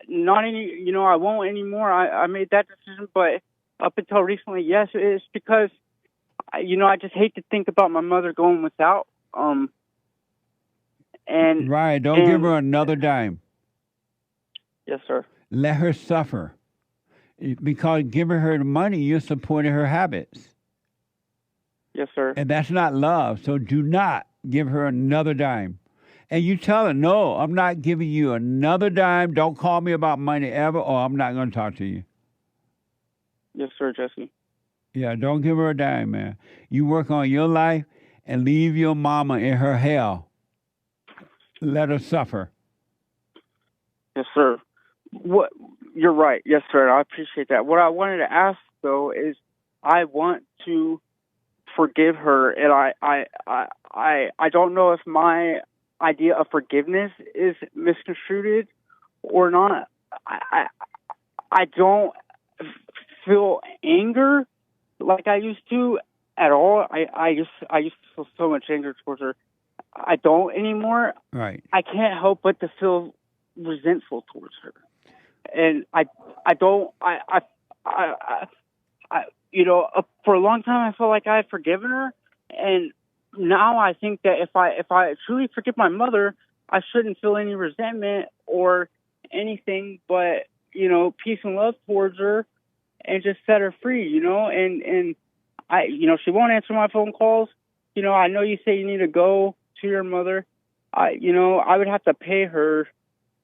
not any. You know, I won't anymore. I made that decision, but up until recently, yes, it's because, you know, I just hate to think about my mother going without. And Right. Don't give her another dime. Yes, sir. Let her suffer. Because giving her the money, you're supporting her habits. Yes, sir. And that's not love. So do not give her another dime. And you tell her, no, I'm not giving you another dime. Don't call me about money ever, or I'm not going to talk to you. Yes, sir, Jesse. Yeah, don't give her a dime, man. You work on your life and leave your mama in her hell. Let her suffer. Yes, sir. What? You're right. Yes, sir. I appreciate that. What I wanted to ask though is, I want to forgive her, and I don't know if my idea of forgiveness is misconstrued or not. I don't feel anger like I used to at all. I used to feel so much anger towards her. I don't anymore. Right. I can't help but to feel resentful towards her, and I you know, for a long time I felt like I had forgiven her, and now I think that if I truly forgive my mother, I shouldn't feel any resentment or anything but, you know, peace and love towards her, and just set her free, you know. And I, you know, she won't answer my phone calls. You know, I know you say you need to go to your mother. You know, I would have to pay her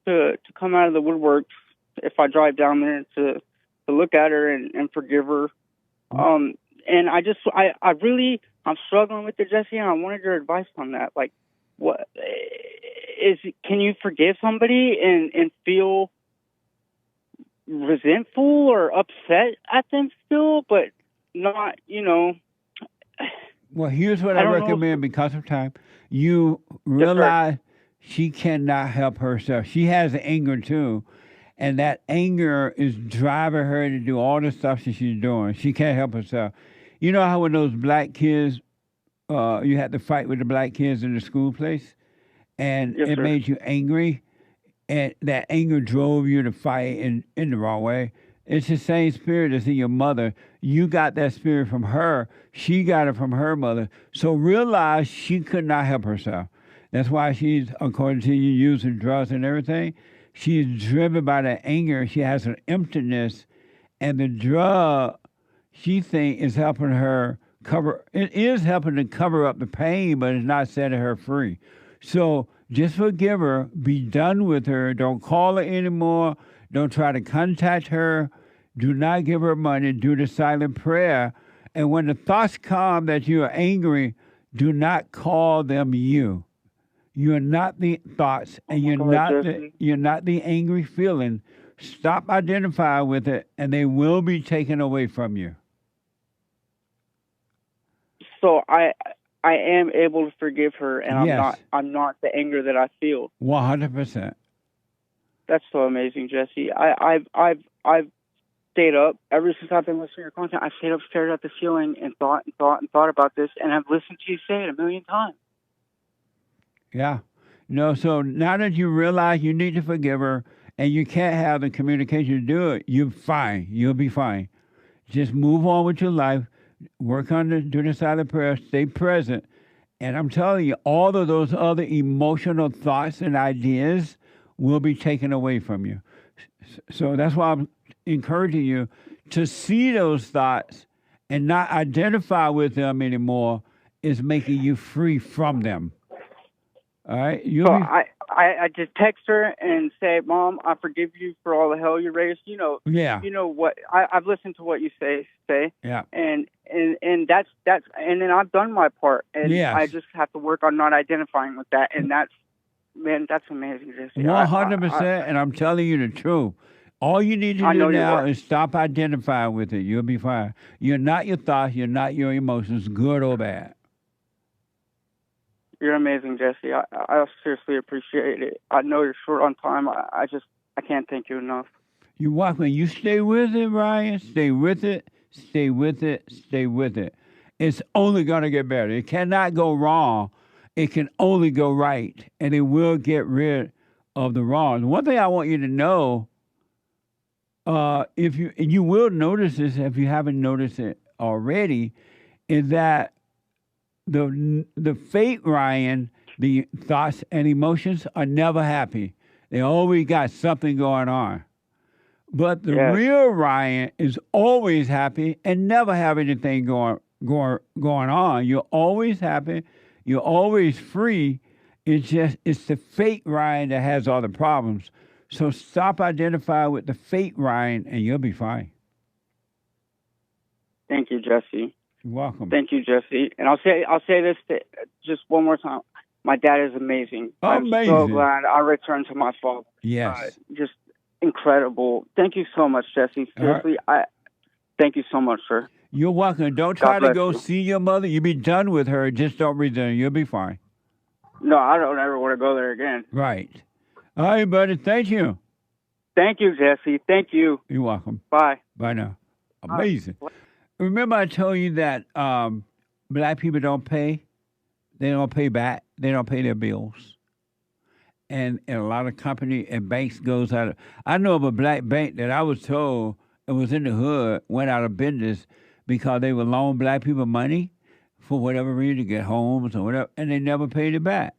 to come out of the woodwork if I drive down there to look at her and forgive her. And I'm struggling with it, Jesse, and I wanted your advice on that. Like, can you forgive somebody and feel resentful or upset at them still, but not, you know? Well, here's what I recommend because of time. You realize she cannot help herself. She has anger too. And that anger is driving her to do all the stuff that she's doing. She can't help herself. You know how when those black kids, you had to fight with the black kids in the school place? And it made you angry? And that anger drove you to fight in the wrong way? It's the same spirit that's in your mother. You got that spirit from her. She got it from her mother. So realize she could not help herself. That's why she's, according to you, using drugs and everything. She's driven by that anger. She has an emptiness. And the drug, she thinks, is helping her it is helping to cover up the pain, but it's not setting her free. So just forgive her. Be done with her. Don't call her anymore. Don't try to contact her. Do not give her money. Do the silent prayer. And when the thoughts come that you are angry, do not call them you. You're not the thoughts, and you're not the angry feeling. Stop identifying with it, and they will be taken away from you. So I am able to forgive her, and Yes. I'm not the anger that I feel. 100%. That's so amazing, Jesse. I've stayed up ever since I've been listening to your content. I stayed up, stared at the ceiling, and thought about this, and I've listened to you say it a million times. Yeah. No, so now that you realize you need to forgive her and you can't have the communication to do it, you're fine. You'll be fine. Just move on with your life. Work on do the silent prayer. Stay present. And I'm telling you, all of those other emotional thoughts and ideas will be taken away from you. So that's why I'm encouraging you to see those thoughts and not identify with them anymore is making you free from them. All right. I just text her and say, "Mom, I forgive you for all the hell you raised." You know. Yeah. You know what? I've listened to what you say. Yeah. And that's and then I've done my part, and Yes. I just have to work on not identifying with that, and that's amazing, Jesse. 100%. And I'm telling you the truth. All you need to do now is stop identifying with it. You'll be fine. You're not your thoughts. You're not your emotions, good or bad. You're amazing, Jesse. I seriously appreciate it. I know you're short on time. I can't thank you enough. You're welcome. You stay with it, Ryan. Stay with it. stay with it, stay with it. It's only going to get better. It cannot go wrong. It can only go right, and it will get rid of the wrongs. One thing I want you to know, if you will notice this if you haven't noticed it already, is that the fake Ryan, the thoughts and emotions are never happy. They always got something going on. But the real Ryan is always happy and never have anything going on. You're always happy. You're always free. It's the fake Ryan that has all the problems. So stop identifying with the fake Ryan, and you'll be fine. Thank you, Jesse. You're welcome. Thank you, Jesse. And I'll say this just one more time. My dad is amazing. Amazing. I'm so glad I returned to my father. Yes. Just incredible. Thank you so much, Jesse. Seriously, thank you so much, sir. You're welcome. Don't try to go you. see your mother. You'll be done with her. Just don't return. You'll be fine. No, I don't ever want to go there again. Right. All right, buddy. Thank you. Thank you, Jesse. Thank you. You're welcome. Bye. Bye now. Amazing. Remember I told you that black people don't pay? They don't pay back. They don't pay their bills. And a lot of company and banks goes out of... I know of a black bank that I was told it was in the hood, went out of business because they would loan black people money for whatever reason to get homes or whatever, and they never paid it back.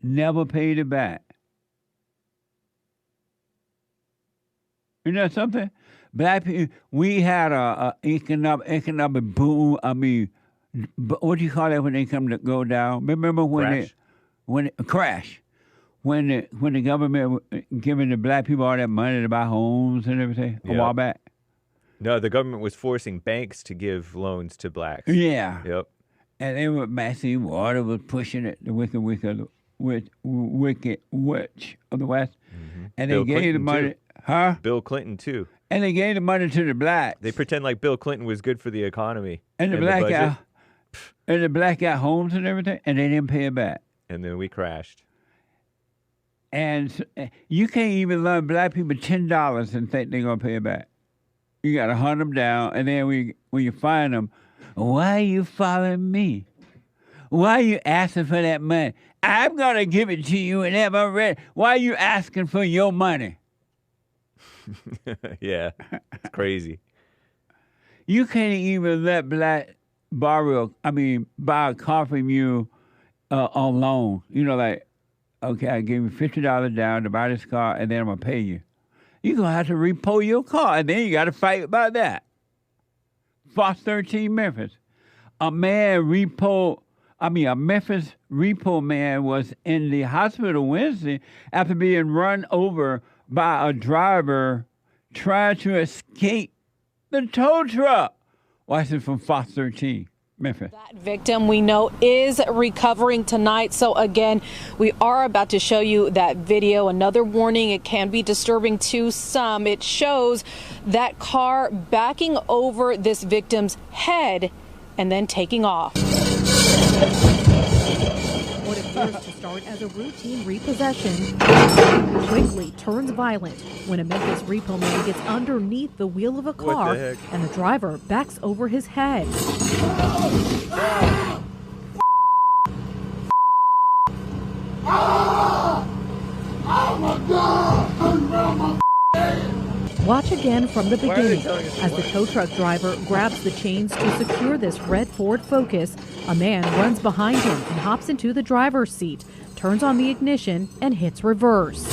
Never paid it back. You know something? Black people, we had a economic boom. I mean, what do you call that when they come to go down? Remember when crash? When the government giving the black people all that money to buy homes and everything a while back? No, the government was forcing banks to give loans to blacks. Yeah. Yep. And they were Maxine Water was pushing it, the wicked witch of the West. Mm-hmm. And Bill they gave the Clinton, money, too. huh? Bill Clinton too. And they gave the money to the blacks. They pretend like Bill Clinton was good for the economy And the black got homes and everything, and they didn't pay it back. And then we crashed. And you can't even loan black people $10 and think they're gonna pay it back. You gotta hunt them down, and then when you find them, why are you following me? Why are you asking for that money? I'm gonna give it to you whenever I'm ready. Why are you asking for your money? Yeah, it's crazy. You can't even let black buy a car from you on loan. You know, like, okay, I give you $50 down to buy this car, and then I'm gonna pay you. You're gonna have to repo your car, and then you gotta fight about that. Fox 13 Memphis. A Memphis repo man was in the hospital Wednesday after being run over by a driver trying to escape the tow truck. Watching from Fox 13, Memphis. That victim we know is recovering tonight. So again, we are about to show you that video. Another warning, it can be disturbing to some. It shows that car backing over this victim's head and then taking off. What appears to start as a routine repossession quickly turns violent when a Memphis repo man gets underneath the wheel of a car and the driver backs over his head. Oh my God! Watch again from the beginning as the tow truck driver grabs the chains to secure this red Ford Focus. A man runs behind him and hops into the driver's seat, turns on the ignition, and hits reverse.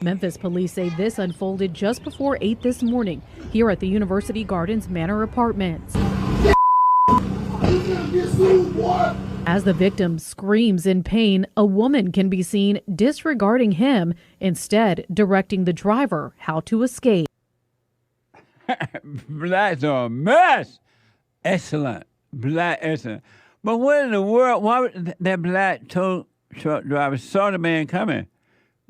Memphis police say this unfolded just before 8 this morning here at the University Gardens Manor Apartments. As the victim screams in pain, a woman can be seen disregarding him, instead directing the driver how to escape. Blacks are a mess. Excellent. Black, excellent. But what in the world, why would that black tow truck driver saw the man coming?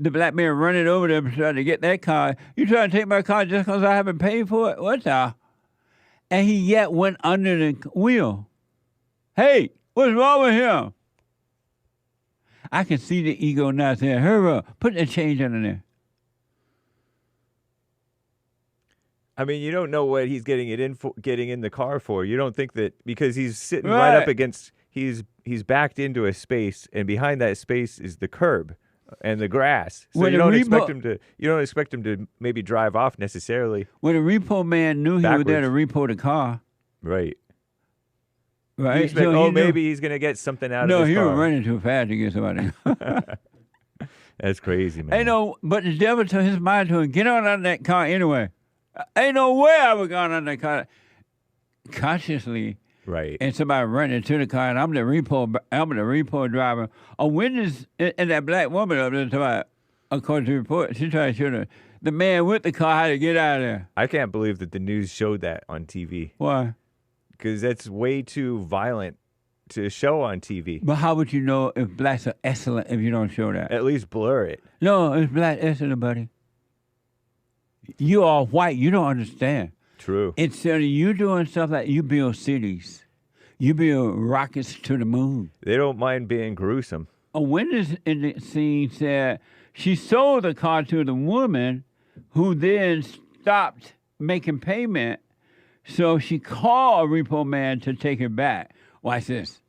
The black man running over there trying to get that car. You trying to take my car just because I haven't paid for it? What the? And he yet went under the wheel. Hey, what's wrong with him? I can see the ego now saying, hurry up, put the change under there. I mean, you don't know what he's getting in the car for. You don't think that because he's sitting right up against, he's backed into a space, and behind that space is the curb and the grass. So you don't expect him to maybe drive off necessarily. Well, the repo man knew he was there to repo the car. Right. Right. So maybe he's gonna get something out of this car. No, he was running too fast to get somebody. That's crazy, man. But the devil told his mind to him, get on out of that car anyway. Ain't no way I was going on that car. Consciously. Right. And somebody running to the car, and I'm the repo driver. A witness and that black woman up there, according to the report, she tried to show the man with the car how to get out of there. I can't believe that the news showed that on TV. Why? Because that's way too violent to show on TV. But how would you know if blacks are excellent if you don't show that? At least blur it. No, it's black excellent, buddy. You are white. You don't understand. True. Instead of you doing stuff like you build cities, you build rockets to the moon. They don't mind being gruesome. A witness in the scene said she sold the car to the woman who then stopped making payment, so she called a repo man to take it back. Watch this.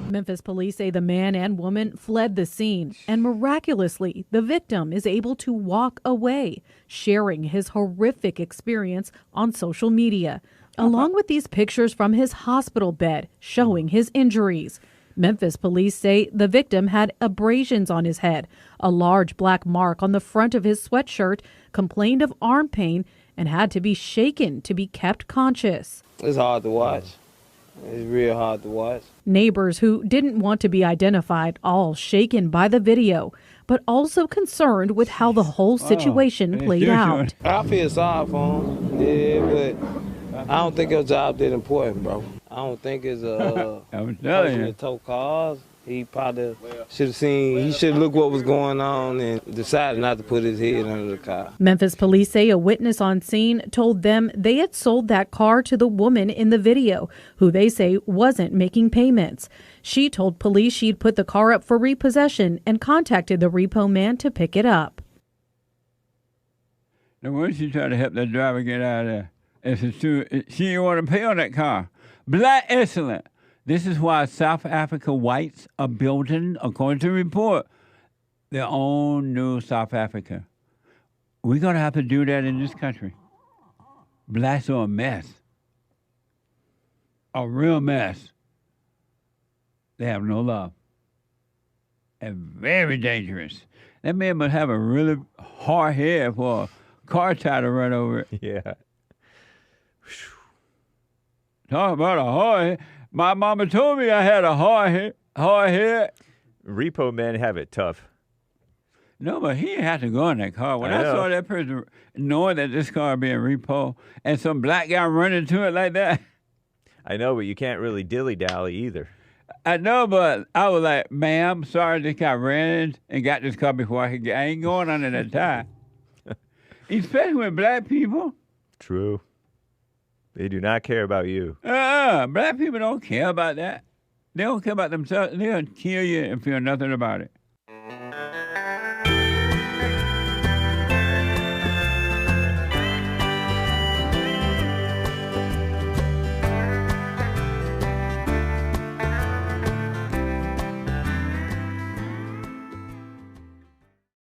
Memphis police say the man and woman fled the scene, and miraculously, the victim is able to walk away, sharing his horrific experience on social media, along with these pictures from his hospital bed showing his injuries. Memphis police say the victim had abrasions on his head, a large black mark on the front of his sweatshirt, complained of arm pain, and had to be shaken to be kept conscious. It's hard to watch. It's real hard to watch. Neighbors who didn't want to be identified, all shaken by the video, but also concerned with how the whole situation played out. I feel sorry for him, but I don't think your job that important, bro. I don't think it's a person that tow cars. He probably should have seen, he should have looked what was going on and decided not to put his head under the car. Memphis police say a witness on scene told them they had sold that car to the woman in the video, who they say wasn't making payments. She told police she'd put the car up for repossession and contacted the repo man to pick it up. Now, when she tried to help that driver get out of there, she didn't want to pay on that car. Black excellent. This is why South Africa whites are building, according to the report, their own new South Africa. We're going to have to do that in this country. Blacks are a mess. A real mess. They have no love. And very dangerous. That man must have a really hard head for a car tire to run over it. Yeah. Talk about a hard head. My mama told me I had a hard head. Repo men have it tough. No, but he had to go in that car. When I saw that person knowing that this car being repo and some black guy running to it like that. I know, but you can't really dilly-dally either. I know, but I was like, ma'am, sorry this guy ran and got this car before I could get. I ain't going under that tire. Especially with black people. True. They do not care about you. Black people don't care about that. They don't care about themselves. They'll kill you and feel nothing about it.